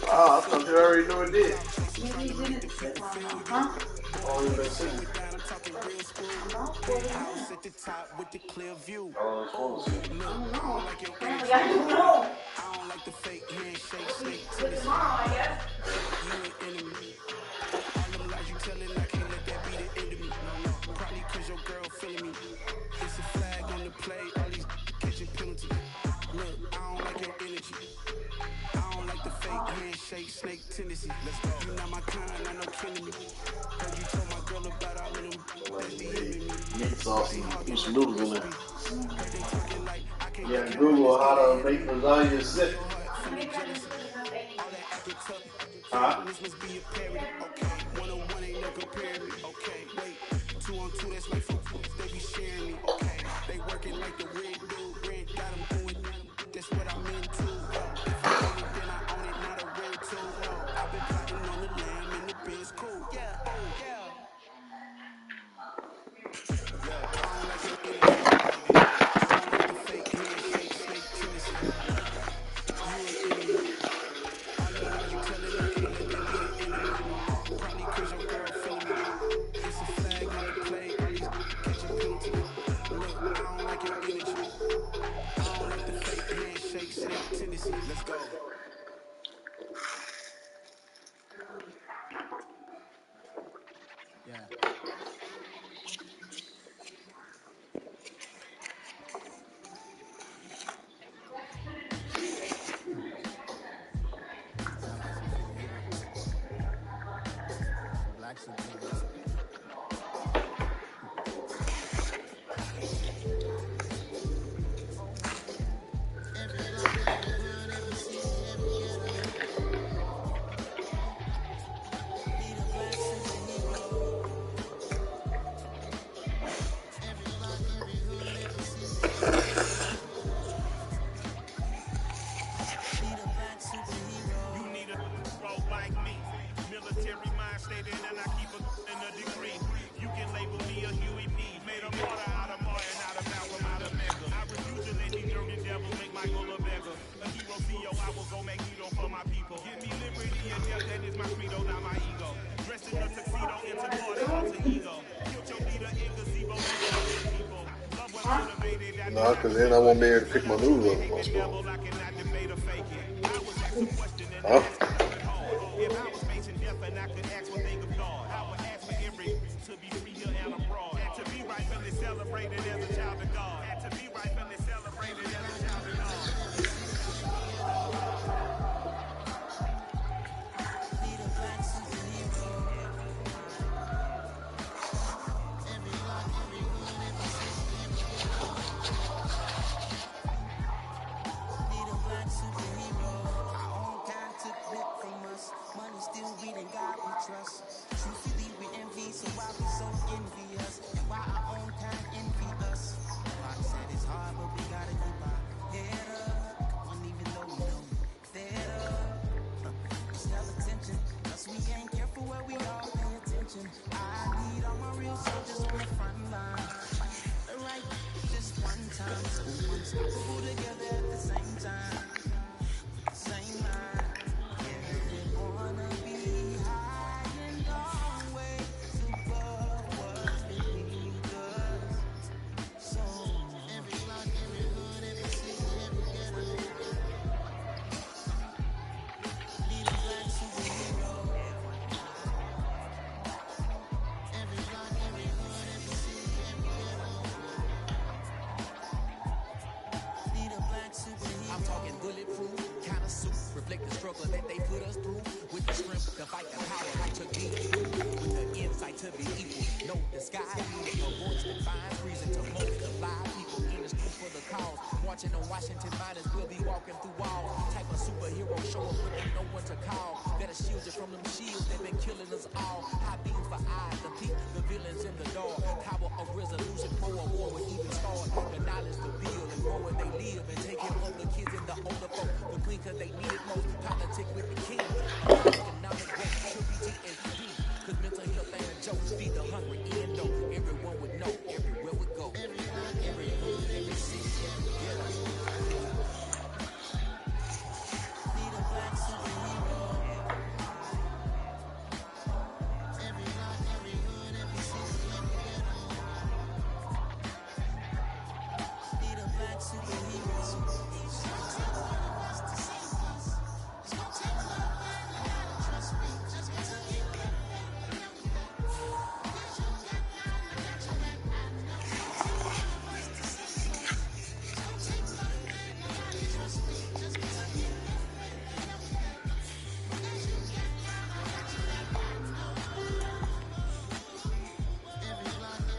Oh, I thought you already knew it did. Maybe he's in it. Huh? Oh, you've been sitting. Oh, it's full of shit. I don't know. Apparently I don't know. Maybe with tomorrow, I guess. Meat sauce and put some noodles in there. Yeah, Google how to make lasagna sit. Huh? No, because then I won't be able to pick my noodles up with my spoon. Huh?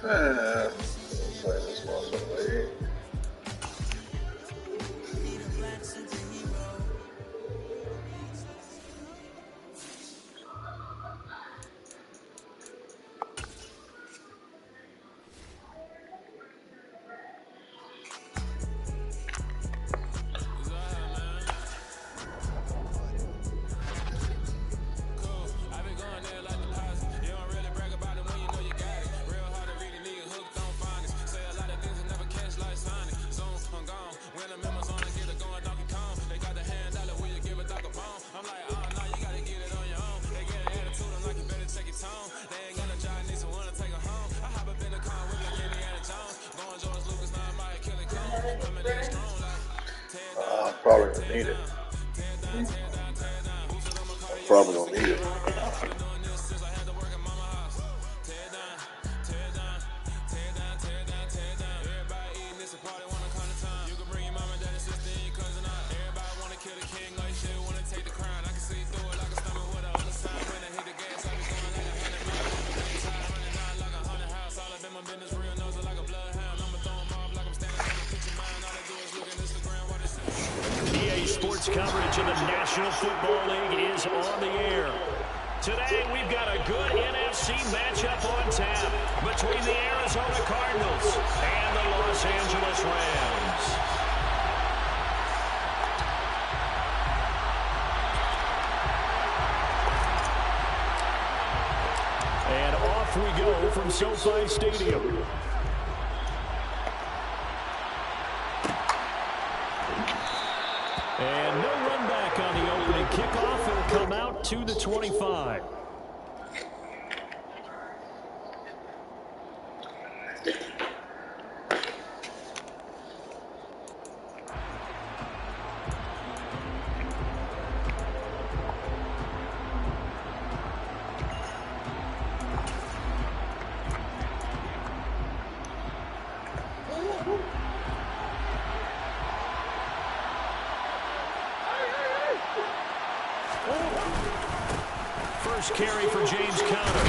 Play this motherfucker. Probably gonna need it. Probably gonna need it. Coverage of the National Football League is on the air. Today, we've got a good NFC matchup on tap between the Arizona Cardinals and the Los Angeles Rams. And off we go from SoFi Stadium. And no run back on the opening kickoff. It'll come out to the 25. First carry for James Conner.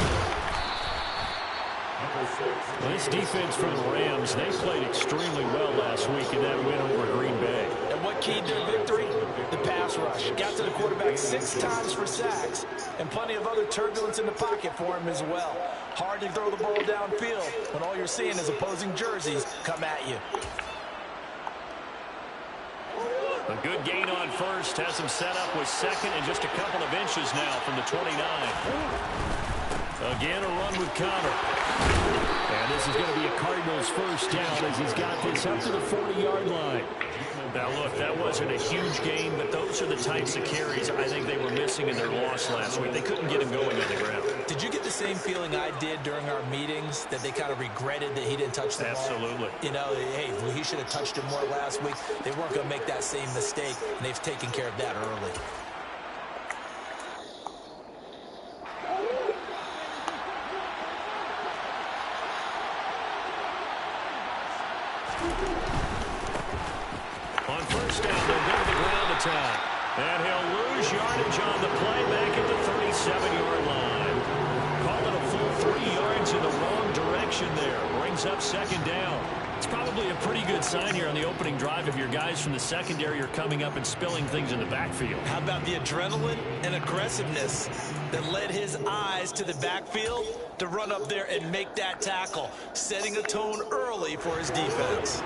This defense from the Rams, they played extremely well last week in that win over Green Bay. And what keyed their victory? The pass rush. Got to the quarterback 6 times for sacks, and plenty of other turbulence in the pocket for him as well. Hard to throw the ball downfield when all you're seeing is opposing jerseys come at you. A good gain on first has him set up with second and just a couple of inches now from the 29. Again, a run with Conner. And this is going to be a Cardinals first down as he's got this up to the 40-yard line. Now, look, that wasn't a huge gain, but those are the types of carries I think they were missing in their loss last week. They couldn't get him going on the ground. Did you get the same feeling I did during our meetings, that they kind of regretted that he didn't touch the ball? Absolutely. You know, hey, he should have touched it more last week. They weren't going to make that same mistake, and they've taken care of that early. On first down, they'll go to the ground attack. And he'll lose yardage on the play back at the 37-yard line. Call it a full 3 yards in the wrong direction there. Brings up second down. It's probably a pretty good sign here on the opening drive if your guys from the secondary are coming up and spilling things in the backfield. How about the adrenaline and aggressiveness that led his eyes to the backfield to run up there and make that tackle, setting a tone early for his defense.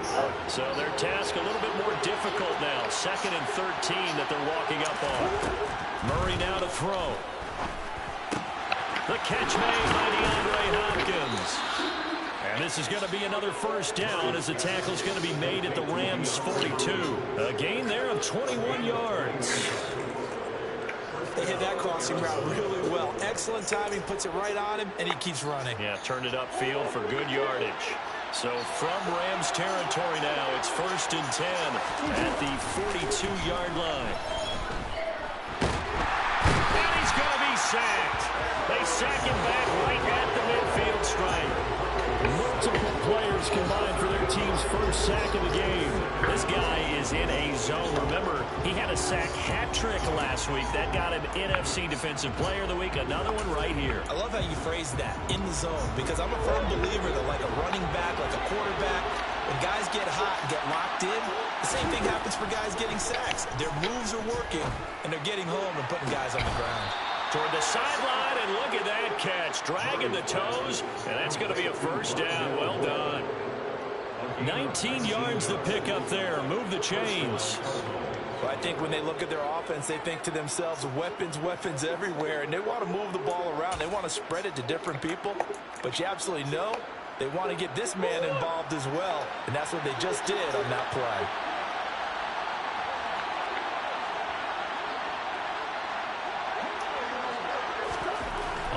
So their task a little bit more difficult now. 2nd and 13 that they're walking up on. Murray now to throw. The catch made by DeAndre Hopkins. And this is going to be another first down as the tackle is going to be made at the Rams' 42. A gain there of 21 yards. They hit that crossing route really well. Excellent timing, puts it right on him, and he keeps running. Yeah, turned it upfield for good yardage. So from Rams territory now, it's 1st and 10 at the 42-yard line. And he's going to be sacked. They sack him back right at the midfield stripe. Multiple players combined for their team's first sack of the game. this guy is in a zone. Remember, he had a sack hat trick last week. That got him NFC Defensive Player of the Week. Another one right here. I love how you phrase that, in the zone, because I'm a firm believer that like a running back, like a quarterback, when guys get hot and get locked in, the same thing happens for guys getting sacks. Their moves are working, and they're getting home and putting guys on the ground. Toward the sideline, and look at that catch. Dragging the toes, and that's going to be a first down. Well done. 19 yards to pick up there. Move the chains. Well, I think when they look at their offense, they think to themselves, weapons, weapons everywhere, and they want to move the ball around. They want to spread it to different people, but you absolutely know they want to get this man involved as well, and that's what they just did on that play.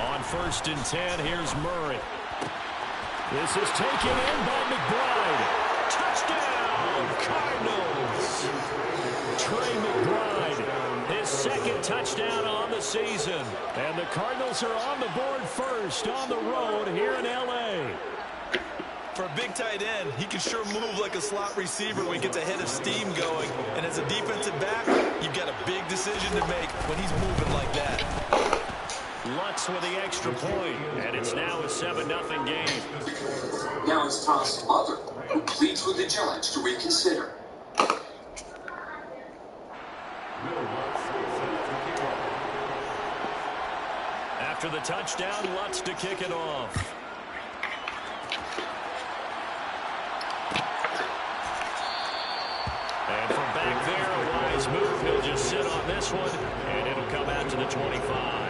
On 1st and 10, here's Murray. This is taken in by McBride. Touchdown, Cardinals. Trey McBride, his second touchdown on the season. And the Cardinals are on the board first on the road here in L.A. For a big tight end, he can sure move like a slot receiver when he gets a head of steam going. And as a defensive back, you've got a big decision to make when he's moving like that. Lutz with the extra point, and it's now a 7-0 game. Now it's tossed to Butler, who pleads with the judge to reconsider. After the touchdown, Lutz to kick it off. And from back there, a wise move. He'll just sit on this one, and it'll come out to the 25.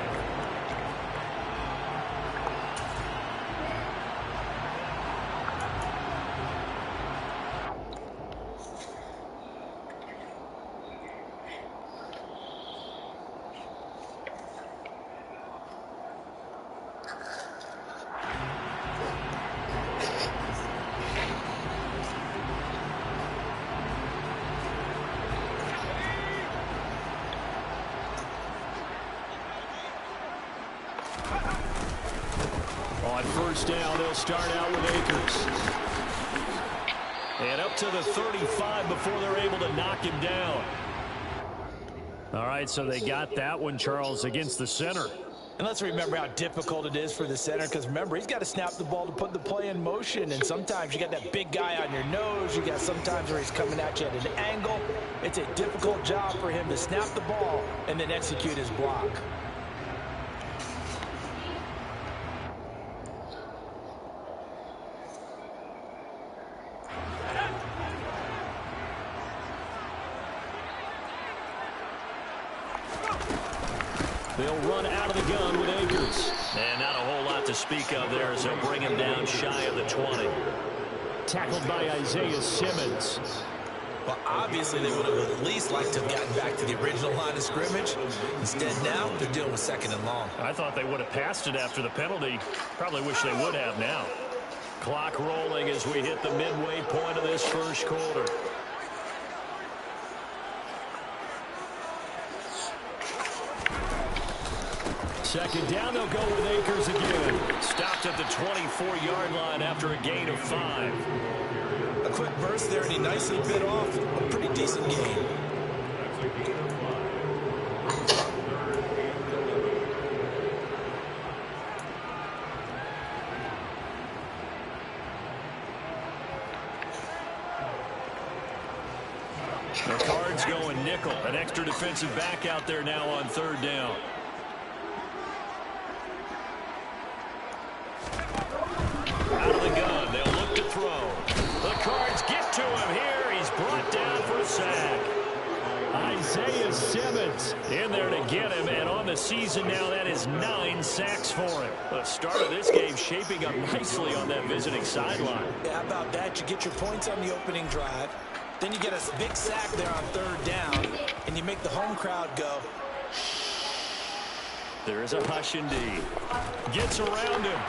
On 1st down, they'll start out with Akers. And up to the 35 before they're able to knock him down. All right, so they got that one, Charles, against the center. And let's remember how difficult it is for the center, because remember, he's got to snap the ball to put the play in motion, and sometimes you got that big guy on your nose. You got sometimes where he's coming at you at an angle. It's a difficult job for him to snap the ball and then execute his block. They'll run out of the gun with Akers. And not a whole lot to speak of there, so bring him down shy of the 20. Tackled by Isaiah Simmons. Well, obviously they would have at least liked to have gotten back to the original line of scrimmage. Instead now, they're dealing with 2nd and long. I thought they would have passed it after the penalty. Probably wish they would have now. Clock rolling as we hit the midway point of this first quarter. Second down, they'll go with Akers again. Stopped at the 24-yard line after a gain of 5. A quick burst there, and he nicely bit off a pretty decent gain. The Cards going nickel. An extra defensive back out there now on 3rd down. Out of the gun, they'll look to throw. The Cards get to him here. He's brought down for a sack. Isaiah Simmons in there to get him, and on the season now, that is 9 sacks for him. The start of this game shaping up nicely on that visiting sideline. Yeah, how about that? You get your points on the opening drive, then you get a big sack there on 3rd down, and you make the home crowd go. There is a hush indeed. Gets around him.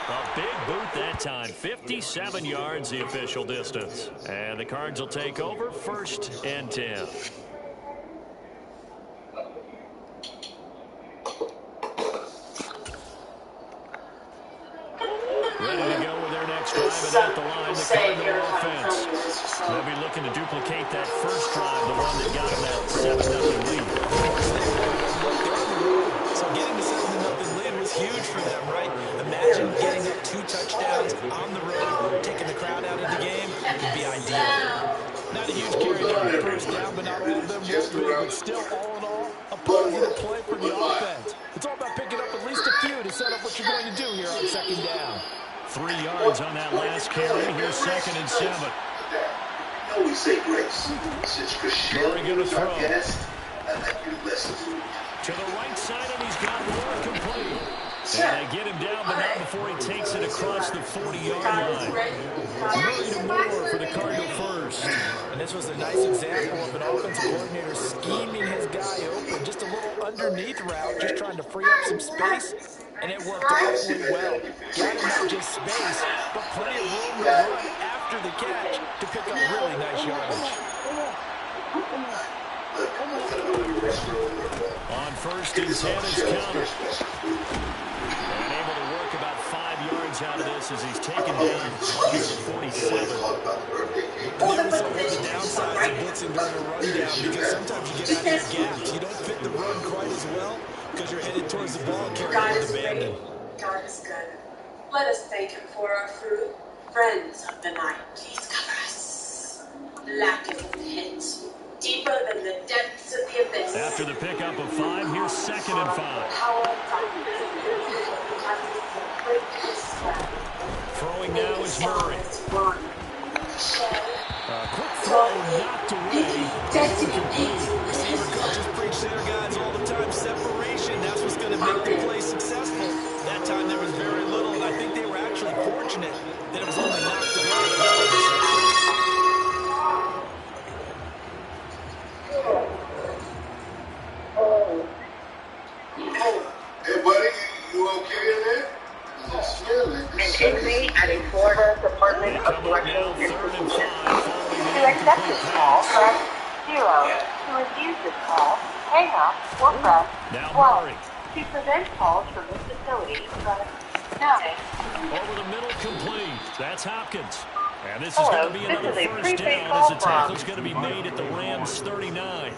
A big boot that time. 57 yards the official distance. And the Cards will take over 1st and 10. Ready to go with their next drive, and at the line, the Cardinal offense. They'll be looking to duplicate that first drive, the one that got them that 7-0 lead. So getting the 7-0 lead was huge for them, right? Imagine getting up 2 touchdowns on the road, taking the crowd out of the game. It would be ideal. Not a huge carry there on the first down, but not all of them will be. But still, all in all, a positive play for the offense. It's all about picking up at least a few to set up what you're going to do here on second down. 3 yards on that last carry. Here's 2nd and 7. We say grace. Since Christian was our guest, I'd like you to bless the food. To the right side, and he's got more complete. And they get him down, but not before he takes it across the 40-yard line. Murray to Moore for the Cardinal first. And this was a nice example of an offensive coordinator scheming his guy open. Just a little underneath route, just trying to free up some space. And it worked awfully well. Got him not just space, but plenty of room to run after the catch to pick up really nice yardage. On 1st and 10 is counter. And able to work about 5 yards out of this as he's taken down to the 47. And there was always the downsides of blitzing during a rundown because sometimes you get out of your gaps. You don't fit the run quite as well because you're headed towards the ball carrier with abandon. God is good. Let us thank him for our food. Friends of the night, please cover us. Lacking hits. Deeper than the depths of the abyss. After the pickup of 5, here's 2nd and 5. Throwing now is Murray. Quick throw knocked away. Receiver coaches preach their guys all the time. Separation, that's what's going to make the play successful. That time there was very little, and I think they were actually fortunate that it was only knocked away. Hey, buddy, you okay in there? An inmate at a Florida Department of Corrections institution. To accept this call, press 0. To refuse this call, hang up or press 1. To prevent calls from this facility, press 9. Over the middle, complete. That's Hopkins. And this is going to be another first down as the tackle's going to be made at the Rams 39.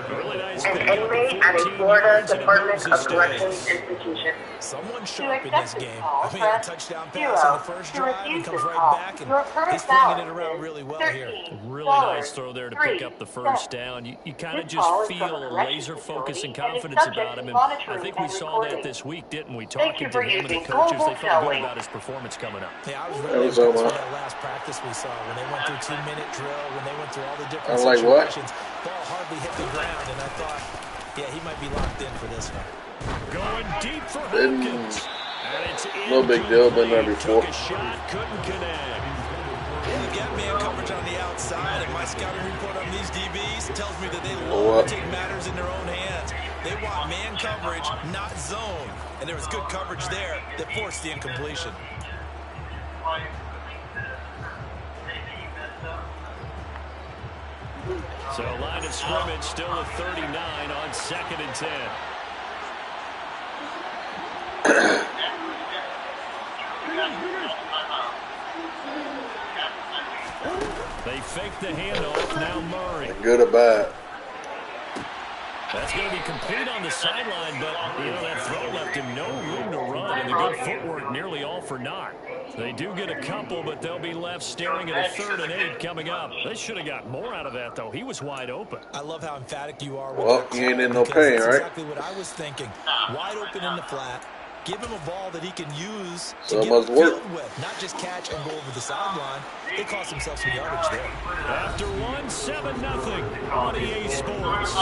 Really nice An inmate at a Florida Department of Corrections institution. Someone sharp in this game. I mean, a touchdown pass on the first drive and comes right back, and he's flinging it around really well here. Really nice throw there to pick up the first down. You kind of just feel a laser focus and confidence about him, and I think we saw that this week, didn't we? Talking to him and the coaches, they felt good about his performance coming up. Yeah, I was really impressed with that last practice we saw when they went through 2-minute drill, when they went through all the different situations. Ball hardly hit the ground, and I thought, yeah, he might be locked in for this one. Going deep for Hopkins. And it's no big deal, been there before. Took a shot, couldn't connect. You got man coverage on the outside, and my scouting report on these DBs tells me that they love to take matters in their own hands. They want man coverage, not zone. And there was good coverage there that forced the incompletion. So line of scrimmage still at 39 on 2nd and 10. They fake the handoff. Now Murray. Good or bad? That's going to be complete on the sideline, but that throw left him no room to run, and the good footwork nearly all for naught. They do get a couple, but they'll be left staring at a 3rd and 8 coming up. They should have got more out of that, though. He was wide open. I love how emphatic you are with well, he ain't in no pain, right? Exactly what I was thinking. Wide open in the flat. Give him a ball that he can use so to it must work. With, not just catch and go over the sideline. They cost themselves some yardage there. After 7-0 on EA Sports.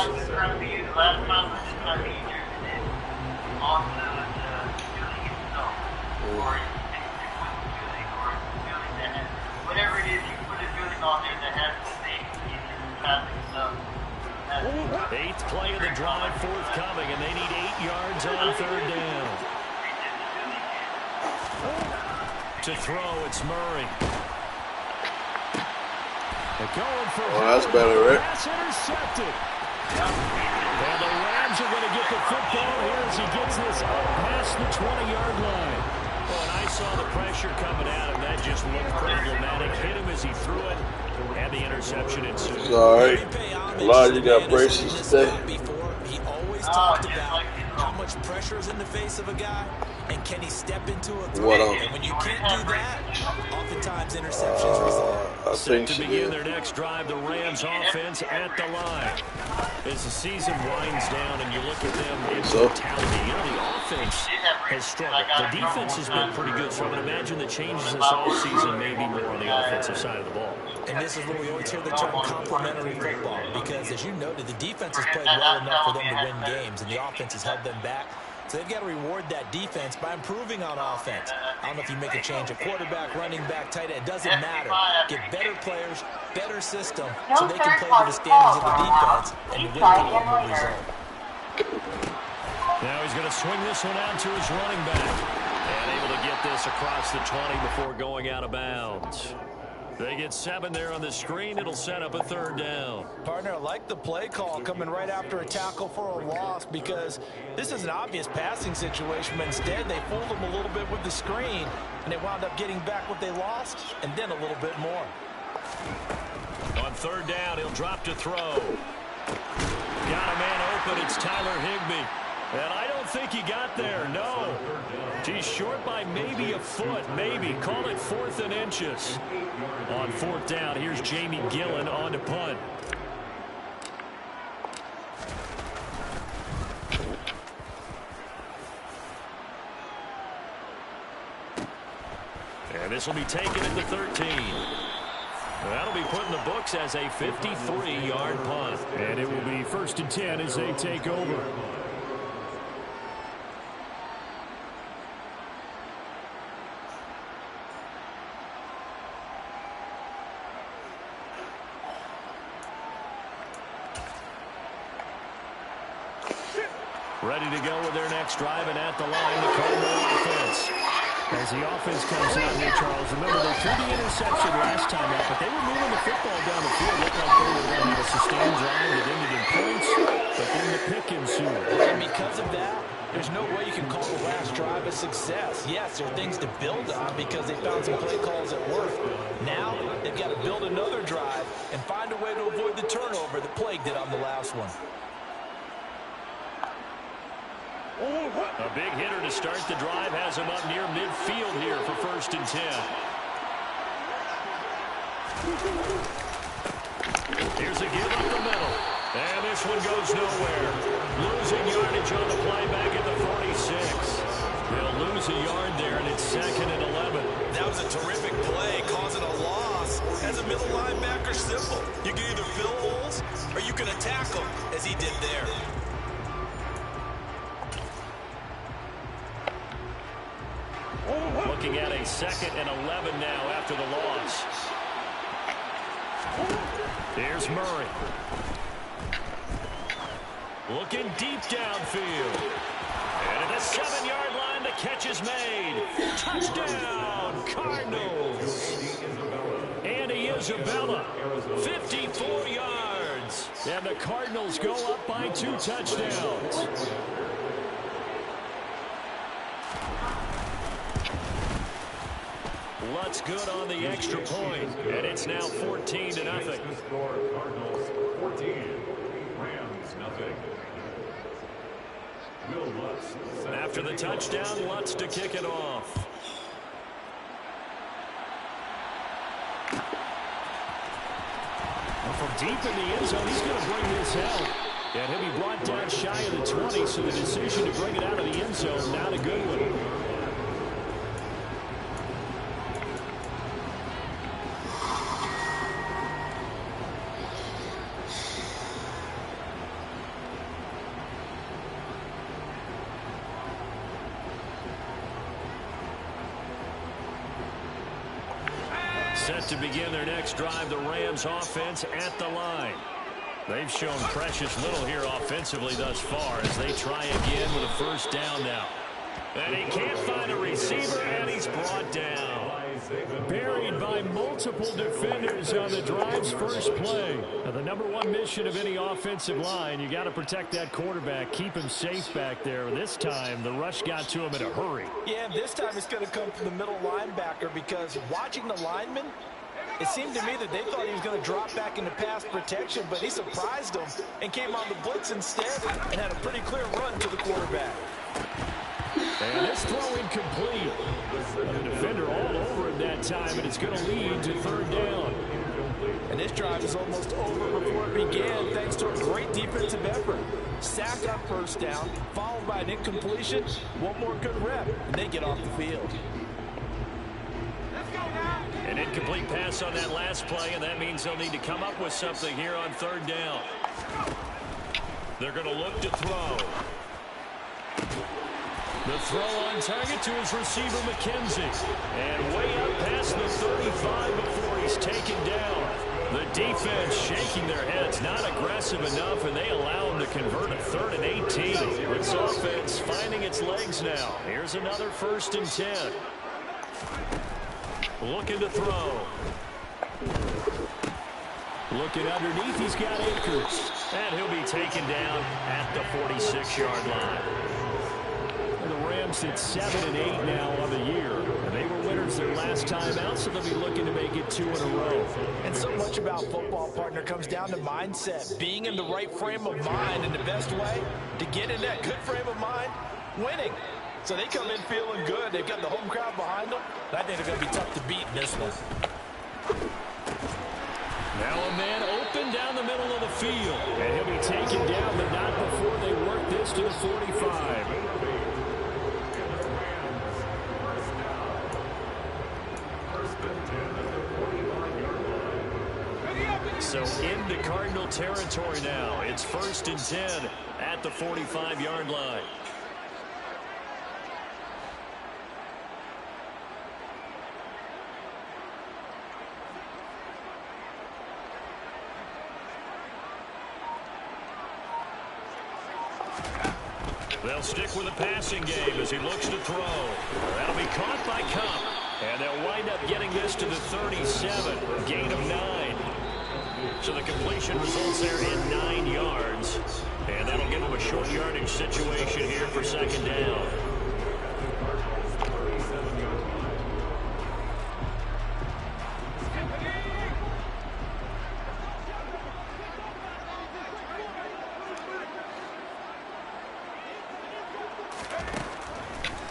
Whatever it is, you put a building on there that has the same traffic stuff. 8th play of the drive forthcoming, and they need 8 yards on 3rd down. To throw, it's Murray. They're going for that's better, right? Pass intercepted. And the Rams are going to get the football here as he gets this up past the 20-yard line. Oh, and I saw the pressure coming at him. That just looked problematic. Hit him as he threw it. And the interception ensues. Sorry. A lot of you got braces today. He always talked about how much pressure is in the face of a guy, and can he step into a throw? And when you can't do that, oftentimes interceptions result. I think to begin their next drive, the Rams offense at the line. As the season winds down and you look at them in totality, you know, the offense has struggled. The defense has been pretty good, so I would imagine the changes this offseason may be more on the offensive side of the ball. And this is where we always hear the term complementary football, because as you noted, the defense has played well enough for them to win games, and the offense has held them back. So they've got to reward that defense by improving on offense. I don't know if you make a change at quarterback, running back, tight end. It doesn't matter. Get better players, better system, so they can play to the standards of the defense and win the ultimate result. Now he's going to swing this one out to his running back. And able to get this across the 20 before going out of bounds. They get 7 there on the screen. It'll set up a 3rd down. Partner, I like the play call coming right after a tackle for a loss, because this is an obvious passing situation, but instead they fooled them a little bit with the screen, and they wound up getting back what they lost and then a little bit more. On 3rd down, he'll drop to throw. Got a man open. It's Tyler Higbee. And I don't think he got there, no. He's short by maybe a foot, maybe. Call it 4th and inches. On 4th down, here's Jamie Gillen on to punt. And this will be taken at the 13. That'll be put in the books as a 53-yard punt. And it will be 1st and 10 as they take over. Ready to go with their next drive, and at the line, the Cardinals offense. As the offense comes out here, Charles, remember they threw the interception last time out, but they were moving the football down the field. Looked like they were going to have a sustained drive that ended in points, but then the pick ensued. And because of that, there's no way you can call the last drive a success. Yes, there are things to build on because they found some play calls that worked. Now they've got to build another drive and find a way to avoid the turnover that plagued it on the last one. A big hitter to start the drive has him up near midfield here for 1st and 10. Here's a give up the middle. And this one goes nowhere. Losing yardage on the play back at the 46. They'll lose a yard there, and it's 2nd and 11. That was a terrific play, causing a loss. As a middle linebacker, simple. You can either fill holes or you can attack them, as he did there. Looking at a 2nd and 11 now after the loss. Here's Murray. Looking deep downfield. And at the 7-yard line, the catch is made. Touchdown, Cardinals. Andy Isabella, 54 yards. And the Cardinals go up by 2 touchdowns. Lutz good on the extra point, and it's now 14-0. Cardinals 14, Rams nothing. After the touchdown, Lutz to kick it off. And from deep in the end zone, he's going to bring this out. And he'll be brought down shy of the 20, so the decision to bring it out of the end zone, not a good one. Set to begin their next drive, the Rams offense at the line. They've shown precious little here offensively thus far as they try again with a 1st down now. And he can't find a receiver, and he's brought down. Buried by multiple defenders on the drive's first play. Now, the #1 mission of any offensive line, you got to protect that quarterback, keep him safe back there. This time, the rush got to him in a hurry. Yeah, this time it's going to come from the middle linebacker, because watching the lineman, It seemed to me that they thought he was going to drop back into pass protection, but he surprised them and came on the blitz instead and had a pretty clear run to the quarterback. And this throw incomplete. The defender all over him that time, and it's going to lead to third down. And this drive is almost over before it began, thanks to a great defensive effort. Sack on first down, followed by an incompletion. One more good rep, and they get off the field. An incomplete pass on that last play, and that means they'll need to come up with something here on third down. They're going to look to throw. The throw on target to his receiver, McKenzie. And way up past the 35 before he's taken down. The defense shaking their heads, not aggressive enough, and they allow him to convert a 3rd and 18. This offense finding its legs now. Here's another 1st and 10. Looking to throw. Looking underneath, he's got Akers. And he'll be taken down at the 46-yard line. The Rams at 7 and 8 now on the year. And they were winners their last time out, so they'll be looking to make it 2 in a row. And so much about football, partner, comes down to mindset. Being in the right frame of mind, and the best way to get in that good frame of mind, winning. So they come in feeling good. They've got the home crowd behind them. I think they're going to be tough to beat in this one. Now a man open down the middle of the field. And he'll be taken down, but not before they work this to the 45. So into Cardinal territory now. It's 1st and 10 at the 45-yard line. They'll stick with the passing game as he looks to throw. That'll be caught by Cup. And they'll wind up getting this to the 37. Gain of 9. So the completion results there in 9 yards. And that'll give them a short yardage situation here for 2nd down.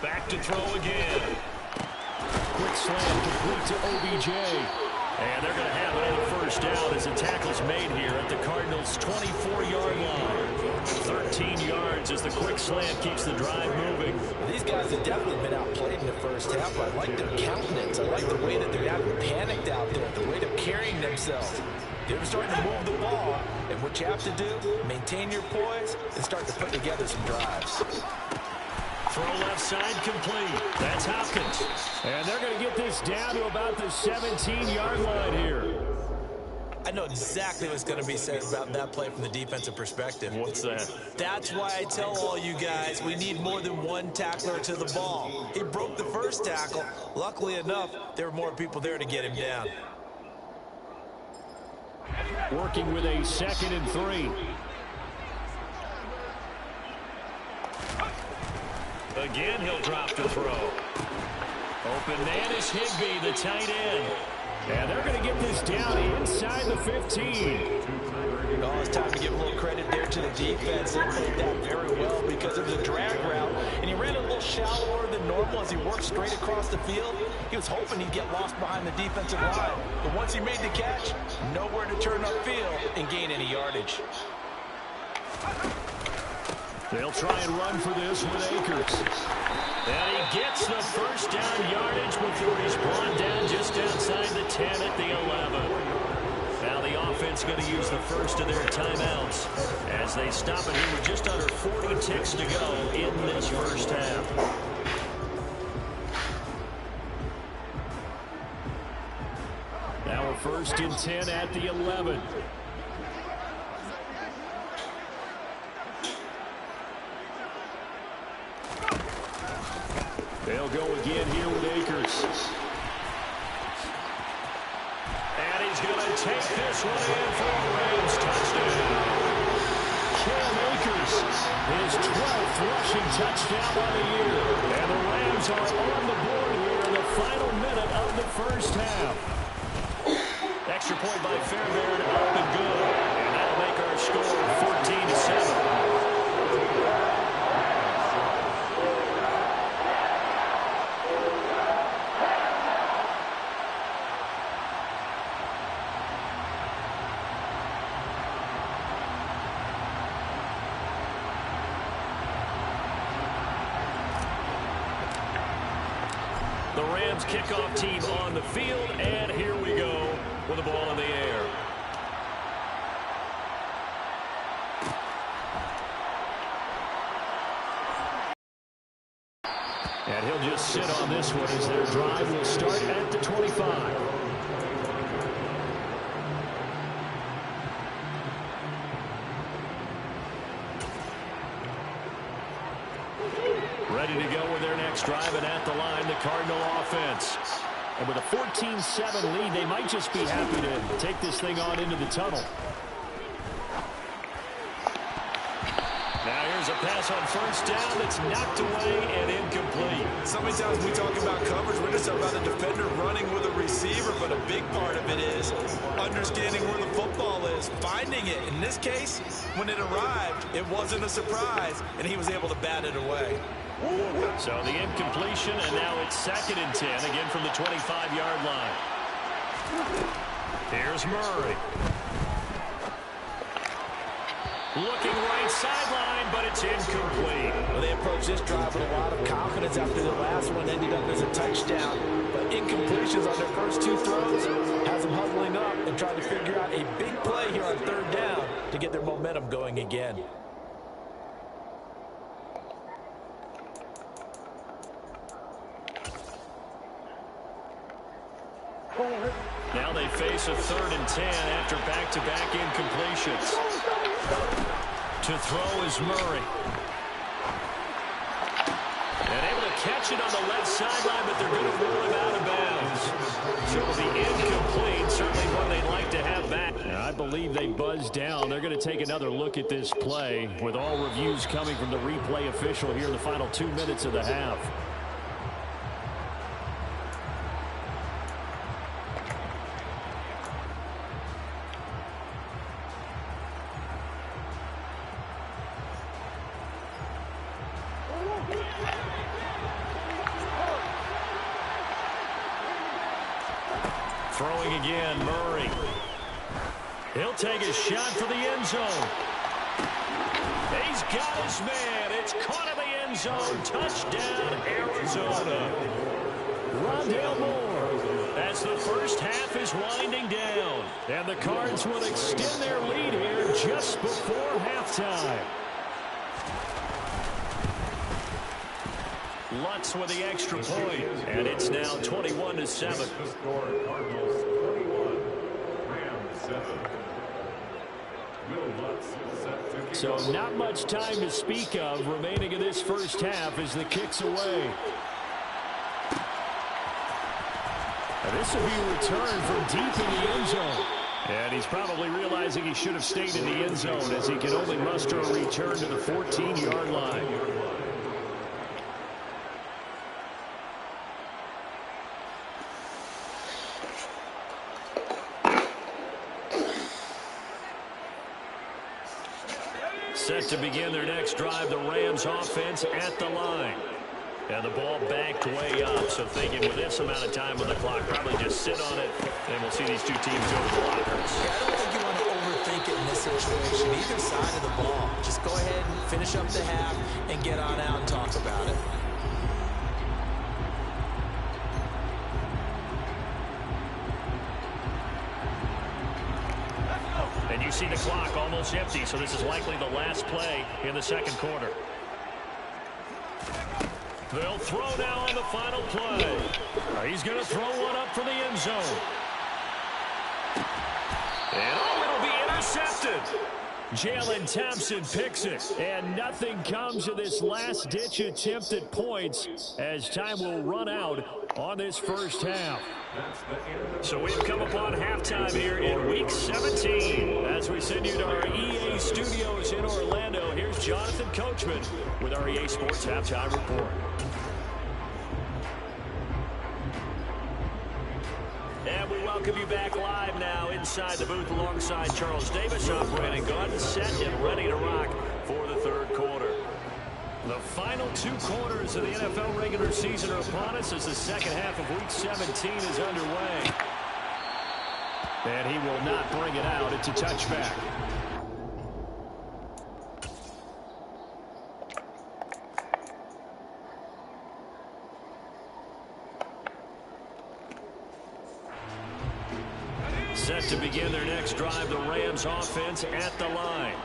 Back to throw again. Quick slam complete to OBJ. And they're going to have another 1st down as the tackle's made here at the Cardinals' 24-yard line. 13 yards as the quick slam keeps the drive moving. These guys have definitely been outplayed in the first half. I like their countenance. I like the way that they're not panicked out there, the way they're carrying themselves. They're starting to move the ball. And what you have to do, maintain your poise and start to put together some drives. Throw left side complete. That's Hopkins. And they're going to get this down to about the 17-yard line here. I know exactly what's going to be said about that play from the defensive perspective. What's that? That's why I tell all you guys we need more than one tackler to the ball. He broke the first tackle. Luckily enough, there were more people there to get him down. Working with a 2nd and 3. Again, he'll drop to throw. Open man is Higbee, the tight end. And they're going to get this down inside the 15. Oh, it's time to give a little credit there to the defense. They played that very well because it was a drag route. And he ran a little shallower than normal as he worked straight across the field. He was hoping he'd get lost behind the defensive line. But once he made the catch, nowhere to turn upfield and gain any yardage. They'll try and run for this with Akers. And he gets the 1st down yardage before he's brought down just outside the 10 at the 11. Now the offense going to use the first of their timeouts as they stop it here with just under 40 ticks to go in this first half. Now a 1st and 10 at the 11. They'll go again here with Akers. And he's going to take this one in for a Rams touchdown. Cam Akers, his 12th rushing touchdown on the year. And the Rams are on the board here in the final minute of the first half. extra point by Fairbairn, up and good. And that'll make our score 14-7. The Rams kickoff team on the field, and here we go with the ball in the air. And he'll just sit on this one as their drive will start at the 25. Ready to go with their next drive, and at the line, the Cardinal offense. And with a 14-7 lead, they might just be happy to take this thing on into the tunnel. Now here's a pass on first down that's knocked away and incomplete. So many times we talk about coverage, we're just talking about a defender running with a receiver, but a big part of it is understanding where the football is, finding it. In this case, when it arrived, it wasn't a surprise, and he was able to bat it away. So the incompletion, and now it's 2nd and 10, again from the 25-yard line. Here's Murray. Looking right sideline, but it's incomplete. Well, they approached this drive with a lot of confidence after the last one ended up as a touchdown. But incompletions on their first 2 throws has them huddling up and trying to figure out a big play here on 3rd down to get their momentum going again. Now they face a 3rd and 10 after back-to-back incompletions. To throw is Murray. And able to catch it on the left sideline, but they're going to rule him out of bounds. So it'll be incomplete, certainly one they'd like to have back. And I believe they buzzed down. They're going to take another look at this play, with all reviews coming from the replay official here in the final 2 minutes of the half. Throwing again, Murray. He'll take a shot for the end zone. He's got his man. It's caught in the end zone. Touchdown, Arizona. Rondale Moore, as the first half is winding down. And the Cards will extend their lead here just before halftime. Lutz with the extra point, and it's now 21-7. Cardinals 21, Rams 7. So not much time to speak of remaining in this first half as the kick's away. And this will be a return from deep in the end zone. And he's probably realizing he should have stayed in the end zone as he can only muster a return to the 14-yard line. Set to begin their next drive, the Rams offense at the line. And the ball backed way up, so thinking with this amount of time on the clock, probably just sit on it, and we'll see these two teams go to the lockers. Yeah, I don't think you want to overthink it in this situation, either side of the ball. Just go ahead and finish up the half and get on out and talk about it. And you see the clock almost empty, so this is likely the last play in the second quarter. They'll throw now on the final play. He's going to throw one up for the end zone. And it'll be intercepted. Jalen Thompson picks it. And nothing comes of this last-ditch attempt at points as time will run out on this first half. So we've come upon halftime here in Week 17. As we send you to our EA studios in Orlando, here's Jonathan Coachman with our EA Sports Halftime Report. And we welcome you back live now in inside the booth alongside Charles Davis, operating gun, set and ready to rock for the third quarter. The final 2 quarters of the NFL regular season are upon us as the second half of Week 17 is underway. And he will not bring it out. It's a touchback. Set to begin their next drive, the Rams offense at the line.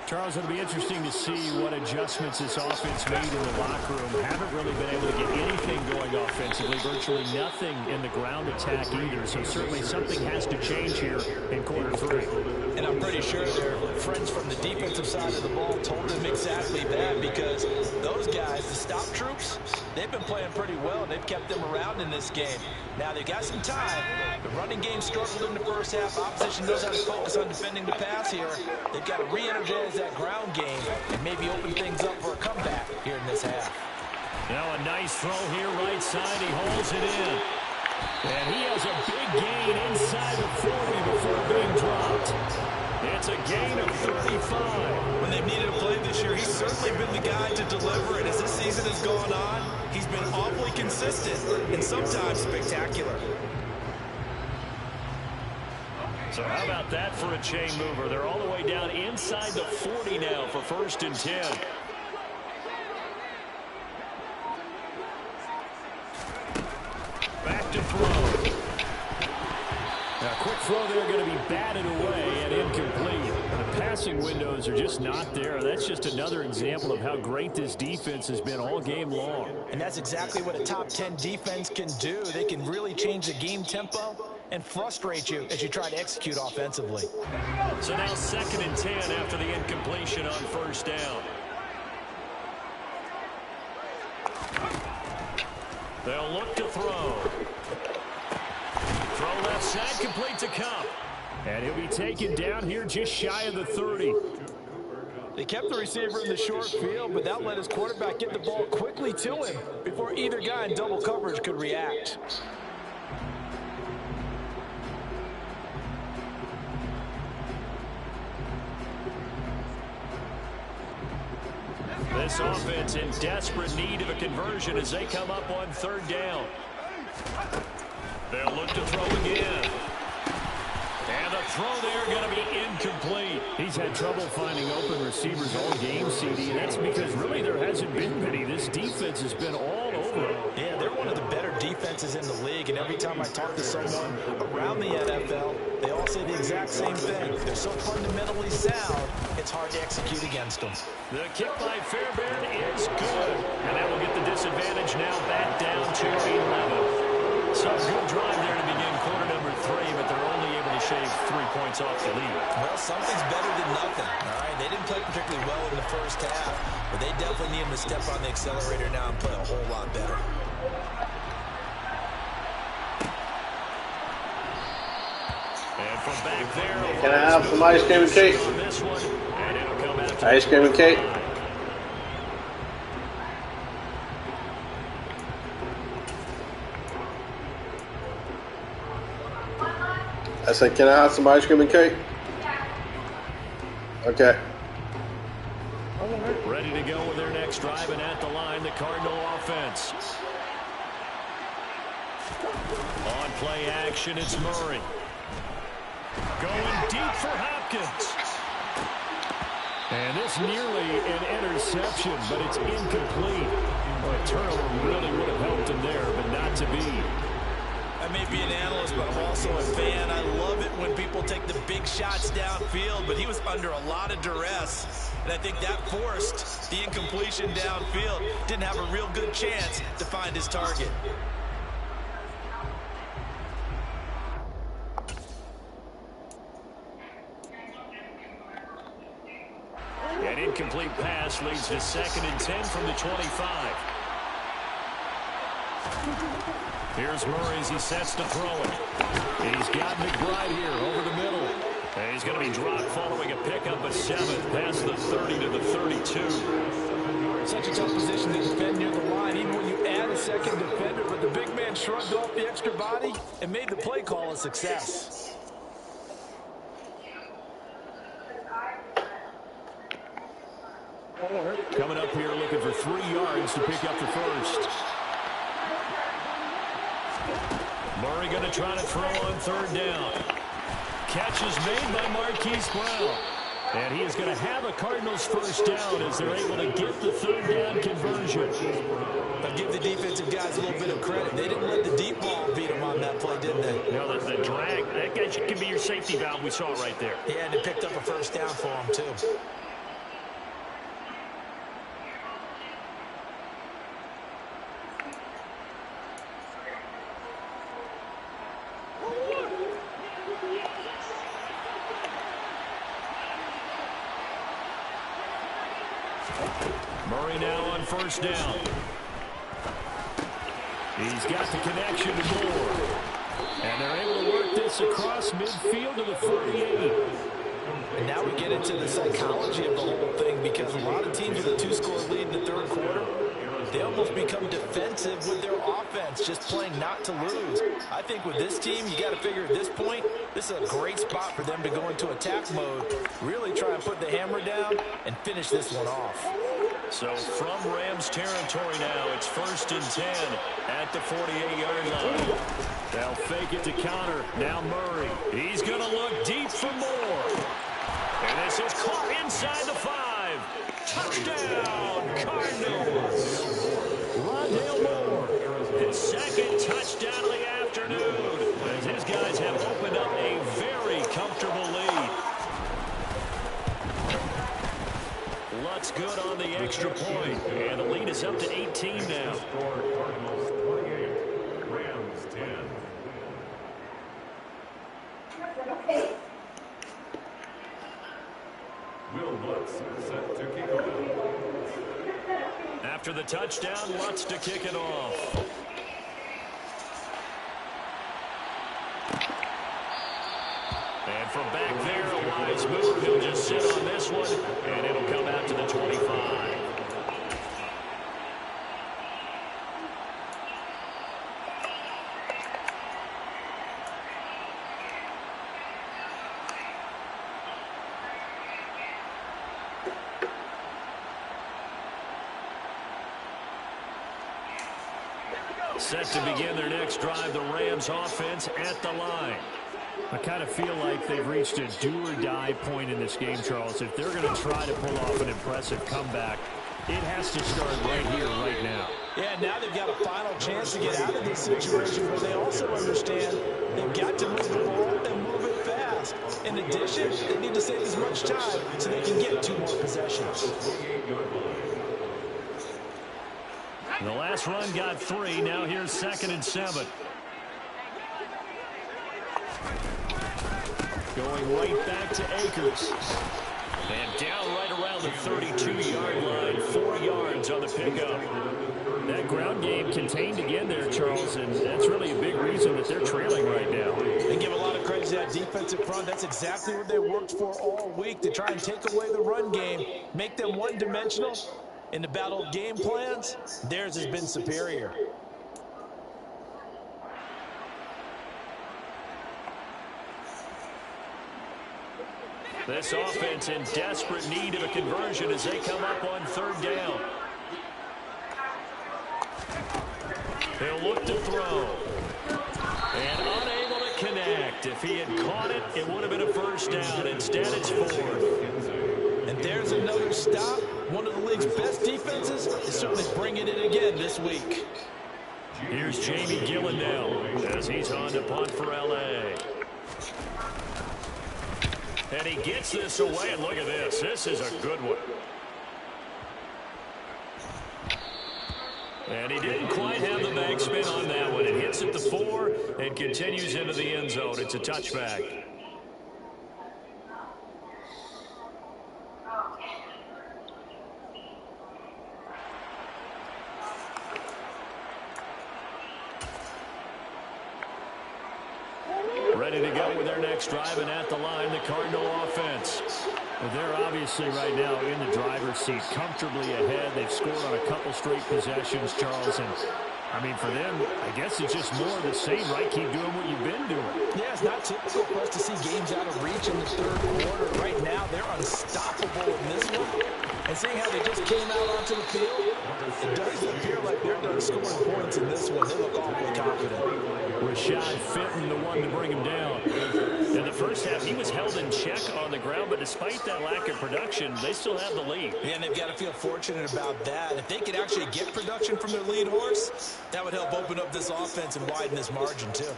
Charles, it'll be interesting to see what adjustments this offense made in the locker room. Haven't really been able to get anything going offensively, virtually nothing in the ground attack either. So certainly something has to change here in quarter 3. And I'm pretty sure their friends from the defensive side of the ball told them exactly that, because those guys, the stop troops, they've been playing pretty well. They've kept them around in this game. Now they've got some time. The running game struggled in the first half. Opposition knows how to focus on defending the pass here. They've got to re-energize that ground game and maybe open things up for a comeback here in this half. Now a nice throw here right side. He holds it in. And he has a big gain inside the 40 before being dropped. It's a gain of 35. When they've needed a play this year, he's certainly been the guy to deliver it. As this season has gone on, he's been awfully consistent and sometimes spectacular. So how about that for a chain mover? They're all the way down inside the 40 now for 1st and 10. Back to throw. Now, quick throw there, going to be batted away and incomplete. The passing windows are just not there. That's just another example of how great this defense has been all game long. And that's exactly what a top 10 defense can do. They can really change the game tempo and frustrate you as you try to execute offensively. So now 2nd and 10 after the incompletion on 1st down. They'll look to throw. Throw left side, complete to Cup. And he'll be taken down here just shy of the 30. They kept the receiver in the short field, but that let his quarterback get the ball quickly to him before either guy in double coverage could react. This offense in desperate need of a conversion as they come up on 3rd down. They'll look to throw again. And the throw there going to be incomplete. He's had trouble finding open receivers all game, CD, and that's because really there hasn't been many. This defense has been all over him. Yeah, they're one of the better defenses in the league, and every time I talk to someone around the NFL, they all say the exact same thing. They're so fundamentally sound, it's hard to execute against them. The kick by Fairbairn is good, and that will get the disadvantage now back down to 11. So good drive there to begin quarter number 3, but they're only able to shave 3 points off the lead. Well, something's better than nothing, all right? They didn't play particularly well in the first half, but they definitely need him to step on the accelerator now and play a whole lot better. And from back there, can I have some ice cream and cake? Ice cream and cake. I said, can I have some ice cream and cake? Okay. Ready to go with their next drive, and at the line, the Cardinal offense. On play action, it's Murray. Going deep for Hopkins. And this nearly an interception, but it's incomplete. Well, a turnover really would have helped him there, but not to be. I may be an analyst, but I'm also a fan. I love it when people take the big shots downfield, but he was under a lot of duress. And I think that forced the incompletion downfield. Didn't have a real good chance to find his target. An incomplete pass leads to 2nd and 10 from the 25. Here's Murray as he sets to throw it. He's got McBride here over the middle. And he's going to be dropped following a pickup of 7 past the 30 to the 32. Such a tough position to defend near the line, even when you add a second defender. But the big man shrugged off the extra body and made the play call a success. Coming up here looking for 3 yards to pick up the first. Murray going to try to throw on 3rd down. Catch is made by Marquise Brown. And he is going to have a Cardinals first down as they're able to get the 3rd down conversion. I'll give the defensive guys a little bit of credit. They didn't let the deep ball beat them on that play, did they? No, the drag, that could be your safety valve we saw right there. Yeah, and they picked up a first down for him, too. Murray now on 1st down. He's got the connection to Moore. And they're able to work this across midfield to the 48. And now we get into the psychology of the whole thing, because a lot of teams with a 2-score lead in the 3rd quarter, they almost become defensive with their offense, just playing not to lose. I think with this team, you got to figure at this point, this is a great spot for them to go into attack mode, really try and put the hammer down and finish this one off. So from Rams territory now, it's 1st and 10 at the 48-yard line. They'll fake it to counter. Now Murray. He's going to look deep for Moore. And this is caught inside the 5. Touchdown, Cardinals. Rondale Moore, his 2nd touchdown of the afternoon, as his guys have opened up a very comfortable lead. Lutz good on the extra point, and the lead is up to 18 now. Cardinals 28, Rams 10. Will Lutz set to kick off. After the touchdown, Lutz to kick it off. And from back there, a wise move. He'll just sit on this one, and it'll come out to the 25. Set to begin their next drive, the Rams offense at the line. I kind of feel like they've reached a do-or-die point in this game, Charles. If they're going to try to pull off an impressive comeback, it has to start right here, right now. Yeah, now they've got a final chance to get out of this situation, but they also understand they've got to move the ball and move it fast. In addition, they need to save as much time so they can get 2 more possessions. The last run got 3. Now here's 2nd and 7. Going right back to Akers. And down right around the 32-yard line. 4 yards on the pickup. That ground game contained again there, Charles, and that's really a big reason that they're trailing right now. They give a lot of credit to that defensive front. That's exactly what they worked for all week, to try and take away the run game, make them one-dimensional. In the battle of game plans, theirs has been superior. This offense in desperate need of a conversion as they come up on 3rd down. They'll look to throw. And unable to connect. If he had caught it, it would have been a first down. Instead, it's 4th. And there's another stop. One of the league's best defenses is certainly bringing it again this week. Here's Jamie Gillandale as he's on to punt for L.A. And he gets this away, and look at this. This is a good one. And he didn't quite have the backspin on that one. It hits at the 4 and continues into the end zone. It's a touchback. Ready to go with their next drive, and at the line, the Cardinal offense. Well, they're obviously right now in the driver's seat, comfortably ahead. They've scored on a couple straight possessions, Charles, and I mean, for them, I guess it's just more of the same, right? Keep doing what you've been doing. Yeah, it's not typical for us to see games out of reach in the 3rd quarter. Right now, they're unstoppable in this one. And And seeing how they just came out onto the field, it doesn't appear like they're done scoring points in this one. They look awfully confident. Rashad Fenton, the one to bring him down. In the first half, he was held in check on the ground, but despite that lack of production, they still have the lead. Yeah, and they've got to feel fortunate about that. If they could actually get production from their lead horse, that would help open up this offense and widen this margin, too.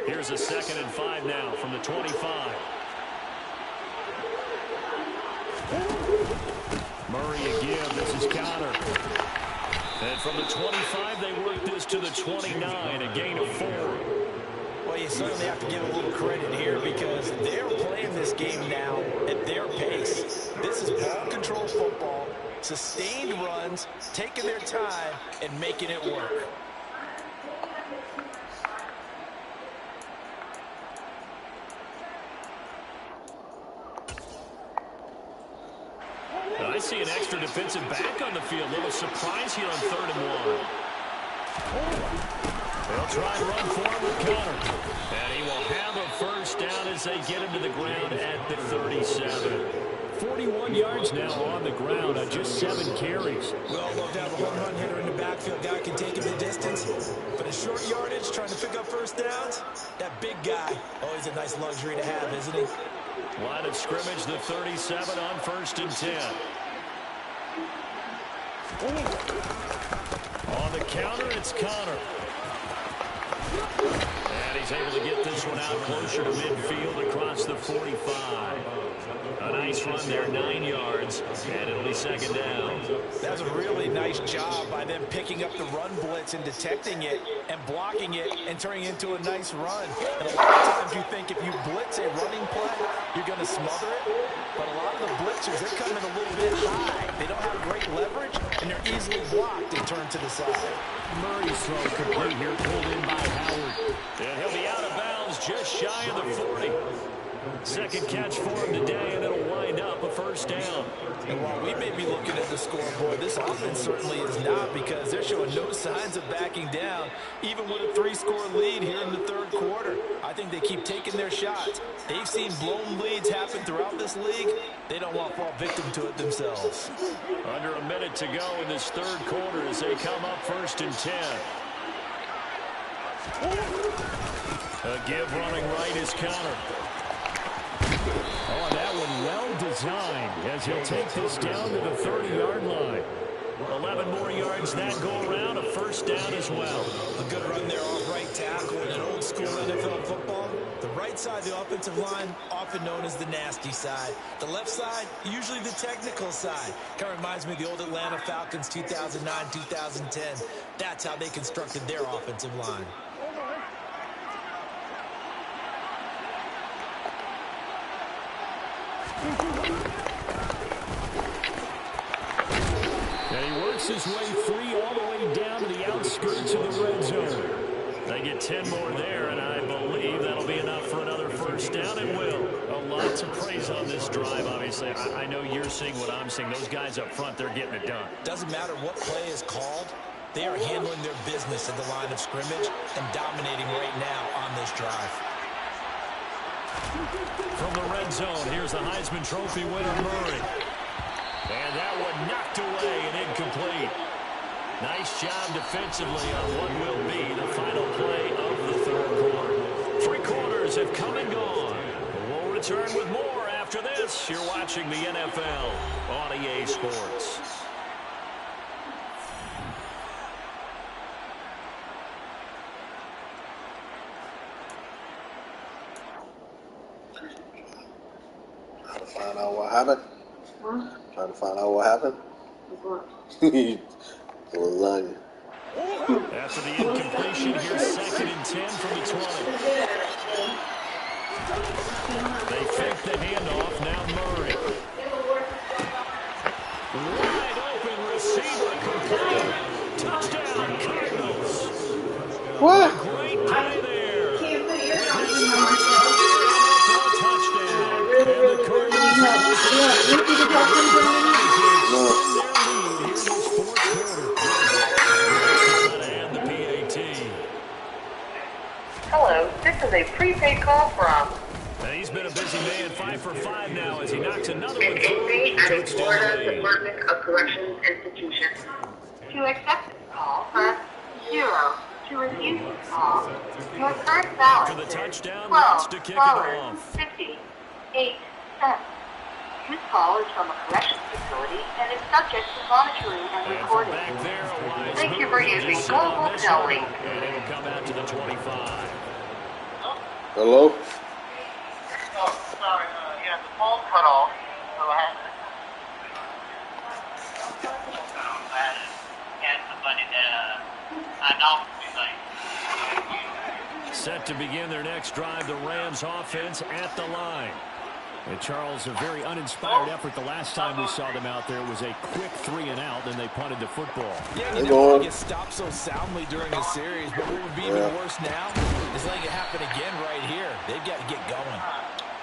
Here's a 2nd and 5 now from the 25. Murray again. This is Connor. And from the 25, they work this to the 29, a gain of 4. Well, you certainly have to give a little credit here because they're playing this game now at their pace. This is ball control football, sustained runs, taking their time, and making it work. I see an extra defensive back on the field. Little surprise here on 3rd and 1. They'll try and run forward with Connor. And he will have a first down as they get him to the ground at the 37. 41 yards now on the ground on just 7 carries. We all love to have a home run hitter in the backfield. Guy can take him the distance. But in short yardage, trying to pick up first downs, that big guy, always a nice luxury to have, isn't he? Line of scrimmage, the 37 on 1st and 10. On the counter, it's Connor. And he's able to get this one out closer to midfield across the 45. A nice run there, 9 yards, and it'll be 2nd down. That's a really nice job by them picking up the run blitz and detecting it and blocking it and turning it into a nice run. And a lot of times you think if you blitz a running play, you're going to smother it. But a lot of the blitzers, they're coming a little bit high. They don't have great leverage, and they're easily blocked and turned to the side. Murray's throw complete here, pulled in by Howard. And he'll be out of bounds just shy of the 40. 2nd catch for him today, and it'll wind up a first down. And while we may be looking at the scoreboard, this offense certainly is not because they're showing no signs of backing down, even with a 3-score lead here in the 3rd quarter. I think they keep taking their shots. They've seen blown leads happen throughout this league. They don't want to fall victim to it themselves. Under a minute to go in this 3rd quarter as they come up 1st and 10. A give running right is Connor. Oh, that one well designed as he'll take this down to the 30-yard line. 11 more yards that go around, a first down as well. A good run there off right tackle in an old-school NFL football. The right side of the offensive line, often known as the nasty side. The left side, usually the technical side. Kind of reminds me of the old Atlanta Falcons 2009, 2010. That's how they constructed their offensive line. And he works his way free all the way down to the outskirts of the red zone. They get 10 more there, and I believe that'll be enough for another first down, and will. Lots of praise on this drive, obviously. I know you're seeing what I'm seeing. Those guys up front, they're getting it done. Doesn't matter what play is called. They are handling their business at the line of scrimmage and dominating right now on this drive. From the red zone, here's the Heisman Trophy winner, Murray. And that one knocked away and incomplete. Nice job defensively on what will be the final play of the 3rd quarter. 3 quarters have come and gone. We'll return with more after this. You're watching the NFL on EA Sports. Trying to find out what happened. Huh? Trying to find out what happened. What? Lasagna. After the incompletion, here's 2nd and 10 from the 20. They fake the handoff. Now Murray. Wide open receiver complete. Touchdown, Cardinals. What? Great play there. Can't put your house in my Touchdown. And the Cardinals Hello, this is a prepaid call from... He's been a busy man, 5 for 5 now as he knocks another an one through. inmate at a Florida Department of Corrections institution. To accept this call, press 0. To refuse this call, your current balance is $12.58. This call is from a corrections facility and is subject to monitoring and recording. Thank you for using Global Telly. And it'll come out to the 25. Hello? Oh, sorry. Yeah, the phone cut off. So I had somebody that I know Set to begin their next drive, the Rams offense at the line. And Charles, a very uninspired effort the last time we saw them out there was a quick 3 and out, then they punted the football. Yeah, you know, he gets stopped so soundly during a series, but what would be even worse now is letting it happen again right here. They've got to get going.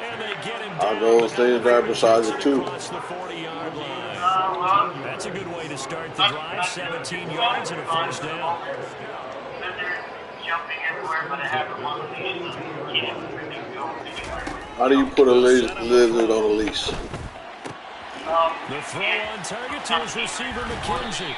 And they get him I'll go stay right beside the 2. across the 40-yard line. That's a good way to start the drive, 17 yards and a first down. jumping everywhere, but I haven't won the leash. How do you put a lizard on a leash? The throw on target to his receiver, McKenzie.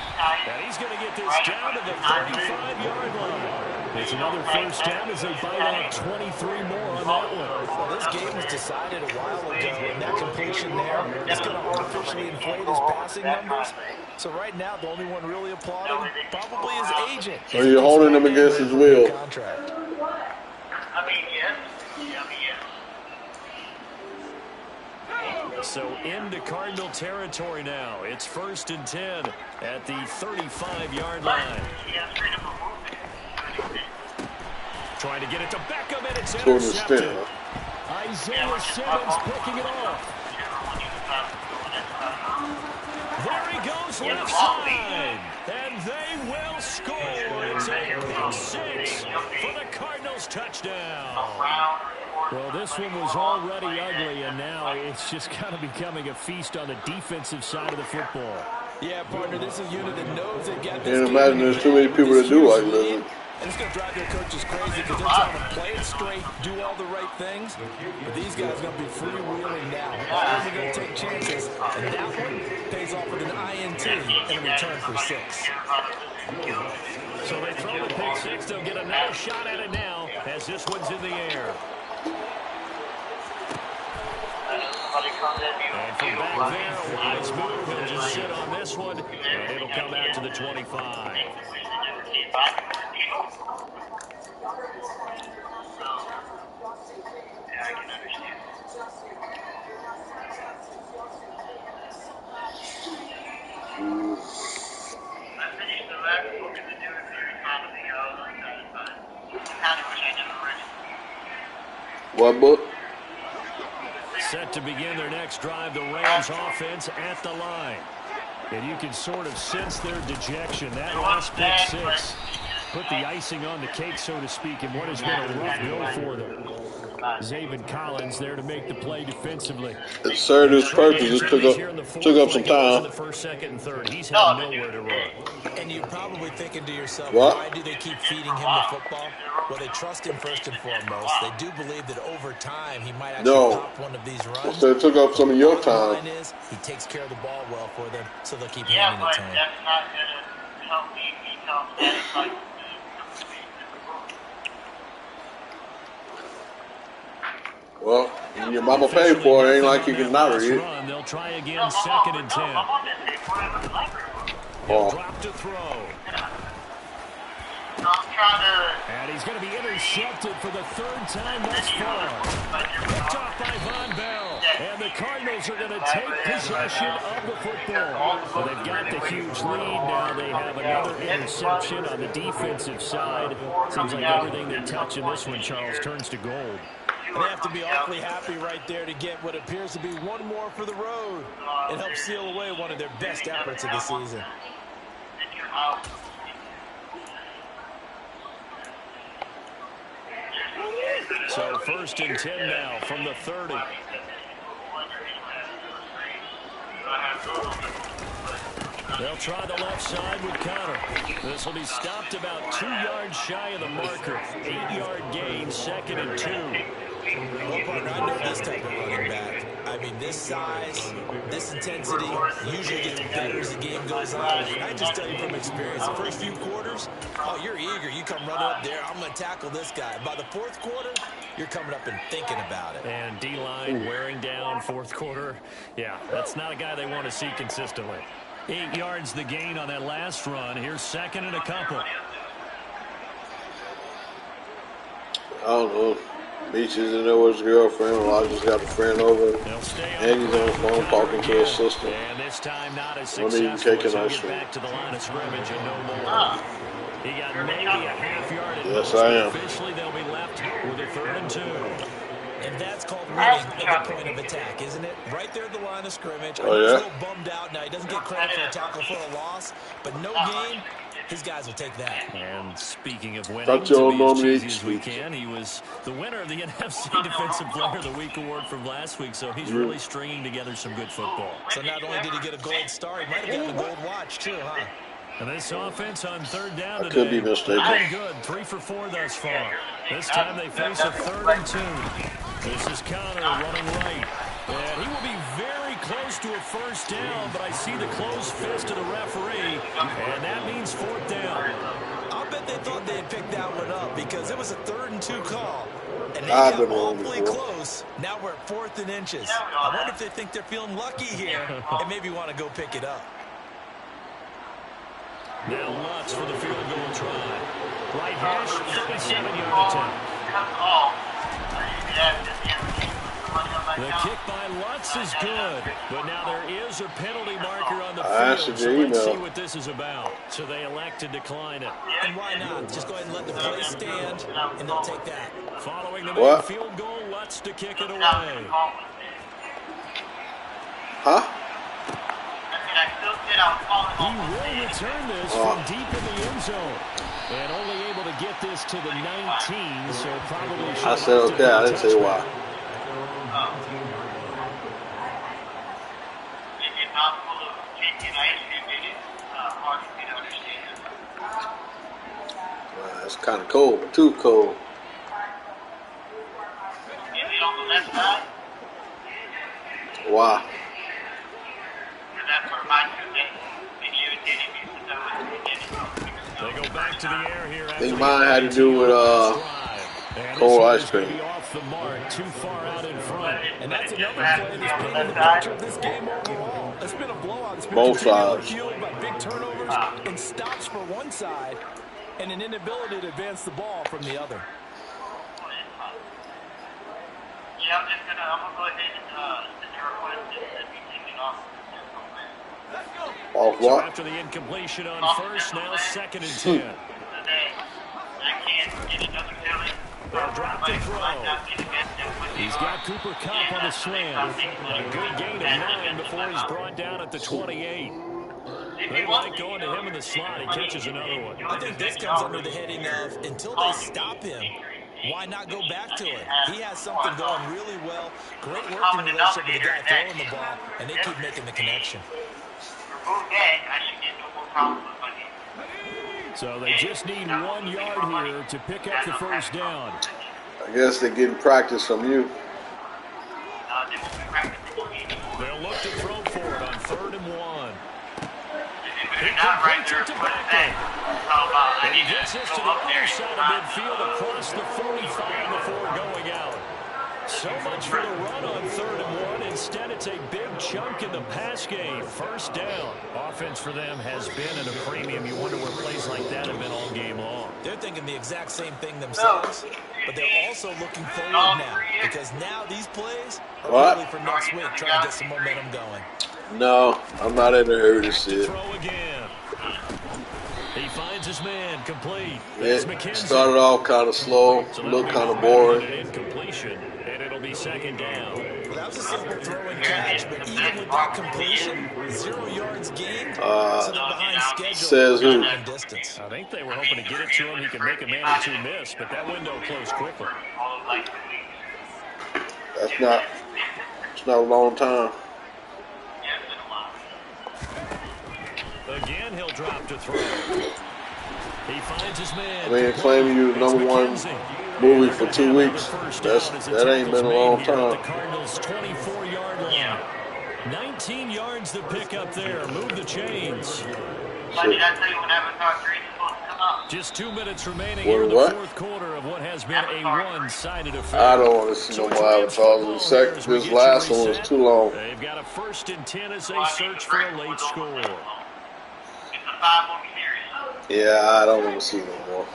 And he's going to get this down to the 35-yard line. It's another first down as they bite out 23 more on that one. Well, this game was decided a while ago, and that completion there is going to artificially inflate his passing numbers. So right now, the only one really applauding probably his agent. So you're holding him against his will. Contract. So into Cardinal territory now. It's 1st and 10 at the 35-yard line. Trying to get it to Beckham, and it's intercepted. Isaiah Simmons picking it off. There he goes left side. And they will score. It's a big 6 for the Cardinals touchdown. Well, this one was already ugly, and now it's just kind of becoming a feast on the defensive side of the football. Yeah, partner, this is a unit that knows they've got this. Can't imagine there's too many people that do like lizard. And it's going to drive their coaches crazy because they're trying to play it straight, do all the right things. But these guys are going to be freewheeling now. All of them are going to take chances. And that one pays off with an INT and a return for 6. So they throw the pick 6. They'll get another shot at it now as this one's in the air. And from back there, a wise move. He'll just sit on this one, and it'll come out to the 25. What book? Set to begin their next drive, the Rams offense at the line. And you can sort of sense their dejection. That last pick 6 put the icing on the cake, so to speak, in what has been a rough go for them. Zaven Collins there to make the play defensively. It served his purpose. It took up some time. The 1st, 2nd, and 3rd. He's had nowhere to run. And you're probably thinking to yourself, what? Why do they keep feeding him the football? Well, they trust him first and foremost. They do believe that over time he might actually pop one of these runs. So it took up some of your time. He takes care of the ball well for them, so they'll keep handing it to him. That's not going to help me become satisfied. Well, your mama paid for it. Ain't like you can not read it. They'll try again, 2nd and 10. He'll drop to throw. And he's going to be intercepted for the 3rd time thus far. Picked off by Von Bell. And the Cardinals are going to take possession of the football. Well, they've got the huge lead. Now they have another interception on the defensive side. Seems like everything they touch in this one, Charles, turns to gold. They have to be awfully happy right there to get what appears to be one more for the road. It helps seal away one of their best efforts of the season. So 1st and 10 now from the 30. They'll try the left side with Connor. This will be stopped about 2 yards shy of the marker. 8-yard gain, 2nd and 2. Well, partner, I know this type of running back. I mean, this size, this intensity usually gets better as the game goes on. And I just tell you from experience, the first few quarters, oh, you're eager. You come running up there, I'm going to tackle this guy. By the fourth quarter, you're coming up and thinking about it. And D-line wearing down fourth quarter. Yeah, that's not a guy they want to see consistently. 8 yards the gain on that last run. Here's 2nd and a couple. I don't know. Beach is in there with his girlfriend. Elijah's got a friend over. And he's on the phone talking to his sister. And this time not as I'm eating successful cake and as ice he cream. get back to the line of scrimmage and no more. He got maybe a half yard at Yes, most. I am. Officially, they'll be left with a 3rd and 2. And that's called winning at the point of attack, isn't it? Right there at the line of scrimmage. Oh, yeah? He's a little bummed out now. He doesn't get credit for a tackle for a loss, but no game, his guys will take that. And speaking of winning, That's to your be as normally cheesy as we can, he was the winner of the NFC Defensive Player of the Week award from last week, so he's really stringing together some good football. So not only did he get a gold star, he might have gotten a gold watch too, huh? And this offense on 3rd down today. I could be mistaken. Been good, 3 for 4 thus far. This time they face a 3rd and 2. This is Connor running right. And he will be very close to a first down, but I see the closed fist of the referee, and that means 4th down. I'll bet they thought they had picked that one up because it was a 3rd and 2 call. And they I've got been wrong awfully before. close. Now we're at 4th and inches. I wonder if they think they're feeling lucky here and maybe want to go pick it up. Now Lutz for the field goal try. Right hash, 37-yard attempt. The kick by Lutz is good, but now there is a penalty marker on the field, so let's see what this is about. So they elect to decline it. And why not? Just go ahead and let the play stand, and they'll take that. Following the main field goal, Lutz to kick it away. Huh? He will return this from deep in the end zone. And only able to get this to the 19, so probably I said okay, I didn't say why. It's kind of cold, but too cold. Why? They go back to the air here. I think mine had to do with cold ice cream. Off the mark, too far out in front. And that's another play that's painted the picture of this game overall. It's been a blowout. It's been Both sides. fueled by big turnovers and stops for one side and an inability to advance the ball from the other. Yeah, I'm gonna go ahead and send your request and be taken off. Off So what? after the incompletion on first, now 2nd and 10. They'll drop the throw. He's got Cooper Kupp on the slant. A good gain of 9 before he's brought down at the 28. They like going to him in the slot. He catches another one. I think this comes under the heading of until they stop him, why not go back to it? He has something going really well. Great working relationship with the guy throwing the ball, and they keep making the connection. So they just need 1 yard here to pick up the first down. I guess they're getting practice from you. They'll look to throw for it on 3rd and 1. He completes it to Beckham. And he gets this to the other side of midfield across the 45 before going out. So much for the run on 3rd and 1. Instead, it's a big chunk in the pass game. First down. Offense for them has been at a premium. You wonder where plays like that have been all game long. They're thinking the exact same thing themselves, but they're also looking forward now because now these plays are really for next week, trying to get some momentum going. No, I'm not in a hurry to see it. Throw again. He finds his man complete. It started off kind of slow, looked kind of boring. Incompletion, and it'll be 2nd down. Well, that was a simple throw and catch, but even with that completion, 0 yards gained, so they're behind schedule. Says who? Distance. I think they were hoping to get it to him. He could make a man or two miss, but that window closed quickly. It's not a long time. The Again, he'll drop to throw. He finds his man. I mean, claiming you #1 movie for 2 weeks, that ain't been a long time. The Cardinals' 24-yard line. 19 yards to pick up there. Move the chains. Just 2 minutes remaining here in the fourth quarter of what has been a one-sided affair. I don't want to see no more avatars. This last one was too long. They've got a 1st and 10 as they search for a late score. Yeah, I don't want to see no more.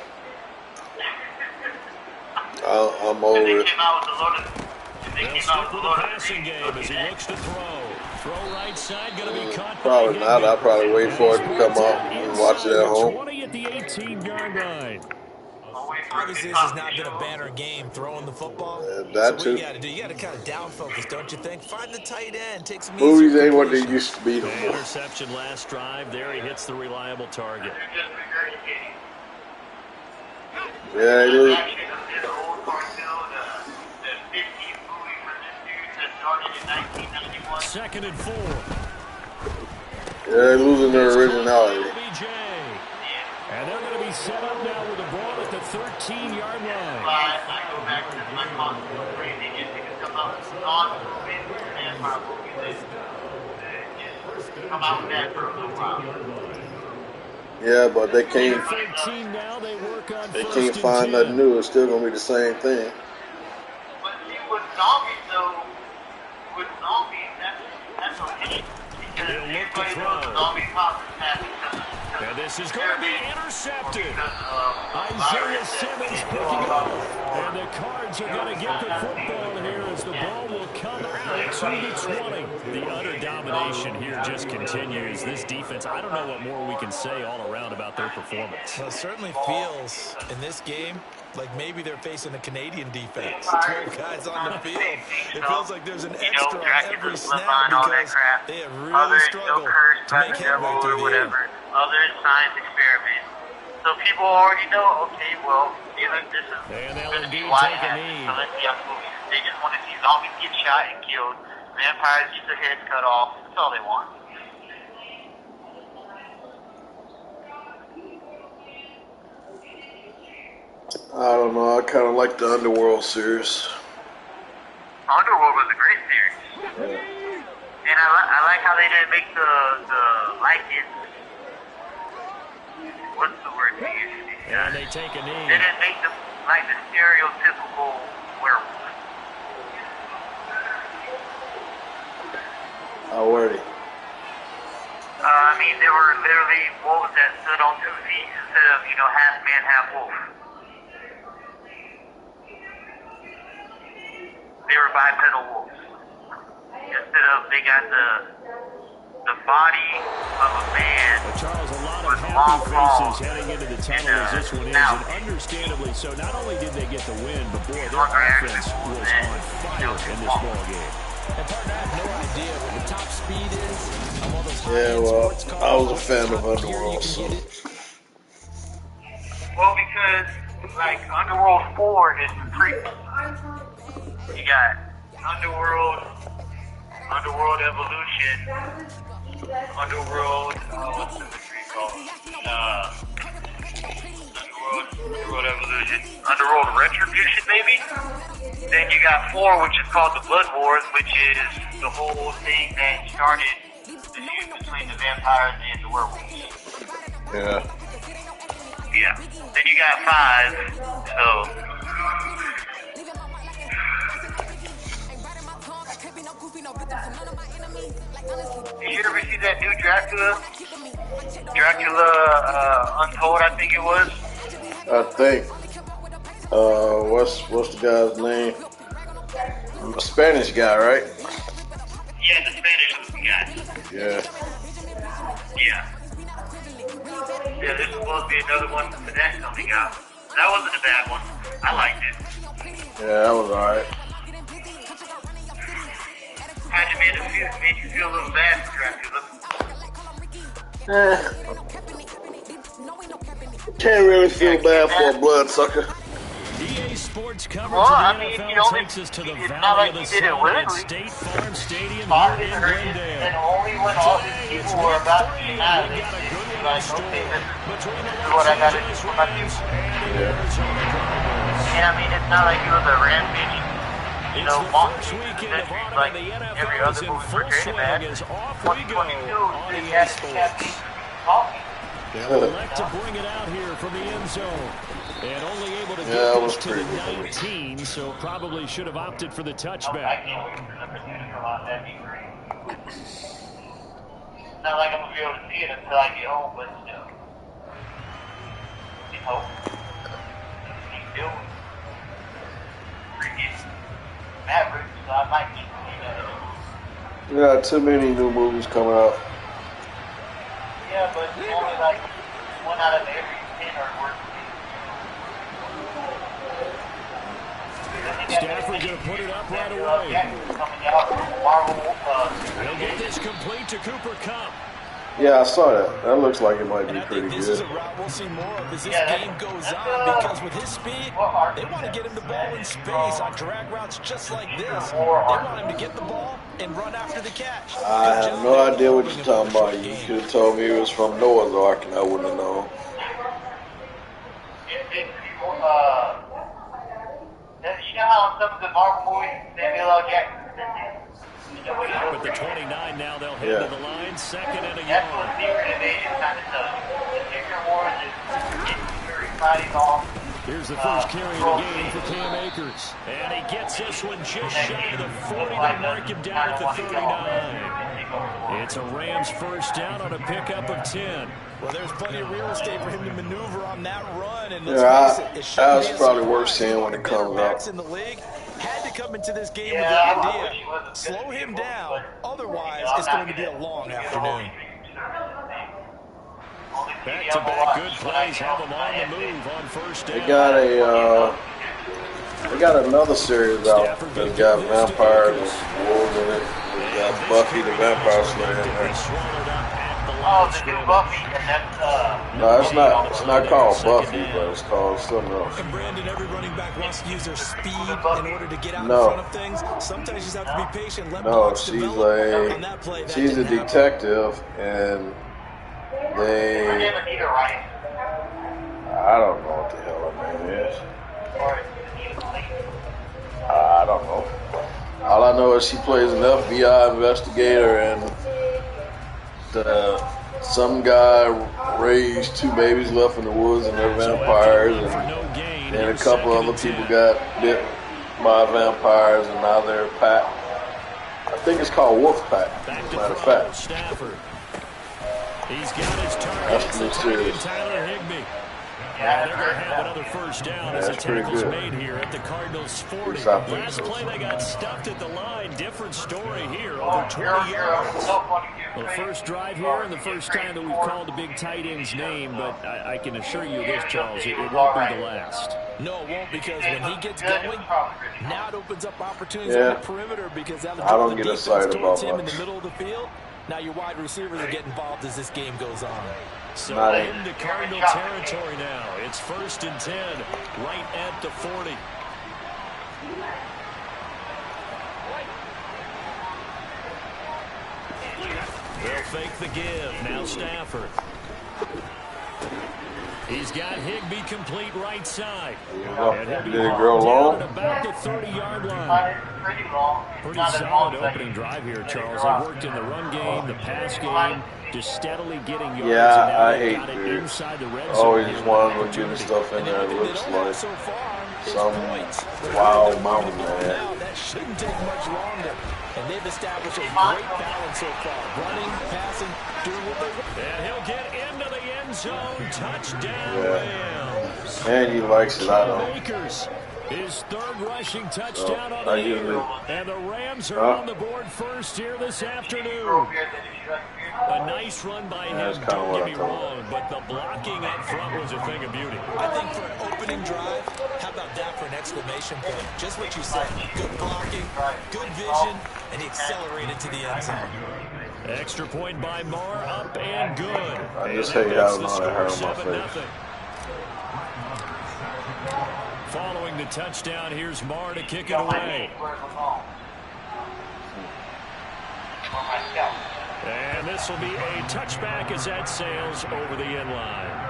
I'm over it. They'll stick with the passing game as he looks to throw. Throw right side, going to be caught. Probably not. I'll probably wait for it to come up and watch it at home. 20 at the 18-yard line. Obviously, this has not been a banner game throwing the football. That so too. What you got to do, you got to kind of down focus, don't you think? Find the tight end, take some movies ain't what they used to be no more. Interception last drive. There he hits the reliable target. Yeah, he lose. 2nd and 4. Yeah, they're losing their originality. And they're going to be set up now with the ball at the 13-yard line. Yeah, but they can't. They can't find nothing new. It's still gonna be the same thing. But see, with zombies though, that's okay. Because everybody knows zombie pops is happening. And this is going to be intercepted. Isaiah Simmons picking up. And the Cards are going to get the football here as the ball will come out to the 20. The utter domination here just continues. This defense, I don't know what more we can say all around about their performance. Well, it certainly feels in this game like maybe they're facing the Canadian defense. 12 guys on the field. It feels like there's an extra on every snap because they have really struggled to make headway through the air. Other science experiments. So people already know, okay, well, this is going to be why it happens. So let's see how movies. They just want to see zombies get shot and killed, vampires get their heads cut off. That's all they want. I don't know. I kind of like the Underworld series. Underworld was a great series. Yeah. And I like how they didn't make the Lycans. What's the word they use? And they take a knee. They didn't make them like the stereotypical werewolf. How were they? I mean, they were literally wolves that stood on 2 feet instead of, half man, half wolf. They were bipedal wolves. Instead of, they got the body of a man. But Charles, a lot of happy faces heading into the tunnel as this one is, and understandably so. Not only did they get the win, but boy, their offense was on fire in this ball game. And partner, I have no idea what the top speed is of all those Yeah, well, I was a fan of Underworld, so. Well, because, like, Underworld 4 is free. You got Underworld Evolution, Underworld, what's the tree called? Underworld Evolution, Underworld Retribution, maybe? Then you got 4, which is called the Blood Wars, which is the whole thing that started the feud between the vampires and the werewolves. Yeah. Yeah. Then you got 5, so... Did you ever see that new Dracula? Untold, I think it was. I think. What's the guy's name? A Spanish guy, right? Yeah, the Spanish guy. Yeah. Yeah. Yeah, there's supposed to be another one for that coming out. That wasn't a bad one. I liked it. Yeah, that was alright. Kind of made you feel a little bad for Dracula. Can't really feel bad for a bloodsucker. EA Sports coverage Well, of I the mean, NFL takes us to the Valley of the Sun at State Farm Stadium here in Glendale. And only when all these people were about to be mad, they be like, okay, this is what I got to do for my future. And I mean, it's not like it was a rampage, you know, monster centuries like every other movie portrayed him as. 2022, they had talking. They'll elect to bring it out here from the end zone. And only able to get this to the 19, so probably should have opted for the touchback. I can't wait for the opportunity to come out. That'd be great. It's not like I'm going to be able to see it until I get home, but still. You know, he's still freaking Maverick, so I might keep seeing that. Yeah, too many new movies coming out. Yeah, but only like 1 out of every 10 are worth it. Stafford going to put it up right away. They'll get this complete to Cooper Kupp. Yeah, I saw that. That looks like it might be pretty good. This is a route we'll see more of as this game goes on, because with his speed, they want to get him the ball in space on drag routes just like this. They want him to get the ball and run after the catch. I have no idea what you're talking about. You could have told me it was from Noah's Ark and I wouldn't have known. You know how in some of the Marvel movies, Samuel L. Jackson With the 29 now, they'll head to the line. 2nd and a yard. That's what Secret Invasion kind of does. The Secret Wars is getting very fighting off. Here's the first carry of the game for Cam Akers. And he gets this one just shy of the 40 to mark him down at the 39. It's a Rams first down on a pickup of 10. Well, there's plenty of real estate for him to maneuver on that run. And that's probably worth seeing when it comes out. In the league had to come into this game with the idea, slow him down, otherwise it's going to be a long afternoon. Back-to-back good plays have them on the move on first down. They got another series out that's got vampires and wolves in it. They got Buffy the Vampire Slayer in there. Oh, the new Buffy, and that's, no, it's not called Buffy, but it's called something else. And Brandon, every running back wants to use their speed in order to get out in front of things. Sometimes you just have to be patient. She's a detective, and I don't know what the hell her name is. I don't know. All I know is she plays an FBI investigator, and some guy raised 2 babies left in the woods, and they're vampires, and a couple other people got bit by vampires, and now they're a pack. I think it's called Wolf Pack, as a matter of fact. Stafford. He's got his That's the new series. Tyler Higbee. They're going to have another first down as a tackle's made here at the Cardinals 40. Last play they got stuffed at the line. Different story here, over 20 yards. Well, the first drive here and the first time that we've called the big tight end's name, but I can assure you this, Charles, it won't be the last. No, it won't, because when he gets going, now it opens up opportunities on the perimeter, because that'll I don't get excited about him in much. the middle of the field. Now your wide receivers are getting involved as this game goes on. So into Cardinal territory now. It's 1st and 10, right at the 40. They'll fake the give. Now Stafford. He's got Higbee complete right side. Did it grow long? About the 30-yard line. Pretty solid opening drive here, Charles. They worked in the run game, the pass game, just steadily getting yards. Yeah, I hate it inside the red zone. Always just wanting to get stuff in there. It looks like some wild mountain man. That shouldn't take much longer. And they've established a great balance so far. Running, passing, doing what they want. And he'll get into the end zone. Touchdown, Rams. And he likes it, I don't. Akers, his 3rd rushing touchdown on the usually, year. And the Rams are on the board first here this afternoon. A nice run by him, don't get me wrong, but the blocking up front was a thing of beauty. I think for an opening drive, how about that for an exclamation point? Just what you said. Good blocking, good vision, and he accelerated to the end zone. Extra point by Marr, up and good. I just hate having all that hair on my face. Following the touchdown, here's Marr to kick it away. And this will be a touchback as that sails over the end line.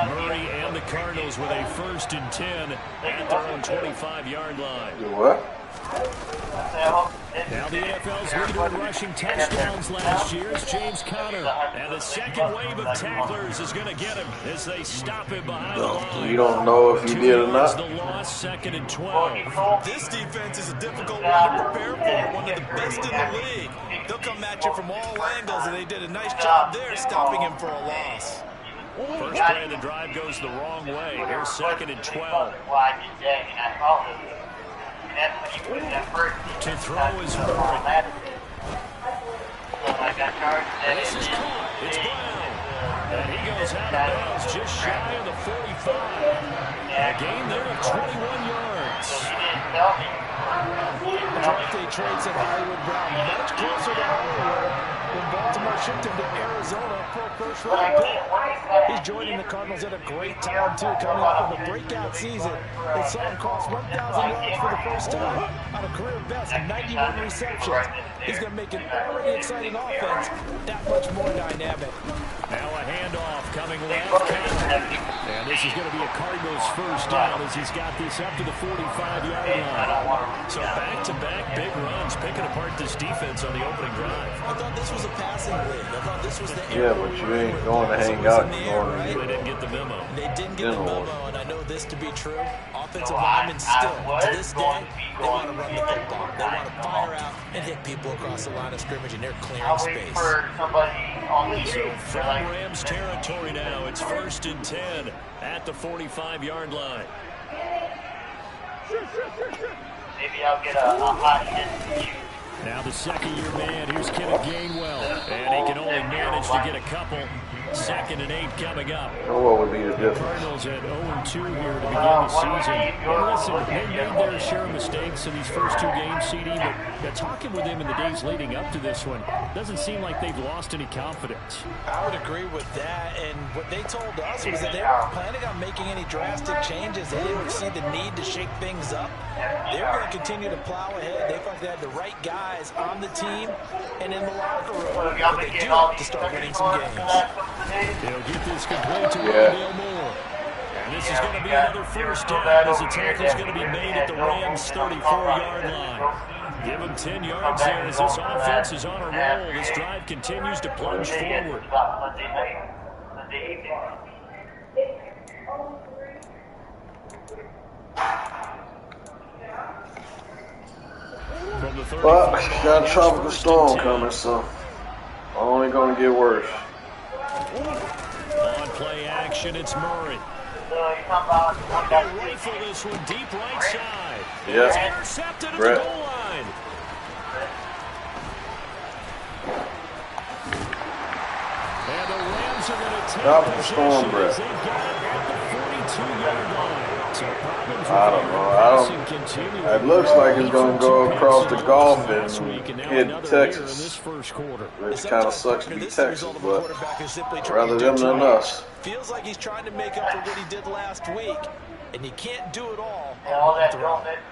Murray and the Cardinals with a 1st and 10 at their own 25-yard line. What? Now the NFL's leader in rushing touchdowns last year is James Conner. And the second wave of tacklers is going to get him as they stop him behind the line. You don't know if he did or not. The loss, 2nd and 12. This defense is a difficult one to prepare for, one of the best in the league. They'll come at you from all angles, and they did a nice job there stopping him for a loss. First play of the drive goes the wrong way. Here's 2nd and 12. To throw is Murray. This is caught. It's Brown. And he goes out of bounds just shy of the 45. A gain there of 21 yards. Devontae trades at Hollywood Brown much closer to Hollywood when Baltimore shipped him to Arizona for a first-round pick. He's joining the Cardinals at a great time, too, coming off of a breakout season. They saw him cross 1,000 yards for the first time on a career best, 91 receptions. He's going to make an already exciting offense that much more dynamic. Now a handoff coming left. And this is going to be a Cardinals first down as he's got this up to the 45-yard line. So back-to-back big runs, picking apart this defense on the opening drive. I thought this was a passing league. I thought this was the Yeah, but you ain't going to hang out. You're going They didn't get the memo. They didn't get the memo, and I know this to be true. Offensive linemen still, to this day, they want to run the football. They want to fire out and hit people across the line of scrimmage, and they're clearing space. So from Rams territory now, it's 1st and 10 at the 45-yard line. Maybe I'll get a hot hit. Now the second-year man, here's Kenneth Gainwell. And he can only manage to get a couple. 2nd and 8 coming up. What would be the difference? Cardinals at 0-2 here to begin the season. And listen, they made their share of mistakes in these first 2 games, CD, but talking with them in the days leading up to this one, doesn't seem like they've lost any confidence. I would agree with that, and what they told us was that they weren't planning on making any drastic changes. They didn't see the need to shake things up. They were going to continue to plow ahead. They felt they had the right guys on the team and in the locker room. But they do have to start winning some games. They'll get this complete to Wendell Moore. And this is going to be another first down as the tackle's going to be made at the Rams' 34-yard line. Give them 10 yards there as this offense is on a roll. This drive continues to plunge forward. Well, got a tropical storm coming, so only going to get worse. On play action, it's Murray. They rifle this one deep right side. Yeah. It's intercepted at the goal line. And the Rams are going to take possession as they've got it at the 42-yard line. So I don't know. It looks like it's going to go across the Gulf and hit Texas, which kind of sucks to be Texas, but rather them than us. Feels like he's trying to make up for what he did last week, and he can't do it all. All that Gulf Texas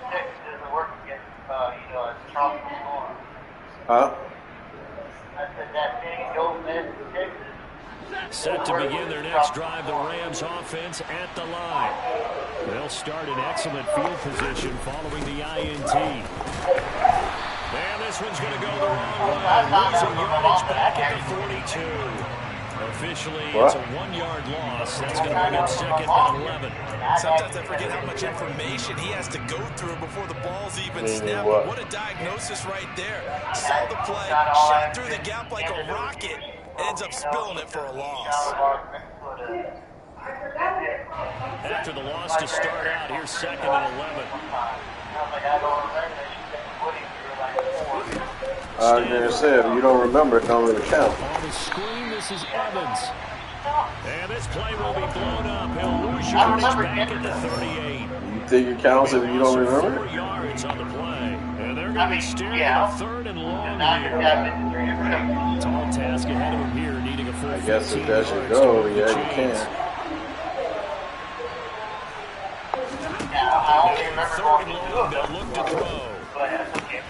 doesn't work against, a tropical storm. Huh? I said that thing Gulf Texas. Set to begin their next drive, the Rams offense at the line. They'll start in excellent field position following the INT. And this one's going to go the wrong way. Losing yardage back at the 42. Officially, it's a 1-yard loss. That's going to bring up 2nd and 11. Sometimes I forget how much information he has to go through before the ball's even snapped. What a diagnosis right there. Saw the play, shot through the gap like a rocket, ends up spilling it for a loss. After the loss to start out, here's 2nd and 11. I was going to say, if you don't remember, it don't really count. On the screen, this is Evans. And this play will be blown up. He'll lose yardage back at the 38. You think it counts if you don't remember? 4 yards on the play. And they're going to be staring at a 3rd and long here. Tall task ahead of him here, needing a full 15 I guess if that should go, yeah, you can. remember going to two of them. They'll look to throw. But that's okay.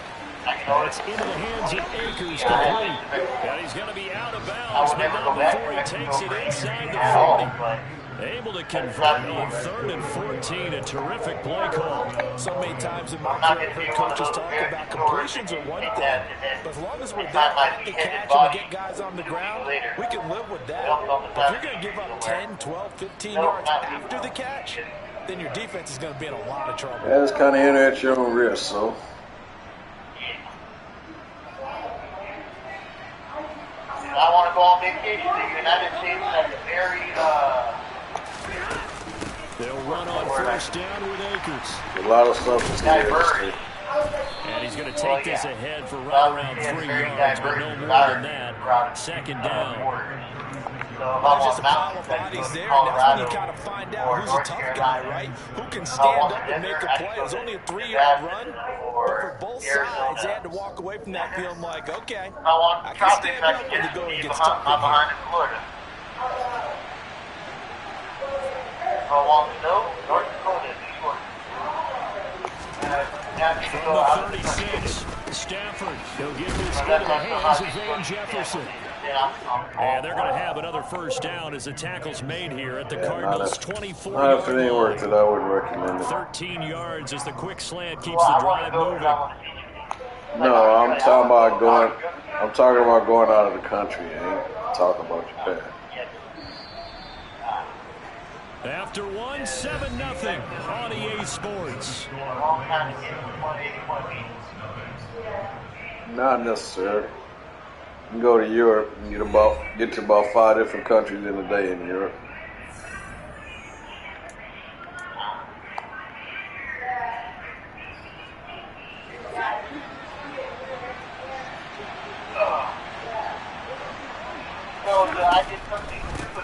It's into the hands of Akers complete. And he's going to be out of bounds, but not before he takes it inside the 40. Able to convert on 3rd and 14. A terrific play call. So many times in my career, I've heard coaches talk about completions are one thing. But as long as we're there at the catch and we get guys on the ground, we can live with that. If you're going to give up 10, 12, 15 yards after the catch, then your defense is going to be in a lot of trouble. Yeah, it's kind of in at your own risk, so. I want to go on vacation to the United States at the very, They'll run on 1st down with Akers. A lot of stuff is here. And he's going to take this ahead for right around 3 yards, but no more than that. 2nd down. There's just a pile of bodies there, and that's when you kind of find out who's a tough guy, right? Who can stand up and make a play. It was only a 3-yard run, but for both sides, they had to walk away from that field like, okay, I can stand up when the going gets tough in here. I want to know, North Dakota, From the 36, Stafford. He'll get this into the hands of Van Jefferson. And they're going to have another 1st down as the tackle's made here at the Cardinals' 24-yard if it ain't worth it, I wouldn't recommend it. 13 yards as the quick slant keeps the drive moving. No, I'm talking about going out of the country. I ain't talking about Japan. After 1, 7-0 on EA Sports. Not necessary. You can go to Europe and get to about 5 different countries in a day in Europe.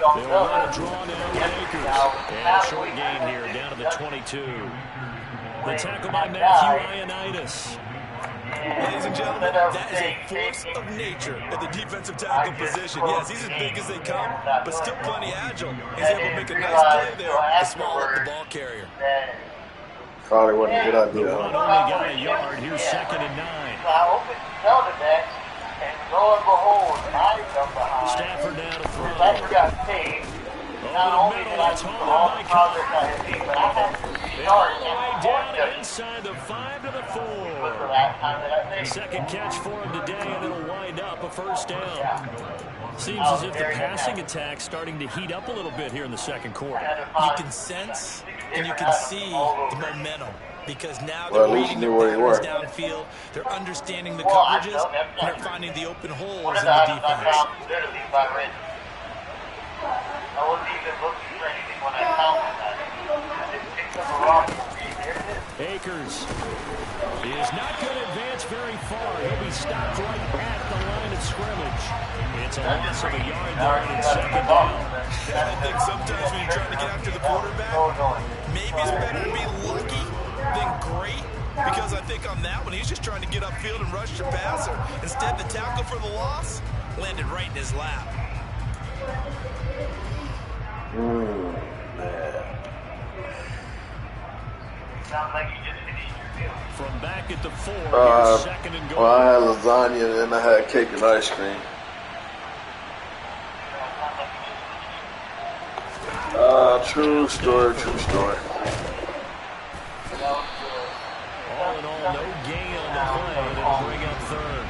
They'll run a draw now with Akers. And a short gain here down to the 22. The tackle by Matthew Ioannidis. Ladies and gentlemen, that is a force of nature at the defensive tackle position. Yes, he's as big as they come, but still plenty agile. He's able to make a nice play there to swallow up the ball carrier. Probably wasn't a good idea. The run only got a yard. Here's 2nd and 9. Stafford now to throw. Over the middle, that's hauled by Carter. All the way down inside the 5 to the 4. Second catch for him today, and it'll wind up a 1st down. Seems as if the passing attack's starting to heat up a little bit here in the 2nd quarter. You can sense and you can see the momentum. Because now they're reading the patterns downfield, they're understanding the coverages, and they're finding the open holes in the defense. I wasn't even looking for anything when I counted that. I just picked up a rock. Akers is not going to advance very far. He'll be stopped right at the line of scrimmage. It's a loss of a yard there, and it's 2nd down. I think sometimes when you're trying to get after the quarterback, maybe it's better to be lucky than great. Because I think on that one, he's just trying to get upfield and rush the passer. Instead, the tackle for the loss landed right in his lap. Man. Sounds like you just finished your meal. From back at the 4, here's 2nd and goal. Well, I had lasagna and I had cake and ice cream. True story, true story. All in all, no gain on the play, and it'll bring up 3rd.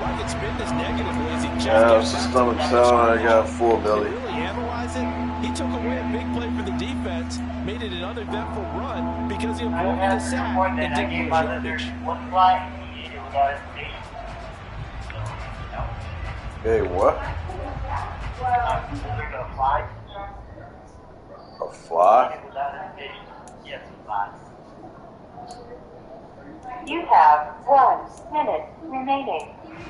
Well, it's been this negative lazy just Yeah, it's a stomach salad. I got full belly. Really analyze it. He took away a big play for the defense, made it an uneventful run because he avoided the sack and didn't lose yardage. Hey, what? A fly? Yes, a fly. You have 1 minute remaining.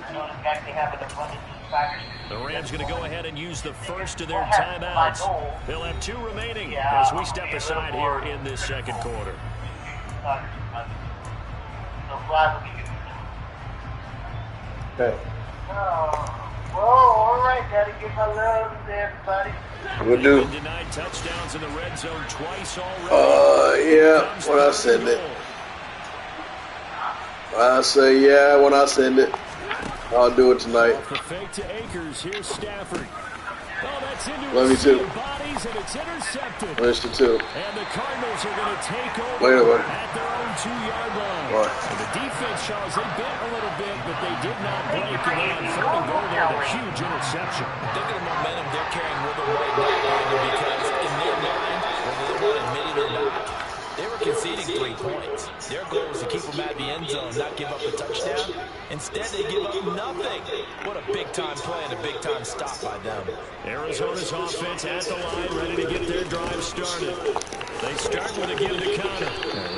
I don't exactly have an abundance of factors. The Rams going to go ahead and use the first of their timeouts. They'll have 2 remaining as we step aside here in this 2nd quarter. Okay. Whoa, all right, gotta give my love to everybody. We'll do. Denied touchdowns in the red zone twice already. Yeah, when I send it. I say yeah when I send it. I'll do it tonight. Off the fake to Akers. Here's Stafford. Oh, that's into Love you too. bodies, and it's intercepted. Wish you too. And the Cardinals are going to take over Later, at their own 2-yard line. What? And the defense, Charles, they bit a little bit, but they did not break. And then on third and goal, they had a huge interception. Think of the momentum they're carrying with them right now, Brandon, because in their mind, whether they want to admit it or not, they were conceding 3 points. Their goal was to keep them at the end zone, not give up a touchdown. Instead, they give up nothing. What a big-time play and a big-time stop by them. Arizona's offense at the line, ready to get their drive started. They start with a give to counter.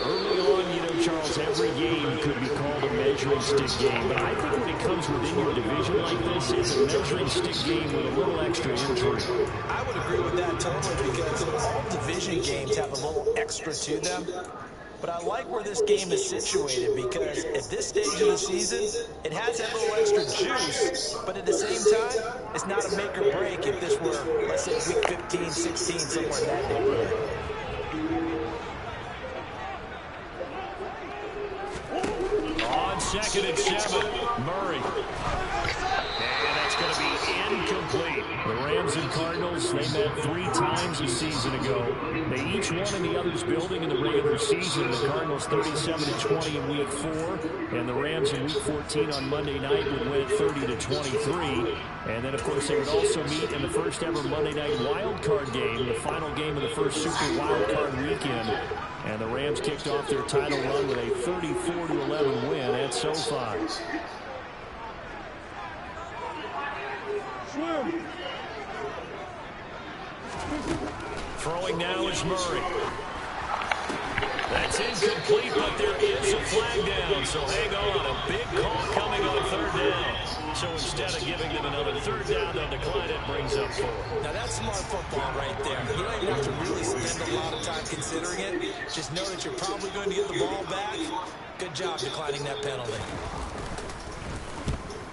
Early on, you know, Charles, every game could be called a measuring stick game. But I think when it comes within your division like this, it's a measuring stick game with a little extra intrigue. I would agree with that totally because all division games have a little extra to them. But I like where this game is situated because at this stage of the season, it has that little extra juice, but at the same time, it's not a make or break if this were, let's say, week 15, 16, somewhere in that neighborhood. On 2nd and 7, Murray. And that's going to be incomplete. The Rams and Cardinals, they met 3 times a season ago. They each won in the other's building in the regular season. The Cardinals 37-20 in Week 4, and the Rams in Week 14 on Monday night would win 30-23. And then, of course, they would also meet in the first ever Monday night wild card game, the final game of the first Super Wild Card weekend. And the Rams kicked off their title run with a 34-11 win at SoFi. Throwing now is Murray. That's incomplete, but there is a flag down, so hang on. A big call coming on 3rd down. So instead of giving them another 3rd down, they'll decline it, brings up 4. Now that's smart football right there. You don't even have to really spend a lot of time considering it. Just know that you're probably going to get the ball back. Good job declining that penalty.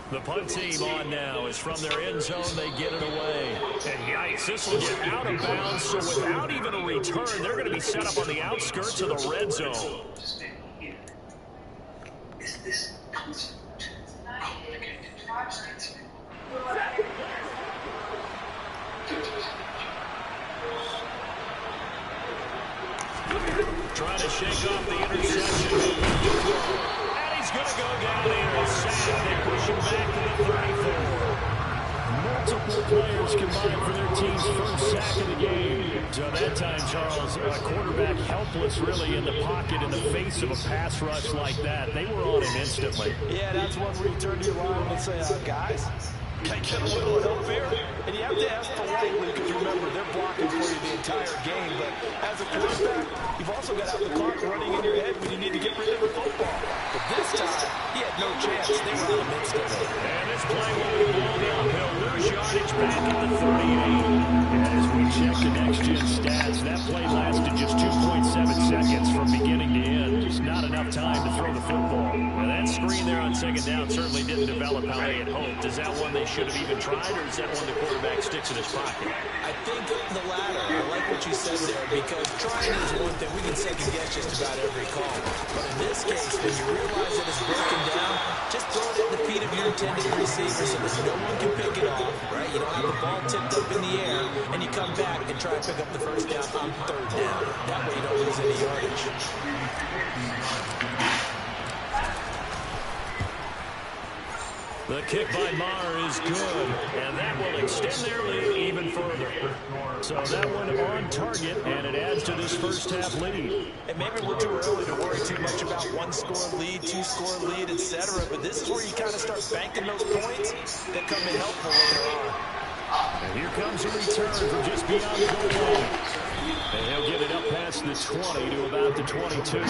The punt team on now is from their end zone. They get it away. And yikes, this will get out of bounds. So without even a return, they're going to be set up on the outskirts of the red zone. Is this concept complicated? Trying to shake off the interception. And he's going to go down here and sack. They push him back to the 34. Multiple players combined for their team's first sack of the game. So that time, Charles, a quarterback helpless really in the pocket in the face of a pass rush like that. They were on him instantly. Yeah, that's one where you turn to your line and say, guys, can I get a little help here? And you have to ask politely because remember, they're blocking for you the entire game. But as a quarterback, you've also got to have the clock running in your head when you need to get rid of the football. But this time, he had no chance. They were on him instantly. And this play will be blown up. He'll lose yardage back at the 38. And as we check the next-gen stats, that play lasted just 2.7 seconds from beginning to end. Just not enough time to throw the football. Now that screen there on 2nd down certainly didn't develop how they had hoped. Is that one they should have even tried, or is that one the quarterback sticks in his pocket? I think the latter. I like what you said there because trying is one thing. We can second guess just about every call. But in this case, when you realize that it's broken down, just throw it at the feet of your intended receiver so that no one can pick it off, right? You don't have the ball tipped up in the air, and you come back and try to pick up the first down on 3rd down. That way you don't lose any yardage. The kick by Maher is good, and that will extend their lead even further. So that one on target, and it adds to this first half lead. And maybe we're too early to worry too much about 1-score lead, 2-score lead, etc. But this is where you kind of start banking those points that come in helpful later on. And here comes a return from just beyond the goal line. And he'll get it up past the 20 to about the 22.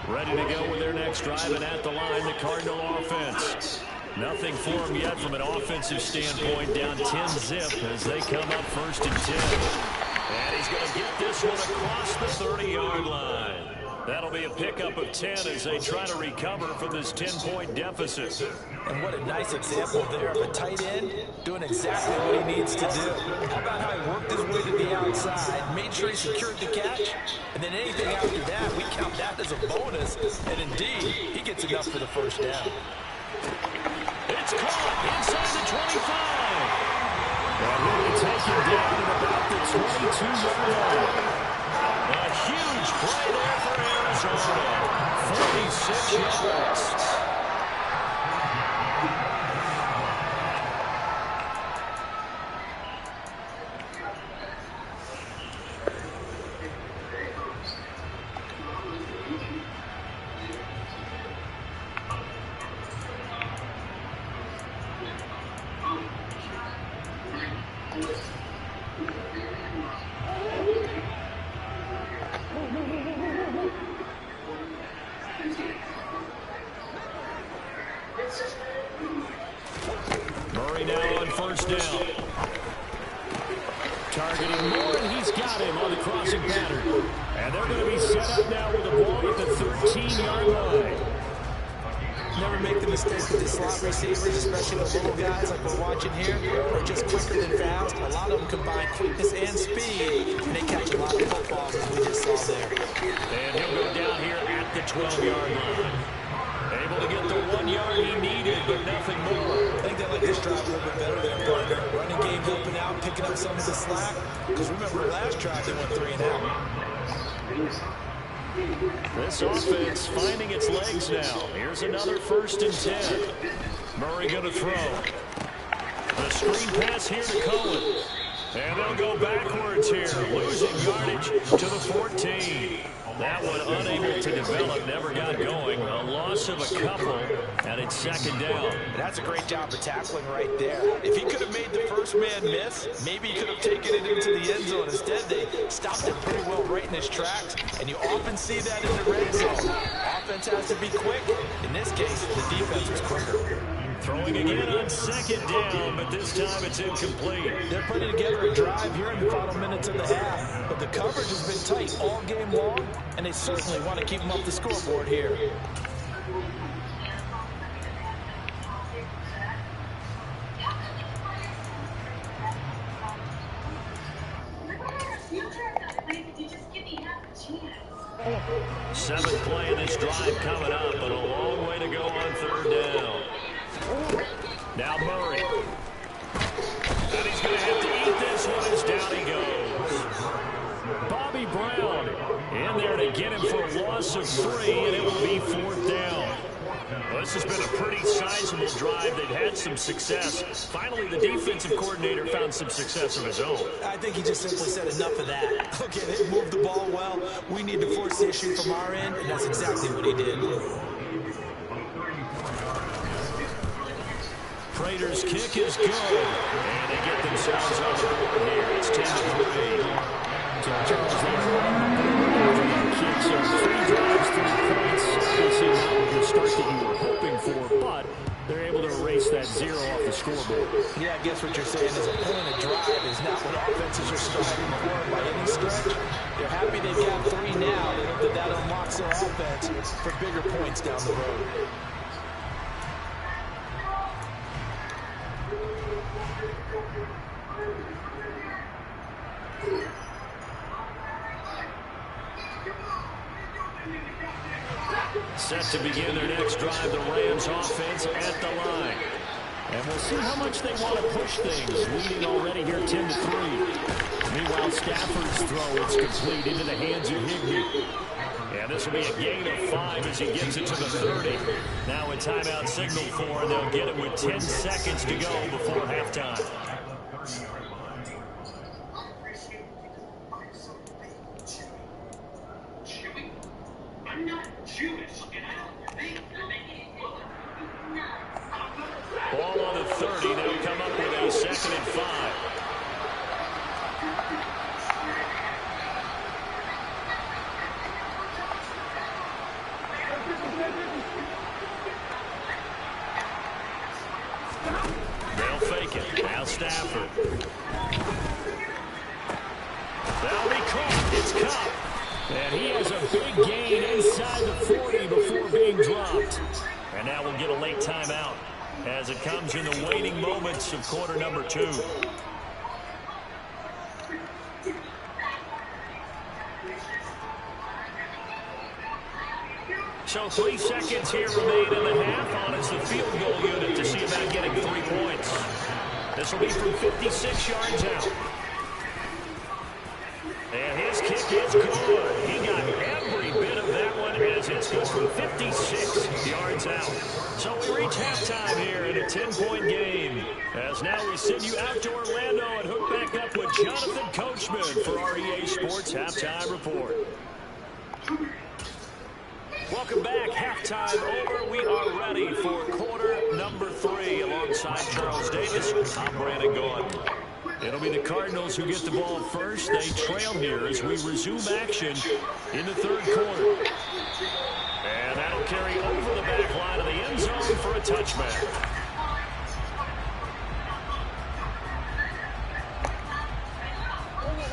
Ready to go next drive, and at the line, the Cardinal offense. Nothing for them yet from an offensive standpoint, down 10-zip as they come up 1st and 10. And he's going to get this one across the 30-yard line. That'll be a pickup of 10 as they try to recover from this 10-point deficit. And what a nice example there of a tight end doing exactly what he needs to do. How about how he worked his way to the outside, made sure he secured the catch, and then anything after that, we count that as a bonus. And indeed, he gets enough for the first down. It's caught inside the 25. And we're going to take him down at about the 22-yard line. A huge play there for Arizona. 46 yards. Murray now on 1st down. Targeting Moore, and he's got him on the crossing pattern. And they're going to be set up now with the ball at the 13-yard line. Never make the mistake with the slot receivers, especially the little guys like we're watching here. They're just quicker than fast. A lot of them combine quickness and speed, and they catch a lot of footballs, as we just saw there. And he'll go down here at the 12-yard line. Able to get the 1 yard he needed, but nothing more. I think they like this drive a little bit better there, partner. Running game helping out, picking up some of the slack. Because remember, last drive they went 3 and out. This offense finding its legs now. Here's another 1st and 10. Murray going to throw. The screen pass here to Cohen. And they'll go backwards here, losing yardage to the 14. That one unable to develop, never got going. A loss of a couple, and it's 2nd down. That's a great job of tackling right there. If he could have made the first man miss, maybe he could have taken it into the end zone. Instead, they stopped it pretty well right in his tracks, and you often see that in the red zone. Offense has to be quick. In this case, the defense was quicker. Throwing again on 2nd down, but this time it's incomplete. They're putting together a drive here in the final minutes of the half, but the coverage has been tight all game long, and they certainly want to keep them off the scoreboard here. Seventh play in this drive coming up, but a long way to go on 3rd down. Now Murray. And he's going to have to eat this one as down he goes. Bobby Brown in there to get him for a loss of 3, and it will be 4th down. Well, this has been a pretty sizable drive. They've had some success. Finally, the defensive coordinator found some success of his own. I think he just simply said enough of that. Look at it, move the ball well. We need to force the issue from our end, and that's exactly what he did. Prater's kick is good, and they get themselves on the board here. It's 10-3. So Charles there kicks are 3 drives, 3 points. Obviously not the start that you were hoping for, but they're able to erase that 0 off the scoreboard. Yeah, I guess what you're saying is a point of drive is not what offenses are striving for by any stretch. They're happy they've got 3 now. They hope that unlocks their offense for bigger points down the road. Set to begin their next drive, the Rams offense at the line. And we'll see how much they want to push things, leading already here 10-3. Meanwhile, Stafford's throw is complete into the hands of Higbee. And this will be a gain of 5 as he gets it to the 30. Now a timeout signal for, and they'll get it with 10 seconds to go before halftime. I'm not Jewish, and I don't think Ball on the 30. They'll come up with a 2nd and 5. Stafford. That'll be caught. It's Cup. And he has a big gain inside the 40 before being dropped. And now we'll get a late timeout as it comes in the waning moments of quarter number 2. So 3 seconds here remain in the half on it's the field goal unit to see about getting 3 points. This will be from 56 yards out. And his kick is good. He got every bit of that one as it's good from 56 yards out. So we reach halftime here in a 10-point game. As now we send you out to Orlando and hook back up with Jonathan Coachman for our EA Sports Halftime Report. Welcome back. Halftime over. We are ready for quarter number 3 alongside Charles Davis. I'm Brandon Gaudin. It'll be the Cardinals who get the ball first. They trail here as we resume action in the third quarter. And that'll carry over the back line of the end zone for a touchback.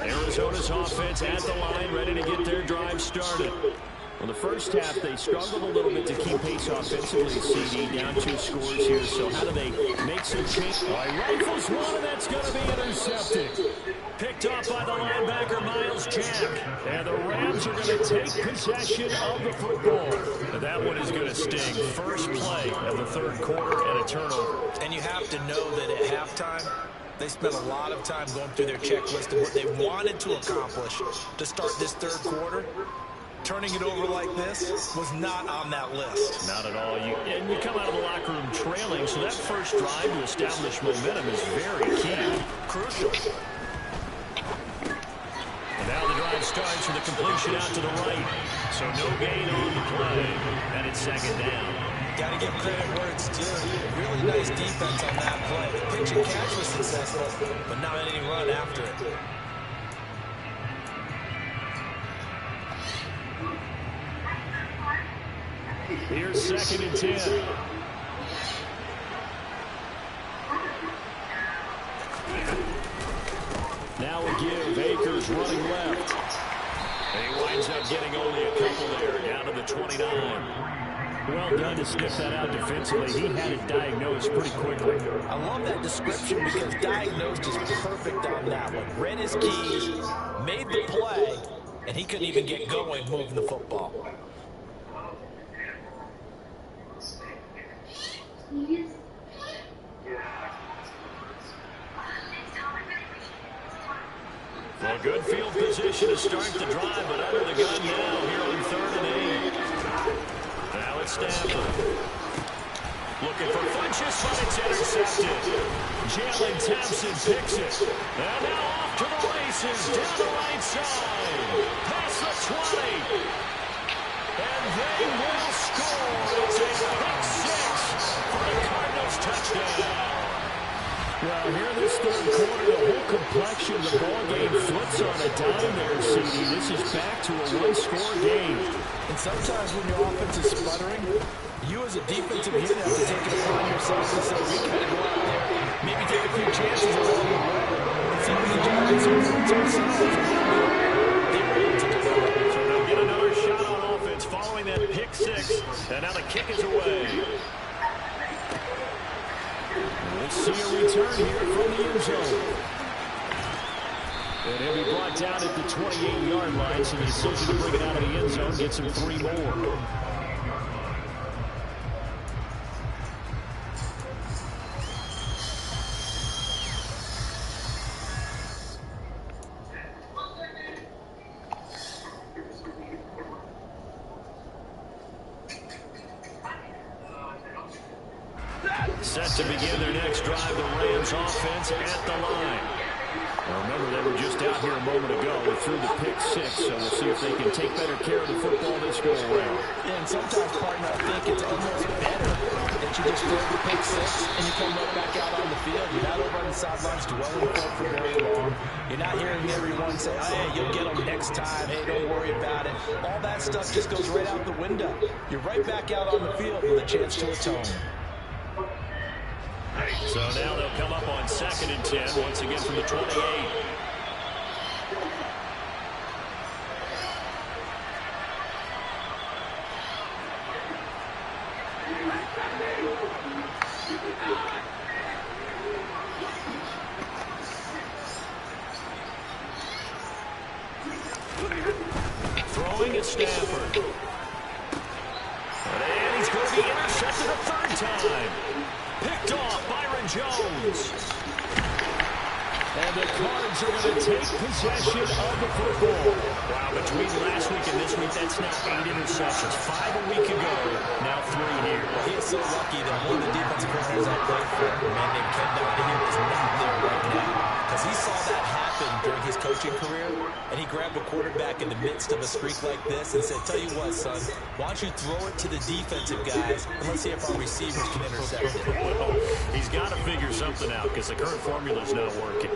Arizona's offense at the line, ready to get their drive started. Well, the first half, they struggled a little bit to keep pace offensively. CD down 2 scores here, so how do they make some change? Rifles one, and that's going to be intercepted. Picked off by the linebacker, Miles Jack. And the Rams are going to take possession of the football. And that one is going to sting. First play of the third quarter and a turnover. And you have to know that at halftime, they spent a lot of time going through their checklist of what they wanted to accomplish to start this third quarter. Turning it over like this was not on that list. Not at all. And you come out of the locker room trailing, so that first drive to establish momentum is very key. Crucial. And now the drive starts with a completion out to the right. So no gain on the play. And it's second down. Got to give credit where it's due. Really nice defense on that play. The pitch and catch was successful, but not any run after it. Here's second and 10. Now a give. Akers running left. And he winds up getting only a couple there, down to the 29. Well done to sniff that out defensively. He had it diagnosed pretty quickly. I love that description because diagnosed is perfect on that one. Read his keys, made the play, and he couldn't even get going moving the football. Well, good field position to start the drive, but under the gun now here on 3rd and 8. Now it's Stafford. Looking for Funchess, but it's intercepted. Jalen Thompson picks it. And now off to the races, down the right side. Past the 20. And they will score. It's a pick 6 for the Cardinals touchdown. Well, here in this third quarter, the whole complexion of the ball game flips on a dime there, CD. This is back to a one-score game. And sometimes when your offense is sputtering, you as a defensive unit have to take it upon yourself to say, we got to go out there, maybe take a few chances along the way. And some of the Giants are ourselves. They were able to do that. So they'll get another shot on offense following that pick 6. And now the kick is away. Let's see a return here from the end zone. And he'll be brought down at the 28-yard line, so the decision to bring it out of the end zone gets him 3 more. Set to begin their next drive, the Rams offense at the line. Well, remember, they were just out here a moment ago. They threw the pick 6, so we'll see if they can take better care of the football this go around. Yeah, and sometimes, partner, I think it's almost better that you just throw the pick 6 and you come right back out on the field. You're not over on the sidelines dwelling for very long. You're not hearing everyone say, oh, hey, you'll get them next time. Hey, don't worry about it. All that stuff just goes right out the window. You're right back out on the field with a chance to atone. So now they'll come up on 2nd and 10, once again from the 28. Throwing at Stafford. And he's going to be intercepted a 3rd time. Picked off Byron Jones. And the Cards are going to take possession of the football. Wow, between last week and this week, that's now 8 interceptions. 5 a week ago, now 3 here. He is so lucky that one of the defensive coordinators I played for, a man named Ken Downey here, is not there right now. Because he saw that happen during his coaching career, and he grabbed a quarterback in the midst of a streak like this and said, tell you what, son, why don't you throw it to the defensive guys, and let's see if our receivers can intercept it. Well, he's got to figure something out because the current formula is not working.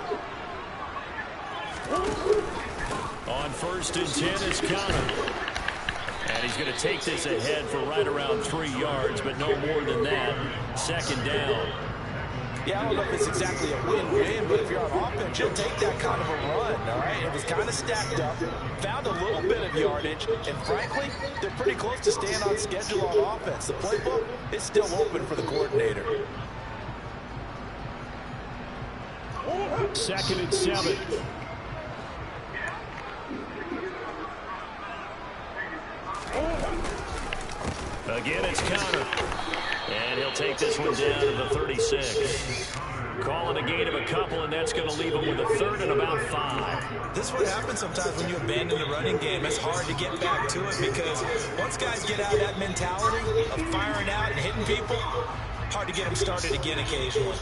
On 1st and 10 is Connor. And he's going to take this ahead for right around 3 yards, but no more than that. 2nd down. Yeah, I don't know if it's exactly a win-win, but if you're on offense, you'll take that kind of a run, all right? It was kind of stacked up, found a little bit of yardage, and frankly, they're pretty close to staying on schedule on offense. The playbook is still open for the coordinator. 2nd and 7. Again, it's Connor. And he'll take this one down to the 36. Calling a gain of a couple, and that's going to leave him with a 3rd and about 5. This is what happens sometimes when you abandon the running game. It's hard to get back to it because once guys get out of that mentality of firing out and hitting people, hard to get them started again occasionally.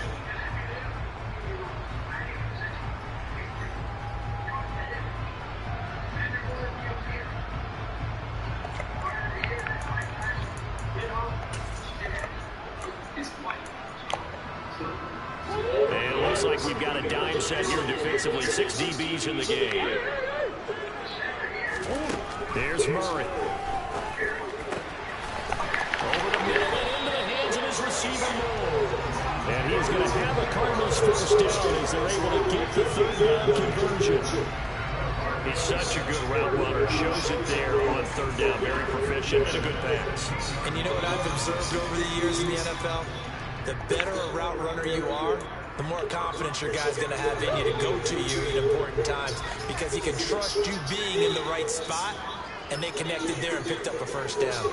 Like we've got a dime set here defensively. 6 DBs in the game. There's Murray. Over the middle and into the hands of his receiver, Moore. And he's going to have a Cardinals 1st down as they're able to get the 3rd down conversion. He's such a good route runner. Shows it there on 3rd down. Very proficient and a good pass. And you know what I've observed over the years in the NFL? The better a route runner you are, the more confidence your guy's going to have in you to go to you in important times because he can trust you being in the right spot, and they connected there and picked up a 1st down.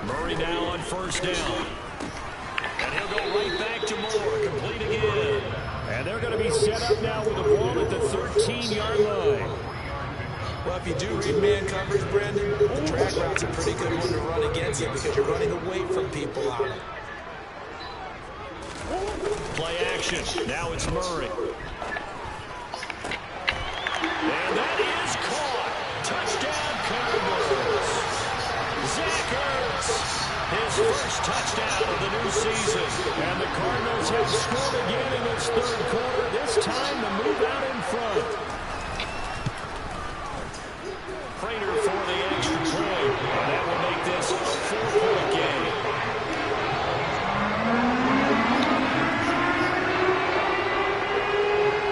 Murray now on 1st down. And he'll go right back to Moore. Complete again. And they're going to be set up now with the ball at the 13-yard line. Well, if you do read man coverage, Brandon, the drag route's a pretty good one to run against you because you're running away from people on it. Play action. Now it's Murray. And that is caught. Touchdown, Cardinals. Zach Ertz, his 1st touchdown of the new season. And the Cardinals have scored again in this 3rd quarter. This time to move out in front. Prater for the extra point. And that will make this a 4-point game.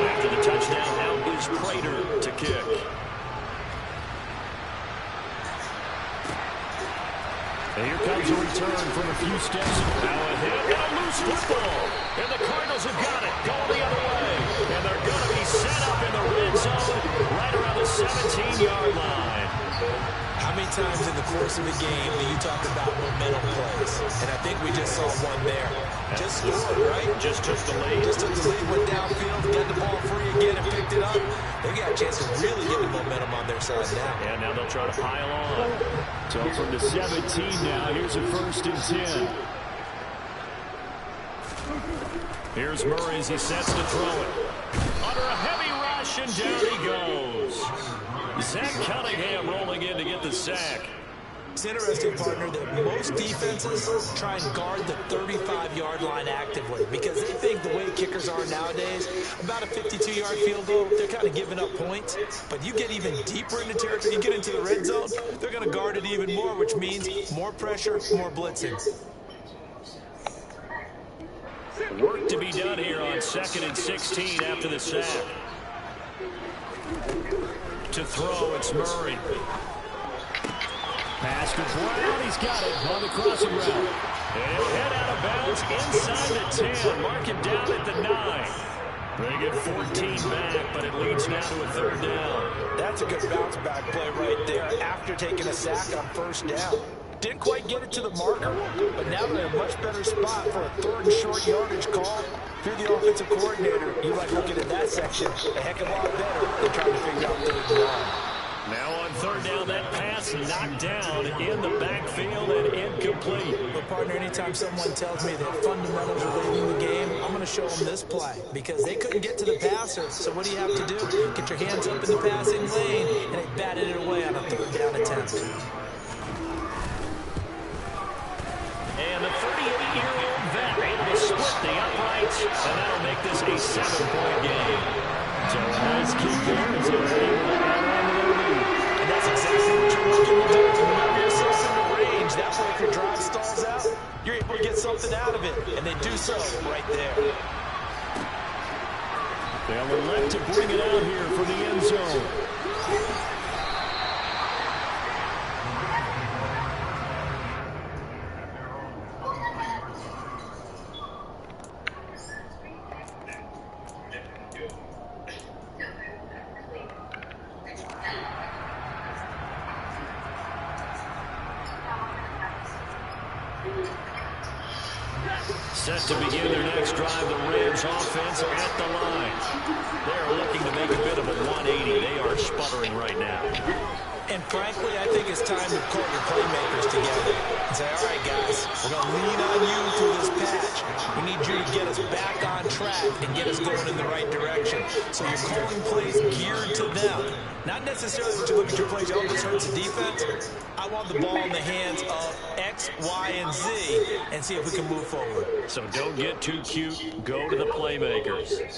After the touchdown, out is Prater to kick. And here comes a return from a few steps. Now ahead, and a loose football. And the Cardinals have got it, going the other way. And they're going to be set up in the red zone right around the 17-yard line. How many times in the course of a game do you talk about momentum plays? And I think we just saw one there. Just scored, right? Just took the lead. Just took the lead, went downfield, got the ball free again and picked it up. They got a chance to really get the momentum on their side now. And now they'll try to pile on. So from the 17 now, here's a 1st and 10. Here's Murray as he sets to throw it. Under a heavy rush, and down he goes. Zach Cunningham rolling in to get the sack. It's interesting, partner, that most defenses try and guard the 35-yard line actively because they think the way kickers are nowadays, about a 52-yard field goal, they're kind of giving up points. But you get even deeper into territory, you get into the red zone, they're going to guard it even more, which means more pressure, more blitzing. Work to be done here on 2nd and 16 after the sack. To throw, it's Murray. Pass to Brown, he's got it on the crossing route. And he'll head out of bounds inside the 10. Mark him down at the 9. They get 14 back, but it leads now to a 3rd down. That's a good bounce-back play right there after taking a sack on 1st down. Didn't quite get it to the marker, but now they're in a much better spot for a 3rd and short yardage call. If you're the offensive coordinator, you like looking at that section a heck of a lot better than trying to figure out 3rd and long. Now on 3rd down, that pass knocked down in the backfield and incomplete. But, partner, anytime someone tells me that fundamentals are leading the game, I'm going to show them this play because they couldn't get to the passer. So what do you have to do? Get your hands up in the passing lane, and they batted it away on a 3rd down attempt. And the 38-year-old vet able to split the uprights, and that'll make this a 7-point game. So a nice kick there as they're able to add on to their lead. And that's exactly what you're looking to do. Remember yourself in the range. That way, if your drive stalls out, you're able to get something out of it. And they do so right there. They'll elect to bring it out here for the end zone. Set to begin their next drive, the Rams offense at the line. They're looking to make a bit of a 180. They are sputtering right now. And frankly, I think it's time to call your playmakers together and say, all right, guys, we're going to lean on you through this patch. We need you to get us back on track and get us going in the right direction. So you're calling plays geared to them. Not necessarily what you look at your plays, oh, this hurts the defense. I want the ball in the hands of X, Y, and Z and see if we can move forward. So don't get too cute. Go to the playmakers.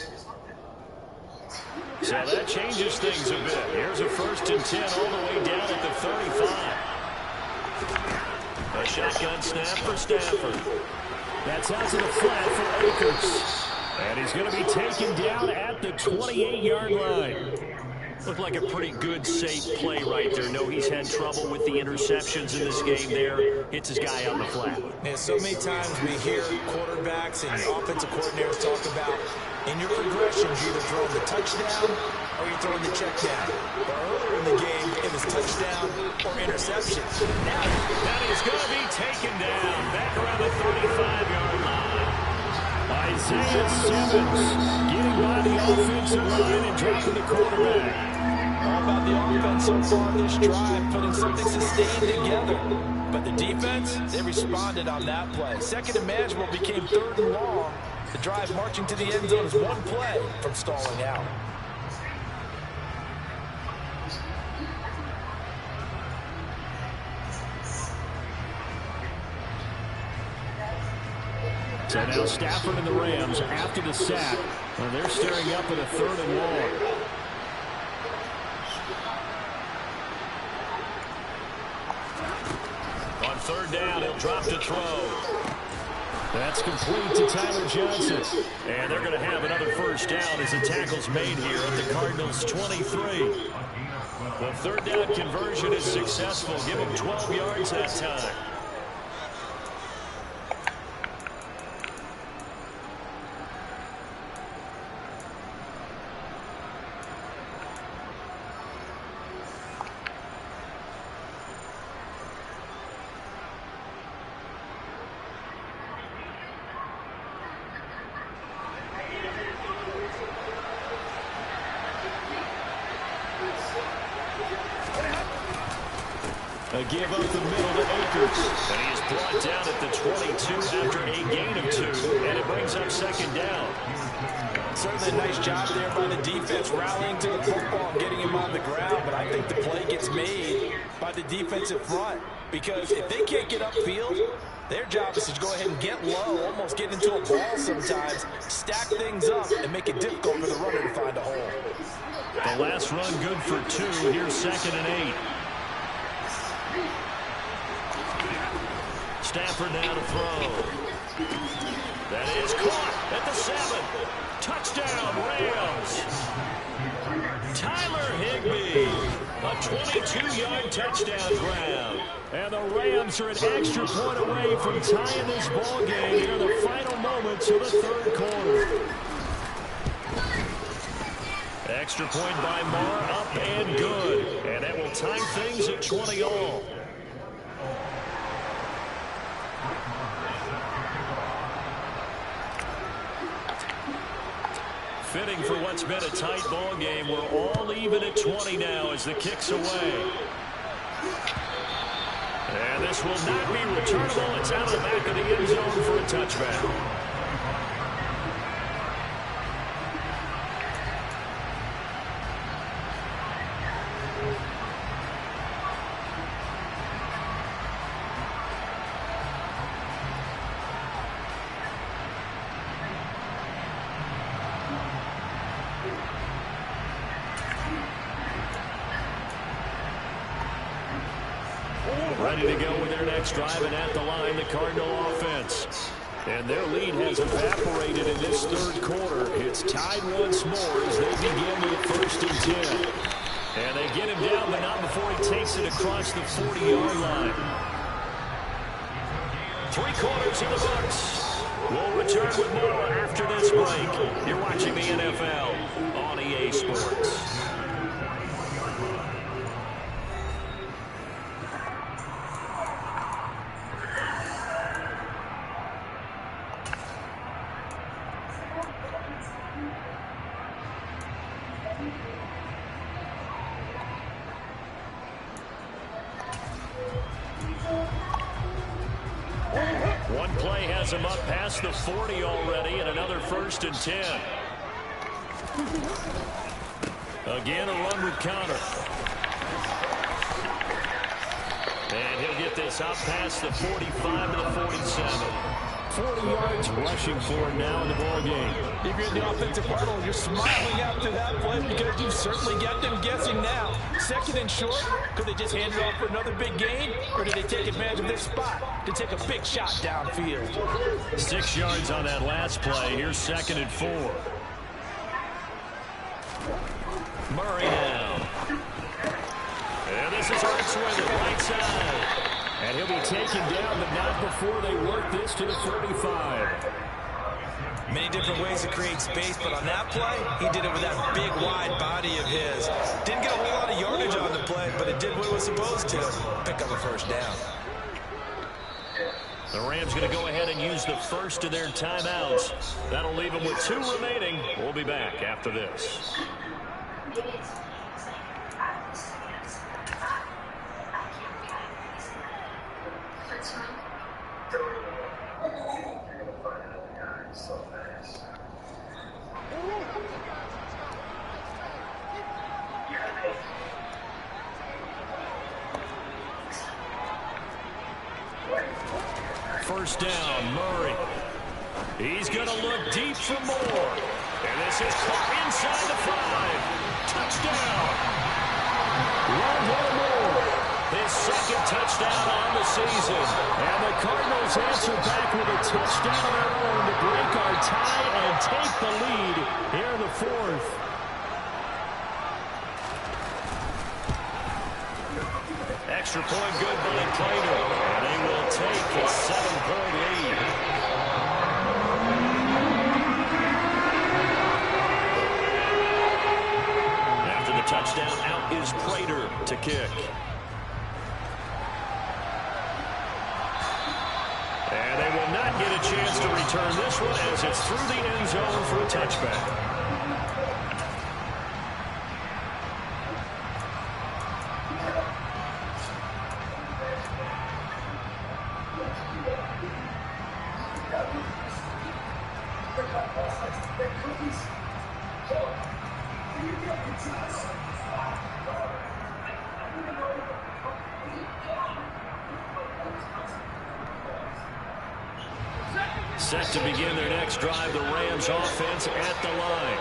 So that changes things a bit. Here's a 1st and 10 all the way down at the 35. A shotgun snap for Stafford. That's out to the flat for Akers. And he's going to be taken down at the 28-yard line. Looked like a pretty good, safe play right there. No, he's had trouble with the interceptions in this game there. Hits his guy on the flat. And so many times we hear quarterbacks and offensive coordinators talk about in your progressions, you're either throwing the touchdown or you're throwing the check down. But earlier in the game, it was touchdown or interception. Now he's going to be taken down back around the 35-yard line. Isaiah Simmons getting by the offensive line and dropping the quarterback. All about the offense so far this drive, putting something sustained together. But the defense, they responded on that play. 2nd and manageable became 3rd and long. The drive marching to the end zone is one play from stalling out. So now Stafford and the Rams after the sack. Well, they're staring up at a 3rd and long. On 3rd down, he'll drop to throw. That's complete to Tyler Johnson. And they're going to have another 1st down as the tackle's made here at the Cardinals' 23. The 3rd down conversion is successful. Give them 12 yards that time. A give up the middle to Akers. And he is brought down at the 22 after a gain of 2. And it brings up 2nd down. Certainly a nice job there by the defense, rallying to the football, getting him on the the ground, but I think the play gets made by the defensive front. Because if they can't get upfield, their job is to go ahead and get low, almost get into a ball sometimes, stack things up, and make it difficult for the runner to find a hole. The last run good for 2. Here's 2nd and 8. Stafford now to throw. That is caught at the 7. Touchdown, Rams. Tyler Higbee, a 22-yard touchdown grab. And the Rams are an extra point away from tying this ball game here in the final moments of the 3rd quarter. Extra point by Marr, up and good. And that will tie things at 20 all. Fitting for what's been a tight ball game. We're all even at 20 now as the kick's away. And this will not be returnable. It's out of the back of the end zone for a touchback. Ready to go with their next drive, and at the line, the Cardinal offense. And their lead has evaporated in this 3rd quarter. It's tied once more as they begin with a 1st and 10. And they get him down, but not before he takes it across the 40-yard line. 3 quarters in the books. We'll return with more after this break. You're watching the NFL on EA Sports. One play has him up past the 40 already, and another 1st and 10. Again, a run with Connor. And he'll get this up past the 45 to the 47. 40 yards rushing for him now in the ball game. If you're in the offensive huddle, you're smiling after that play because you've certainly got them guessing now. 2nd and short, could they just hand it off for another big gain, or did they take advantage of this spot to take a big shot downfield? 6 yards on that last play. Here's 2nd and 4. Murray now. And this is Hurts with it, right side. And he'll be taken down, but not before they work this to the 45. Many different ways to create space, but on that play, he did it with that big, wide body of his. Didn't get a whole lot of yardage on the play, but it did what it was supposed to. Pick up a 1st down. The Rams going to go ahead and use the first of their timeouts. That'll leave them with 2 remaining. We'll be back after this. First down, Murray. He's going to look deep for more. And this is caught inside the 5. Touchdown. One more. His 2nd touchdown on the season. And the Cardinals answer back with a touchdown of their own to break our tie and take the lead here in the 4th. Extra point good by Prater. And they will take a 7-point lead. After the touchdown, out is Prater to kick. And they will not get a chance to return this one as it's through the end zone for a touchback. Set to begin their next drive, the Rams offense at the line.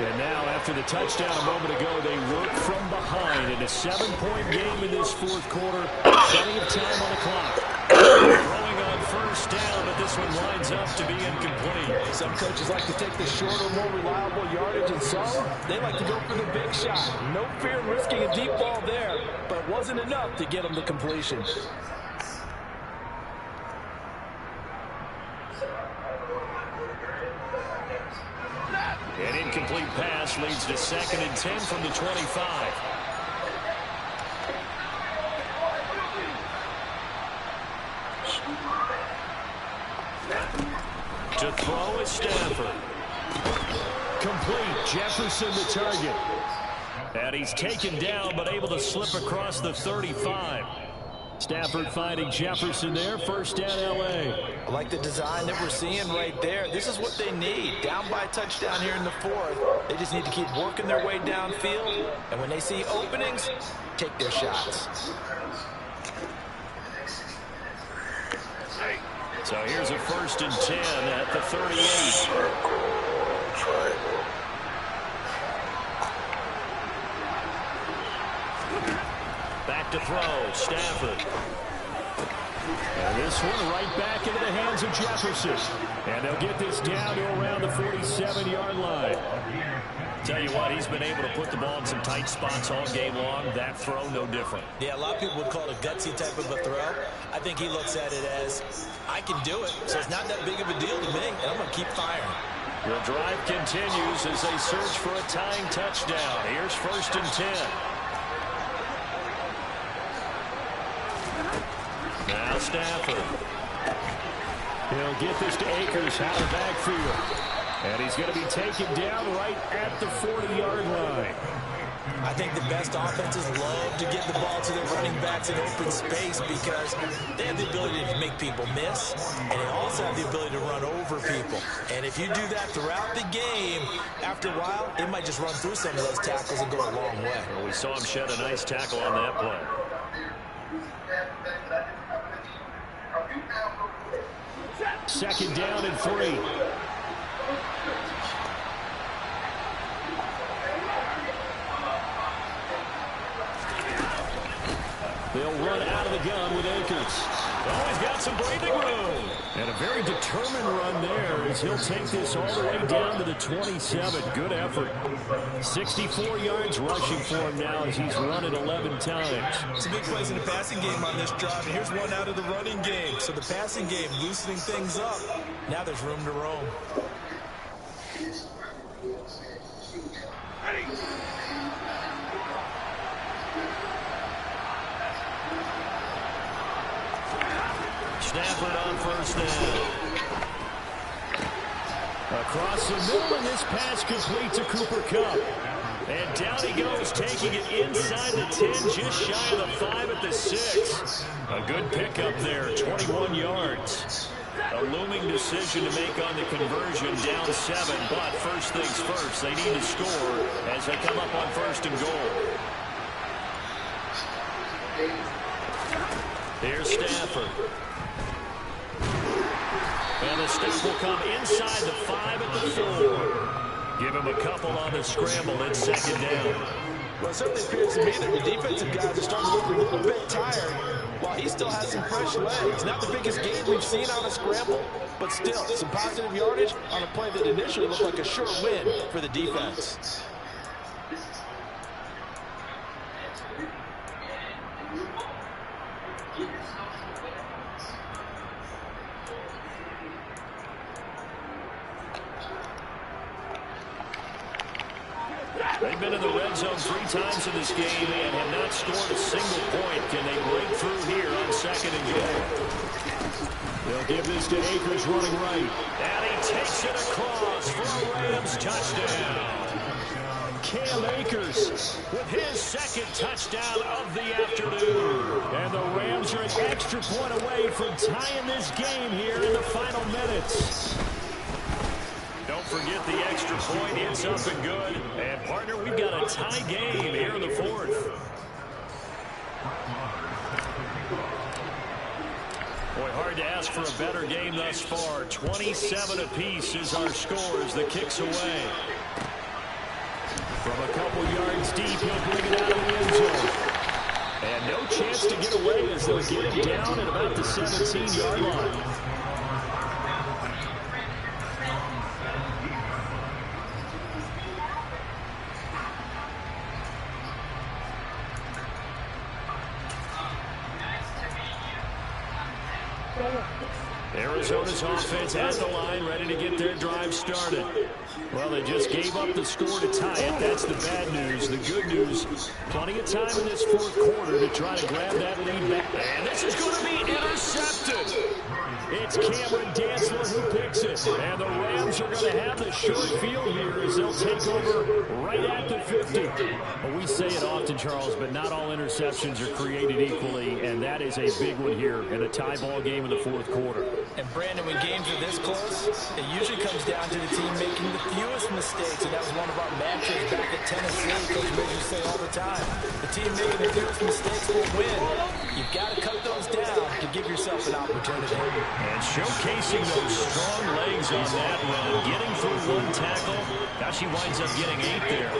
And now, after the touchdown a moment ago, they work from behind in a 7-point game in this fourth quarter. Plenty of time on the clock. Throwing on first down, but this one lines up to be incomplete. Some coaches like to take the shorter, more reliable yardage, and some, they like to go for the big shot. No fear in risking a deep ball there, but it wasn't enough to get them the completion. An incomplete pass leads to 2nd and 10 from the 25. To throw is Stafford. Complete. Jefferson the target. And he's taken down but able to slip across the 35. Stafford finding Jefferson there. First down, L.A. I like the design that we're seeing right there. This is what they need. Down by a touchdown here in the fourth. They just need to keep working their way downfield. And when they see openings, take their shots. So here's a 1st and 10 at the 38. Back to throw, Stafford. And this one right back into the hands of Jefferson. And they'll get this down to around the 47-yard line. Tell you what, he's been able to put the ball in some tight spots all game long. That throw, no different. Yeah, a lot of people would call it a gutsy type of a throw. I think he looks at it as, I can do it, so it's not that big of a deal to me, and I'm going to keep firing. The drive continues as they search for a tying touchdown. Here's 1st and 10. Now Stafford. He'll get this to Akers out of the backfield. And he's going to be taken down right at the 40-yard line. I think the best offenses love to get the ball to their running backs in open space because they have the ability to make people miss, and they also have the ability to run over people. And if you do that throughout the game, after a while, it might just run through some of those tackles and go a long way. Well, we saw him shed a nice tackle on that play. Second down and 3. They'll run out of the gun with Akers. Oh, he's got some breathing room. And a very determined run there as he'll take this all the way down to the 27. Good effort. 64 yards rushing for him now as he's run it 11 times. Some big plays in the passing game on this drive. And here's one out of the running game. So the passing game loosening things up. Now there's room to roam. Stafford on first down. Across the middle, and this pass complete to Cooper Kupp. And down he goes, taking it inside the 10, just shy of the 5 at the 6. A good pickup there, 21 yards. A looming decision to make on the conversion, down 7. But first things first, they need to score as they come up on 1st and goal. Here's Stafford. And the stop will come inside the 5 at the 4. Give him a couple on the scramble. It's 2nd down. Well, it certainly appears to me that the defensive guys are starting to look a little bit tired while he still has some fresh legs. Not the biggest gain we've seen on a scramble, but still some positive yardage on a play that initially looked like a sure win for the defense. They've been in the red zone 3 times in this game and have not scored a single point. Can they break through here on 2nd and goal? They'll give this to Akers running right. And he takes it across for a Rams touchdown. Cam Akers with his 2nd touchdown of the afternoon. And the Rams are an extra point away from tying this game here in the final minutes. Don't forget the extra point. It's up and good. And, partner, we've got a tie game here in the 4th. Boy, hard to ask for a better game thus far. 27 apiece is our score as the kick's away. From a couple yards deep, he'll bring it out of the end zone. And no chance to get away as they'll get him down at about the 17-yard line. Arizona's offense at the line, ready to get their drive started. Well, they just gave up the score to tie it. That's the bad news. The good news, plenty of time in this fourth quarter to try to grab that lead back. And this is going to be intercepted. It's Cameron Dantzler who picks it. And the Rams are going to have the short field here as they'll take over right at the 50. Well, we say it often, Charles, but not all interceptions are created equally, and that is a big one here in a tie ball game in the fourth quarter. And Brandon, when games are this close, it usually comes down to the team making the fewest mistakes, and that was one of our mantras back at Tennessee. Coach Major say all the time, the team making the fewest mistakes will win. You've got to cut those down to give yourself an opportunity. And showcasing those strong legs on that run, getting through one tackle. Now she winds up getting 8 there.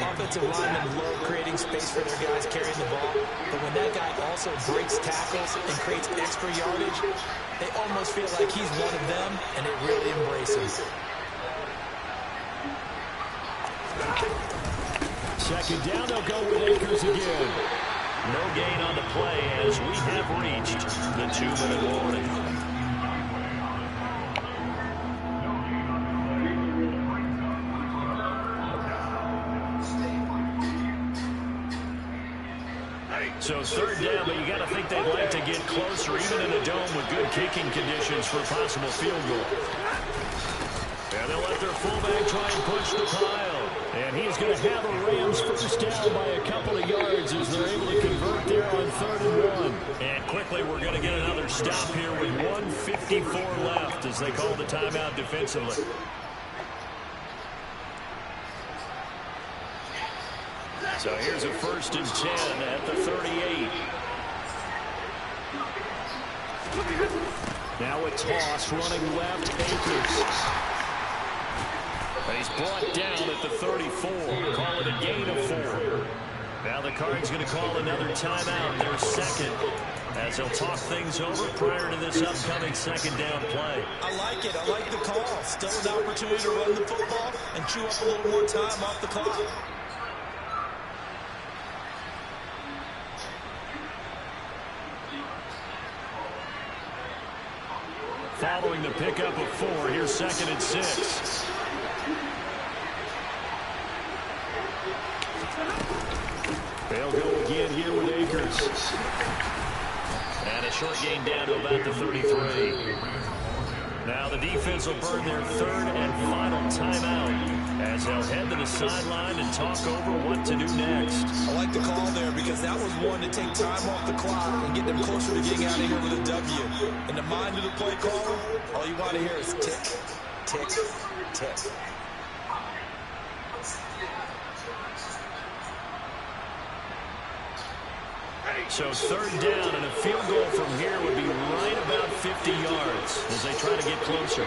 Offensive linemen love creating space for their guys carrying the ball, but when that guy also breaks tackles and creates extra yardage, they almost feel like he's one of them, and they really embrace him. Second down, they'll go with Akers again. No gain on the play as we have reached the 2-minute warning. So third down, but you got to think they'd like to get closer, even in a dome with good kicking conditions for a possible field goal. And they'll let their fullback try and push the pile. And he's going to have a Rams first down by a couple of yards as they're able to convert there on 3rd and 1. And quickly, we're going to get another stop here with 1:54 left as they call the timeout defensively. So here's a 1st and 10 at the 38. Now a toss running left, Akers. He's brought down at the 34. Call it a gain of 4. Now the Card's going to call another timeout, their second, as they'll talk things over prior to this upcoming second down play. I like it. I like the call. Still an opportunity to run the football and chew up a little more time off the clock. Following the pickup of 4, here's 2nd and 6. They'll go again here with Akers. And a short gain down to about the 33. Now the defense will burn their 3rd and final timeout as they'll head to the sideline and talk over what to do next. I like the call there because that was one to take time off the clock and get them closer to getting out of here with a W. In the mind of the play caller, all you want to hear is tick, tick, tick. So 3rd down and a field goal from here would be right about 50 yards as they try to get closer.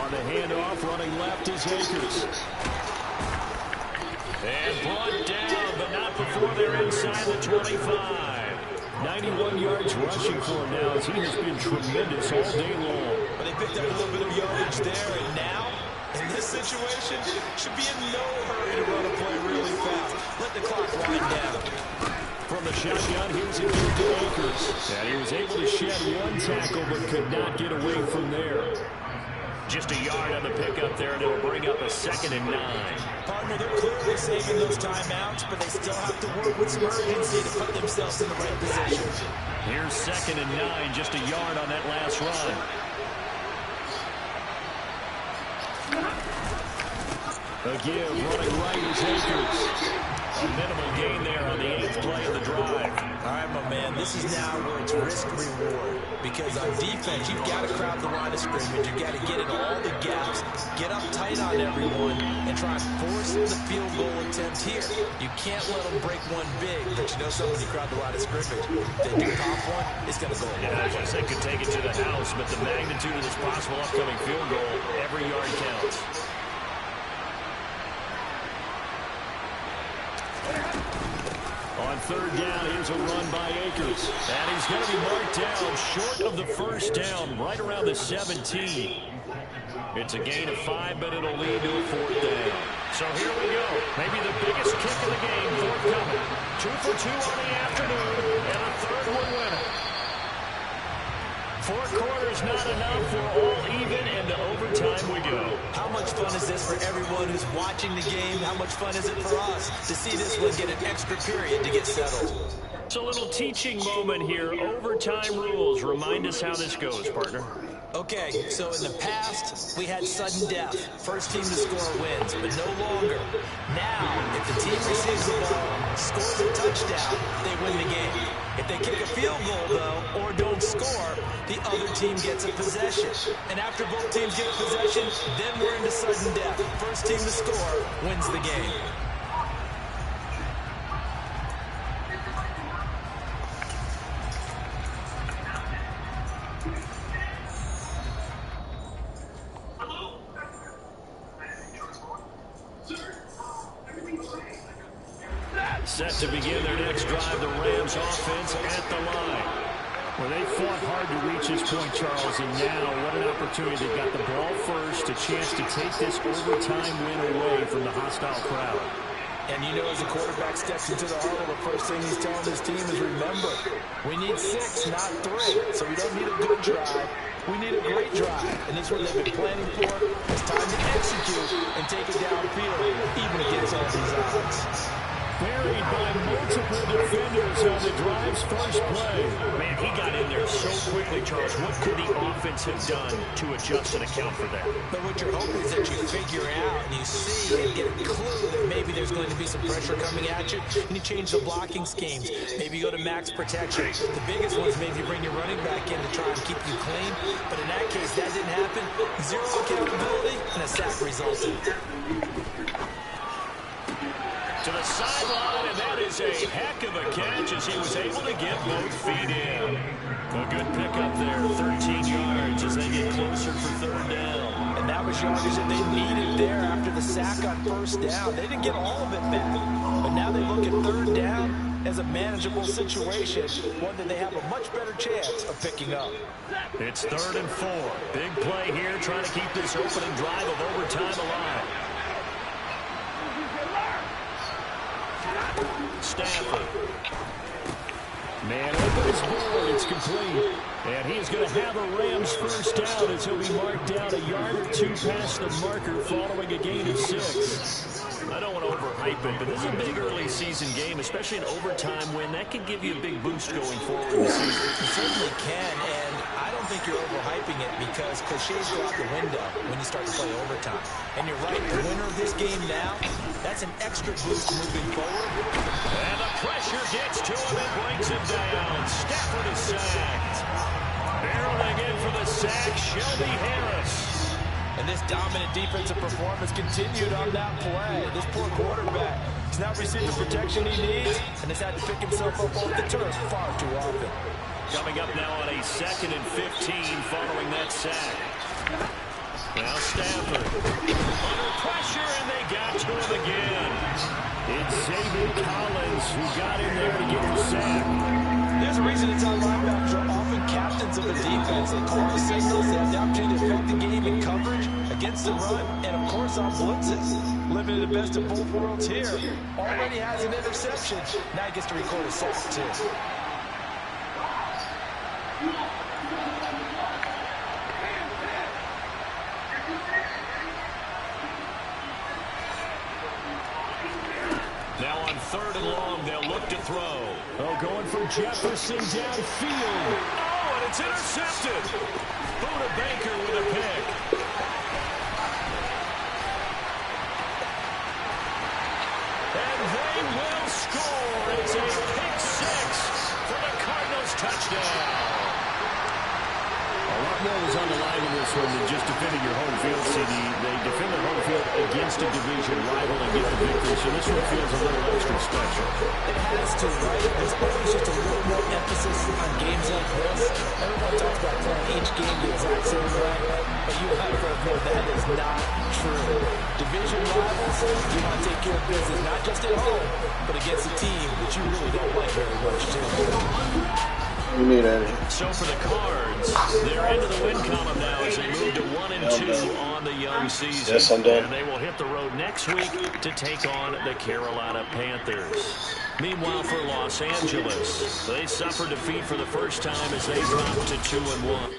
On the handoff, running left is Akers. And brought down, but not before they're inside the 25. 91 yards rushing for him now as he has been tremendous all day long. But they picked up a little bit of yardage there, and now, in this situation, should be in no hurry to run a play really fast. Let the clock wind down. From the shotgun, here's a kick to Akers. And he was able to shed one tackle, but could not get away from there. Just a yard on the pickup there, and it'll bring up a 2nd and 9. Partner, they're clearly saving those timeouts, but they still have to work with some urgency to put themselves in the right position. Here's 2nd and 9, just a yard on that last run. A give, running right is Akers. A minimal gain there on the 8th play of the drive. All right, my man, this is now where it's risk-reward. Because on defense, you've got to crowd the line of scrimmage. You've got to get in all the gaps, get up tight on everyone, and try and force the field goal attempt here. You can't let them break one big, but you know something, when you crowd the line of scrimmage, if they do pop one, it's going to go. Yeah, I guess they could take it to the house, but the magnitude of this possible upcoming field goal, every yard counts. On 3rd down, here's a run by Akers. And he's going to be marked down short of the first down, right around the 17. It's a gain of 5, but it'll lead to a 4th down. So here we go. Maybe the biggest kick of the game forthcoming. 2 for 2 on the afternoon, and a 3rd one winner. 4 quarters not enough. We're all even, and to overtime we go. How much fun is this for everyone who's watching the game? How much fun is it for us to see this one get an extra period to get settled? It's a little teaching moment here. Overtime rules. Remind us how this goes, partner. Okay, so in the past, we had sudden death. First team to score wins, but no longer. Now, if the team receives the ball, scores a touchdown, they win the game. If they kick a field goal, though, or don't score, the other team gets a possession. And after both teams get a possession, then we're into sudden death. First team to score wins the game. Set to begin their next drive, the Rams offense at the line. Well, they fought hard to reach this point, Charles, and now what an opportunity. They've got the ball first, a chance to take this overtime win away from the hostile crowd. And you know, as the quarterback steps into the huddle, the first thing he's telling his team is, remember, we need 6, not 3. So we don't need a good drive. We need a great drive. And this is what they've been planning for. It's time to execute and take it downfield, even against all these odds. Buried by multiple defenders on the drive's first play. Man, he got in there so quickly, Charles. What could the offense have done to adjust and account for that? But what you're hoping is that you figure out and you see and get a clue that maybe there's going to be some pressure coming at you, and you change the blocking schemes. Maybe you go to max protection. The biggest ones, maybe you bring your running back in to try and keep you clean. But in that case, that didn't happen. 0 accountability, and a sack resulted. To the sideline, and that is a heck of a catch as he was able to get both feet in. A good pickup there, 13 yards as they get closer for 3rd down. And that was yardage that they needed there after the sack on 1st down. They didn't get all of it back, but now they look at 3rd down as a manageable situation, one that they have a much better chance of picking up. It's 3rd and 4. Big play here, trying to keep this opening drive of overtime alive. Stafford. Man open his board. It's complete. And he's going to have a Rams first down as he'll be marked down a yard or 2 past the marker following a gain of 6. I don't want to overhype it, but this is a big early season game, especially an overtime win. That can give you a big boost going forward in the season. It certainly can, and I don't think you're overhyping it because cliches go out the window when you start to play overtime. And you're right, the winner of this game now, that's an extra boost moving forward. And the pressure gets to him and brings him down. Stafford is sacked. Barreling in for the sack, Shelby Harris. And this dominant defensive performance continued on that play. This poor quarterback has not received the protection he needs and has had to pick himself up off the turf far too often. Coming up now on a 2nd and 15 following that sack. Now Stafford under pressure, and they got to him again. It's Xavier Collins who got in there to get the sack. There's a reason it's on linebackers are often captains of the defense. They call the signals, they have the opportunity to affect the game in coverage, against the run, and of course on blitzes. Living the best of both worlds here. Already has an interception. Now he gets to record a sack too. Now on 3rd and long, they'll look to throw. Oh, going for Jefferson downfield. Oh, and it's intercepted. Buda Baker with a pick. And they will score. It's a pick six for the Cardinals touchdown. A lot more was on the line in this one than just defending your home field, CD. They defend their home field against a division rival and get the victory, so this one feels a little extra special. It has to, right? There's always just a little more emphasis on games like this. Everyone talks about playing each game the exact same way, but you have to know that is not true. Division rivals, you want to take care of business, not just at home, but against a team that you really don't like very much, too. So for the Cards, they're into the win column now as they move to 1-2 on the young season. Yes, I'm done. And they will hit the road next week to take on the Carolina Panthers. Meanwhile, for Los Angeles, they suffered defeat for the first time as they dropped to 2-1.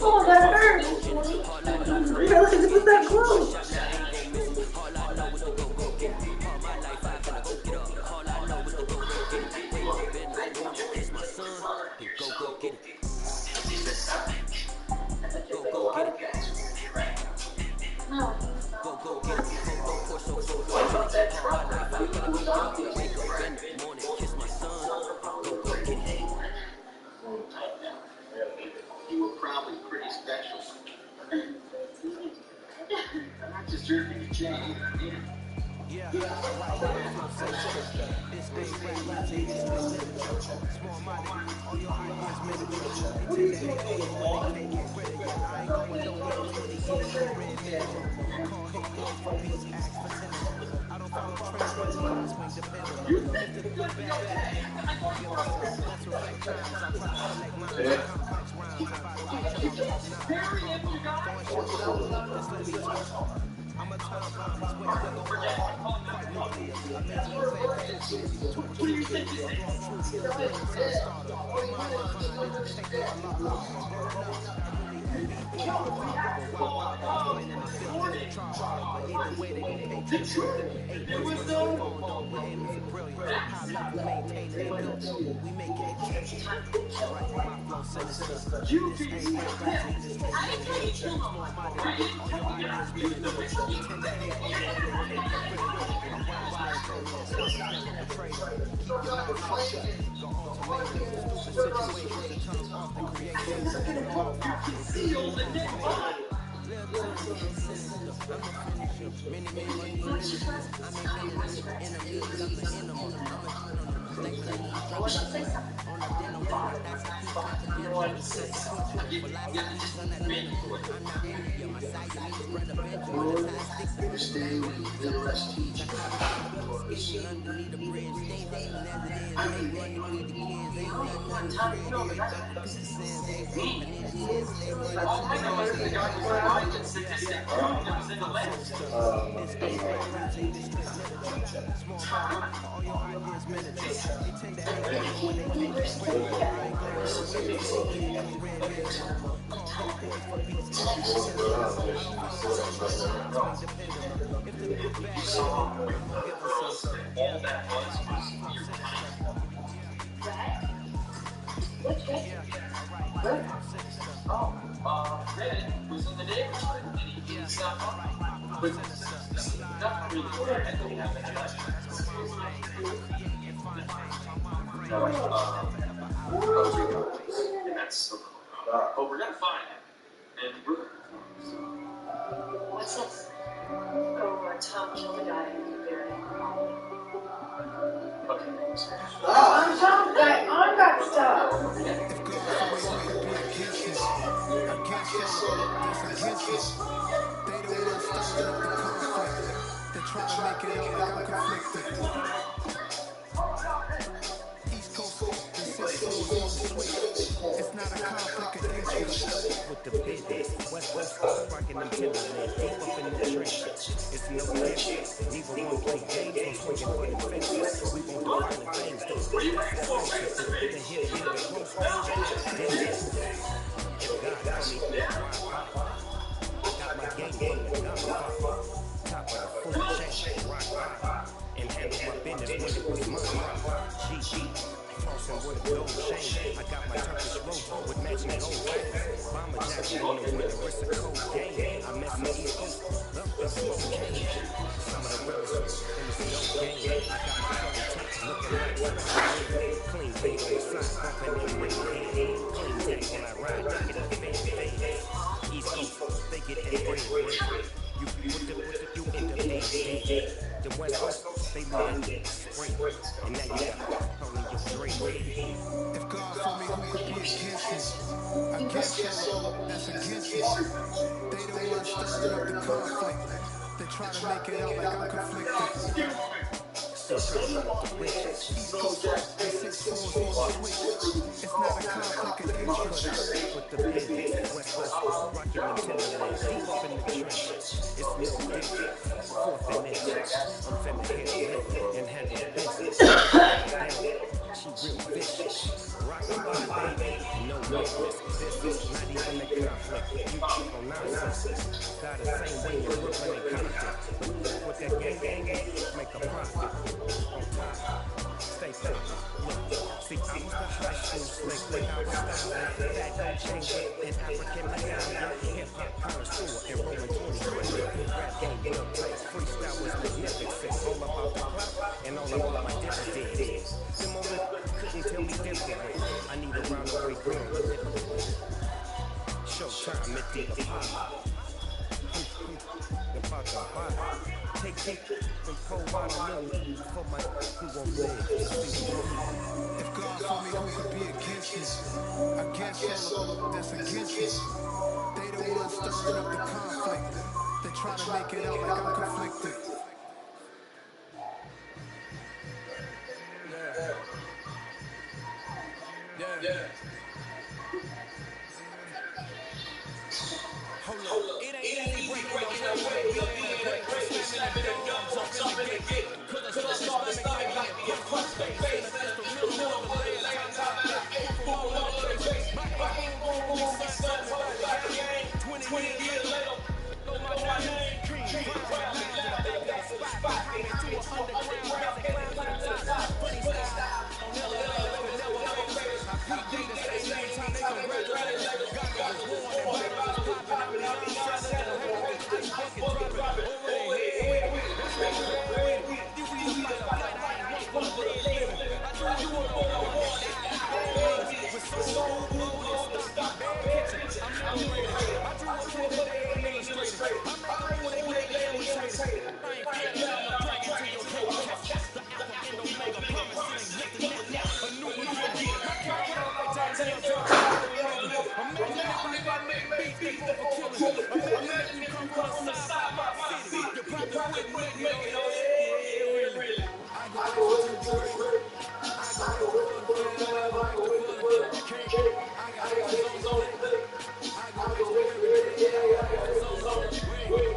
Oh, that hurt. I realized it was that close. You were probably pretty special. I'm not just jerking your chain. Yeah. What she say something? You want to say something? Red was in the neighborhood, and he stopped by. But not really what I think happened last year. And that's so cool. But we're gonna find him, and we're. What's this? Oh, Tom killed the guy in the buried. I'm got stuff. They're trying to make it out like I'm conflicted. East Coast, the 6-4 on the switch. It's not a conflict of interest. With the business, West Coast, rocking them timberlands, deep up in the trenches. It's no difference. Neither one play games or swinging for the fences. We won't do violent things, though. The hip, the close range, if God tell me, I got my game from the gun. Top of the food chain, rock, and handle my business when it was mine. G, crossing with a gold chain. I got my Turkish robe with matching gold chains. Bomber jacket on the winter, it's a cold game. I mess my East Coast, love the cocaine. Some of the realest in the snow game. I got my trouble touch, looking like clean fade on the side, bumping in ring head. Clean tag when I ride, knock it up, fade. East Coast, they get that bread. You put you in the bed. The West Coast, they learn that spring. And now you got only your straight. If God for me, who could be against me? Against all that's against me. They don't want to stir up the conflict. They try to make it out like I'm conflicted. East Coast, the 6-4 on the switch. It's not a conflict of interest. With the business, West Coast, rocking them timberlands, deep up in the trenches. It's no different. Fourth and inches. I'm finna hit a and handle business. She real vicious. Rockin' by baby, no witness. This is not even a conflict. You keep on nonsense. Die the same way in Brooklyn and Compton. With that gang, make a profit. On top, stay safe. Look, see, I was the high school slick. Like I was styling. That don't change it. In African medallion, hip-hop connoisseur, and rolling 2020. Rap game, real tight. Freestyle was magnificent. All about the clout and all about my dividends. Them over couldn't tell me differently. I need a round-the-way grill. Showtime at the Apollo. About the bottom. Take and pour out a little for my who won't live. If God for me, who could be against me? Against all that's against me. They don't want to stir up the conflict. They try to make it out like I'm conflicted. Yeah. Hold up. It ain't easy breaking no way. We ain't break. Slap it and jump in the gate. Cause the start is not like the punch they face. That's the middle of the lay like time at 8 4 1 to the face. Son, 20 years later. Know my name. King, proud, back to the spot. Came into an underground, climb to the top. Funny style. Never face. I peep the same time they congratulate. God was born and back was popping. I'm the outsider. Ice bucket dropping. Over the head. You be the fight or flight. I ain't one for the dead living. I do you a war. With so many stop. I'm not ready. I drew a I make beats before for killers. Imagine if you come from the side by my city. You probably wouldn't make it, oh yeah, really. I go extra to be great. I go extra for the fam, I go extra for the cake. I got extras on the plate. I go extra every day, I got extras on the way.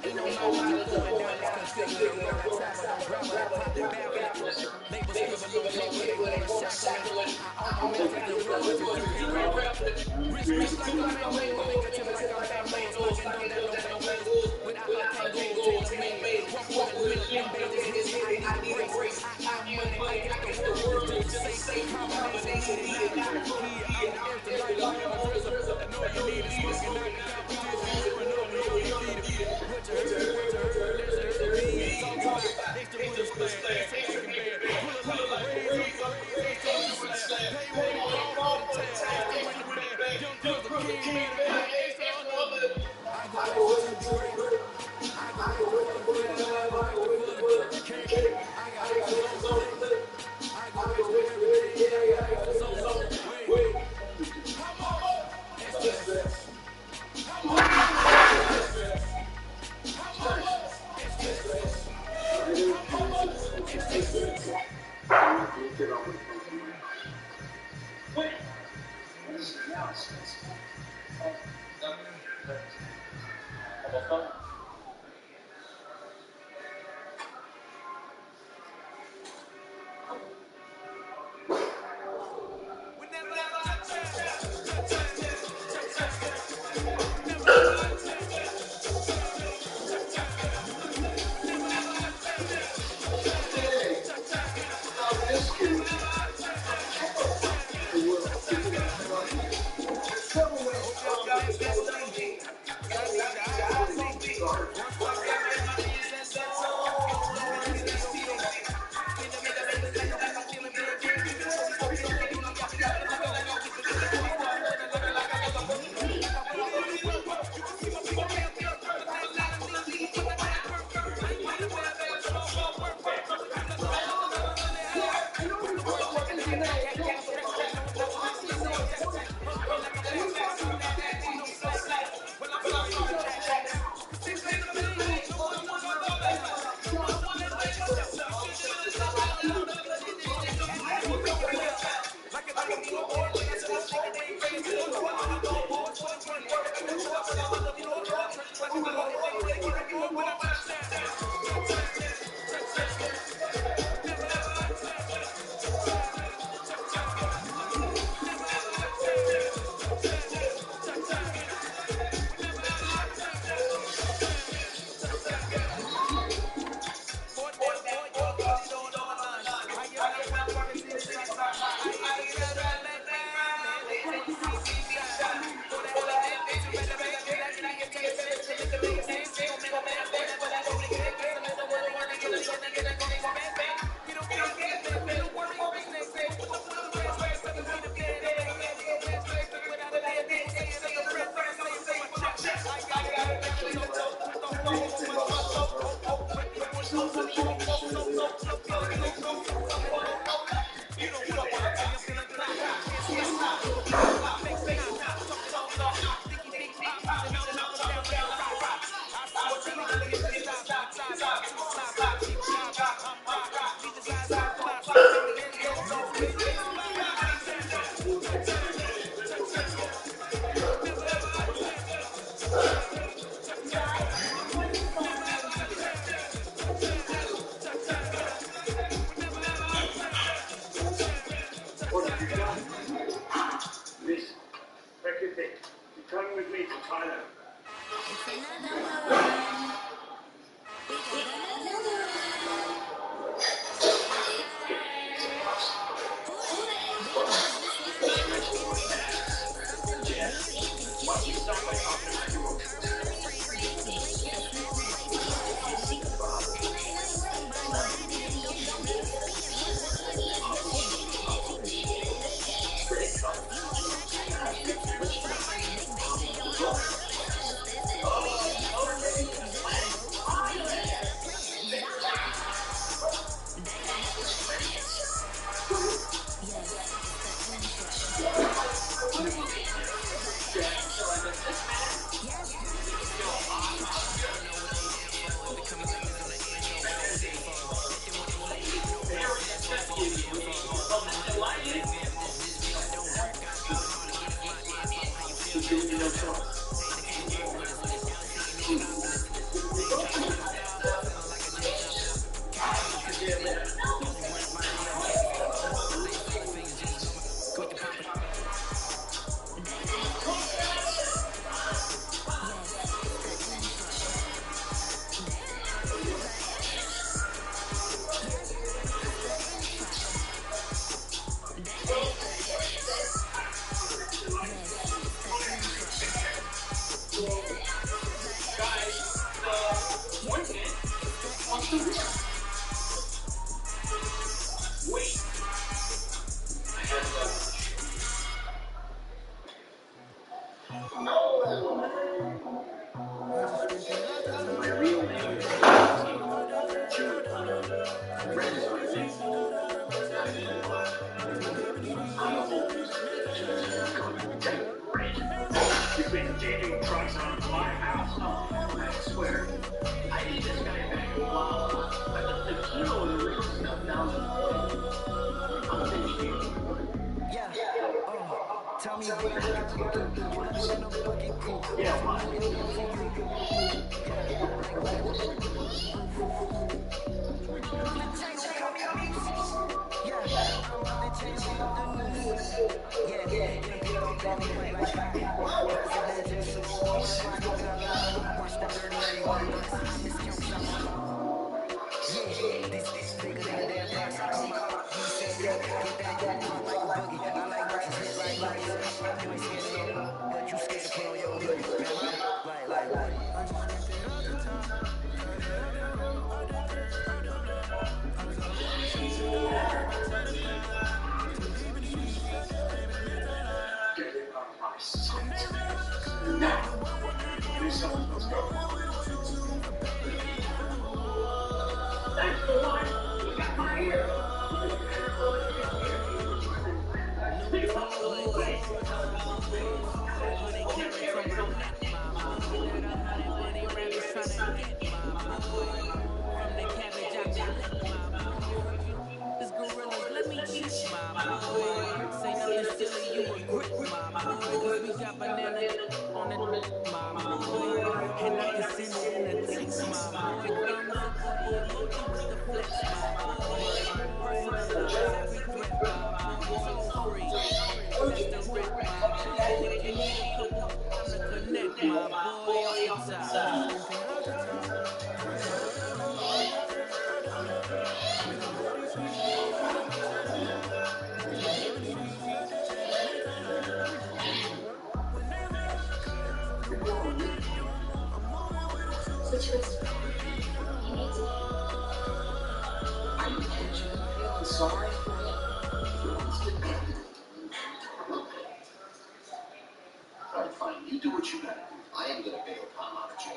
Ain't no mileage going down this configured road. I travel on gravel, I pop the barrel. Labels scribble on paper, they go shackling. I own the music, the road, just do it rap. Wrist like a mango, fingertips like a bamboo. Smoking on that no ways. Without my tango, tailor made. Walk with a milk and babies, I need a brace. I money, I get the world just safe. Combination, here, I'm the earth, the light, I'm a drizzle. I know you need it, smoking out the competition. You and all the undefeated. What you heard, let's hear the beat. Talk about extra with a splash, extra chicken band. Pull a lot of ways, extra with a slab. Pay what you want for the tab, extra with the band. Young girls, the king, man, extra on the. I go extra to be great. I go extra for the fam, I go extra for the cake. I got extras on the plate. I go extra every day, I got extras on the way. Come on, extra. Come on, extra. You've been digging trucks out of my house. Oh, I swear. I need this guy back in Guava. I left the kilo of the real stuff down the road. I'm finished here. Yeah. Tell me what you Yeah, what? Now, do something. Let's go. That's the one. You got my ear. Sorry. Alright, fine. You do what you gotta do. I am gonna bail Palm out of jail.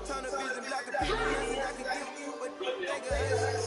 Turn the vision, block the people, listen, I can give, but they can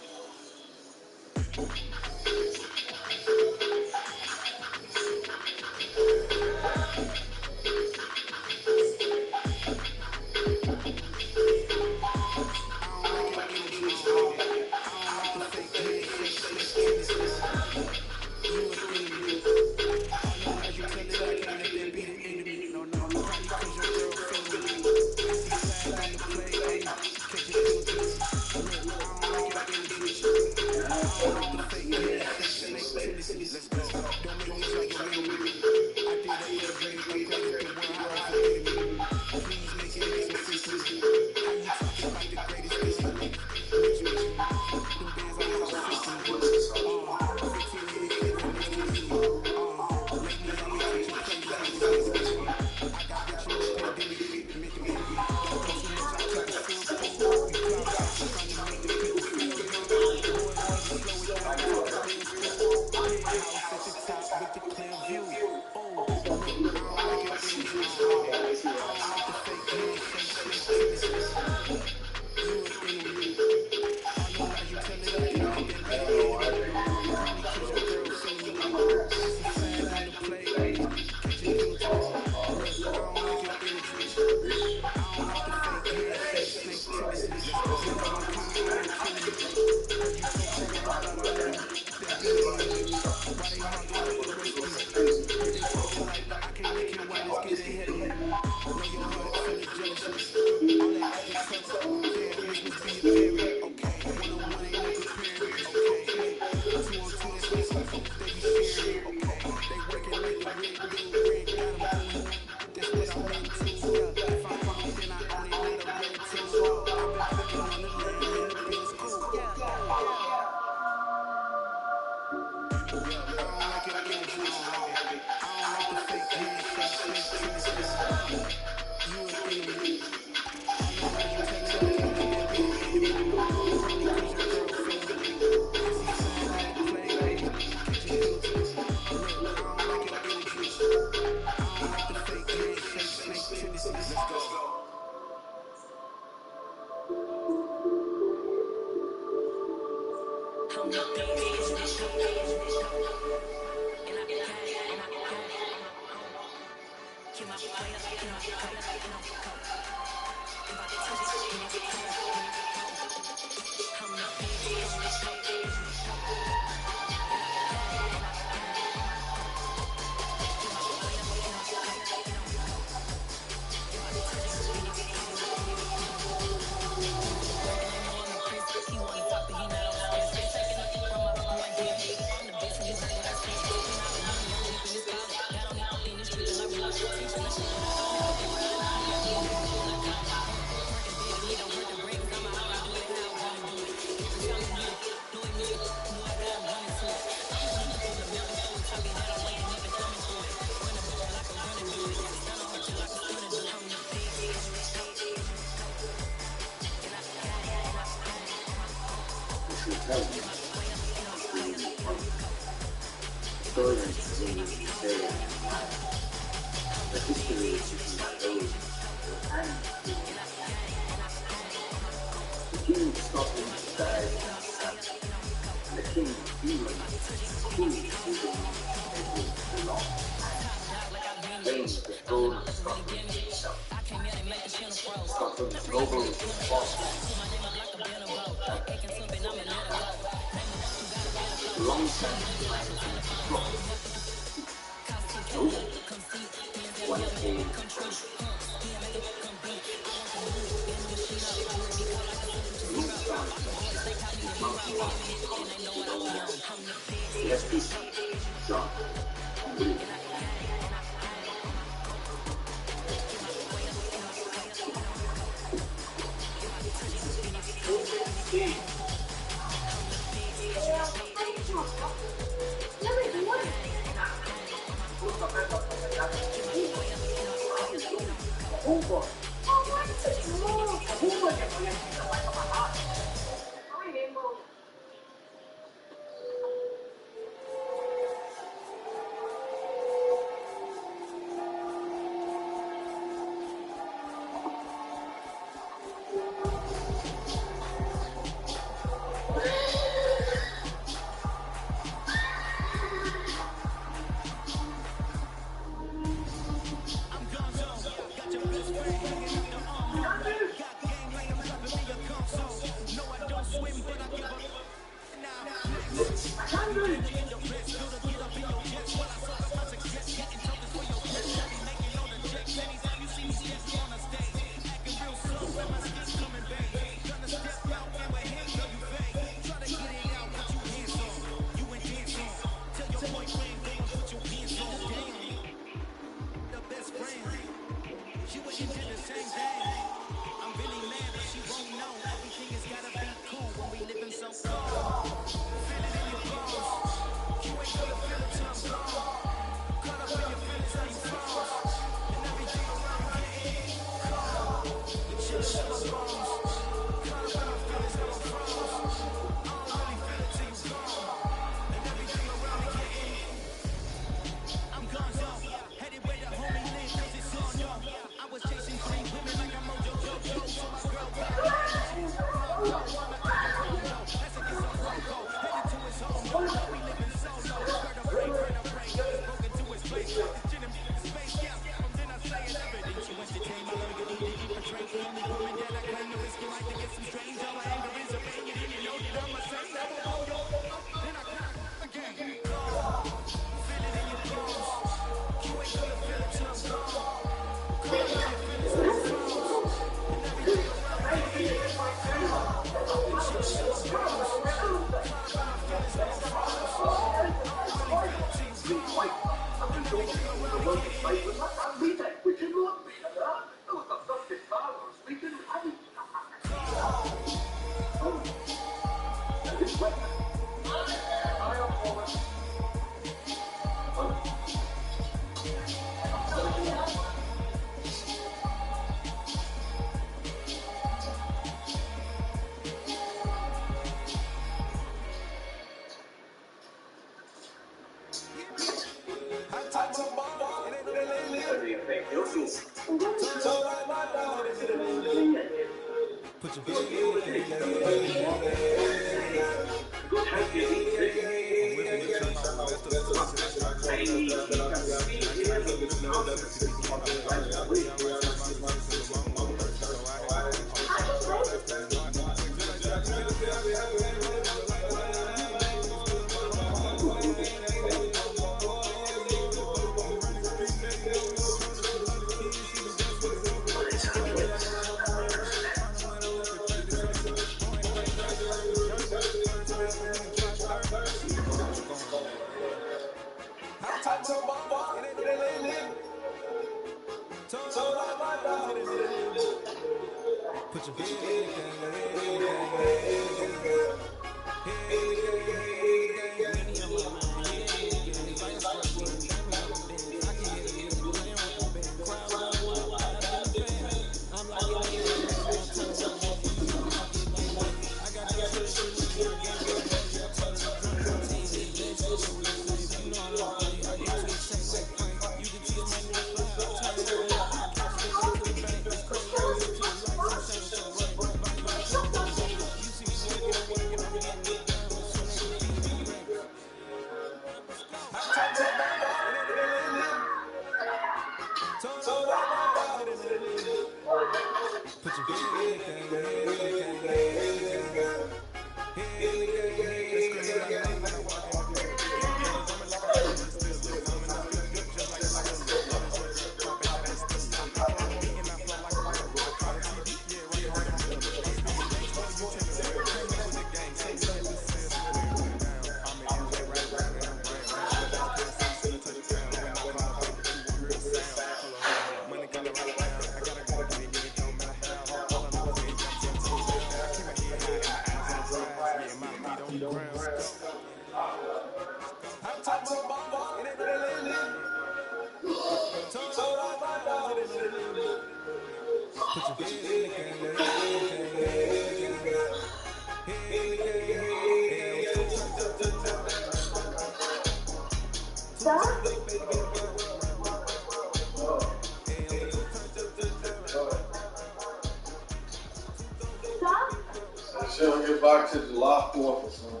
She'll get back to July 4th or something.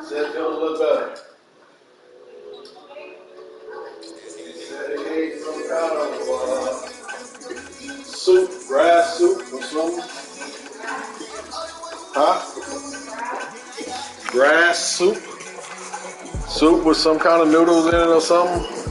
Said feels a little better. Said he ate some kind of soup, grass soup or something. Huh? Grass soup? Soup with some kind of noodles in it or something?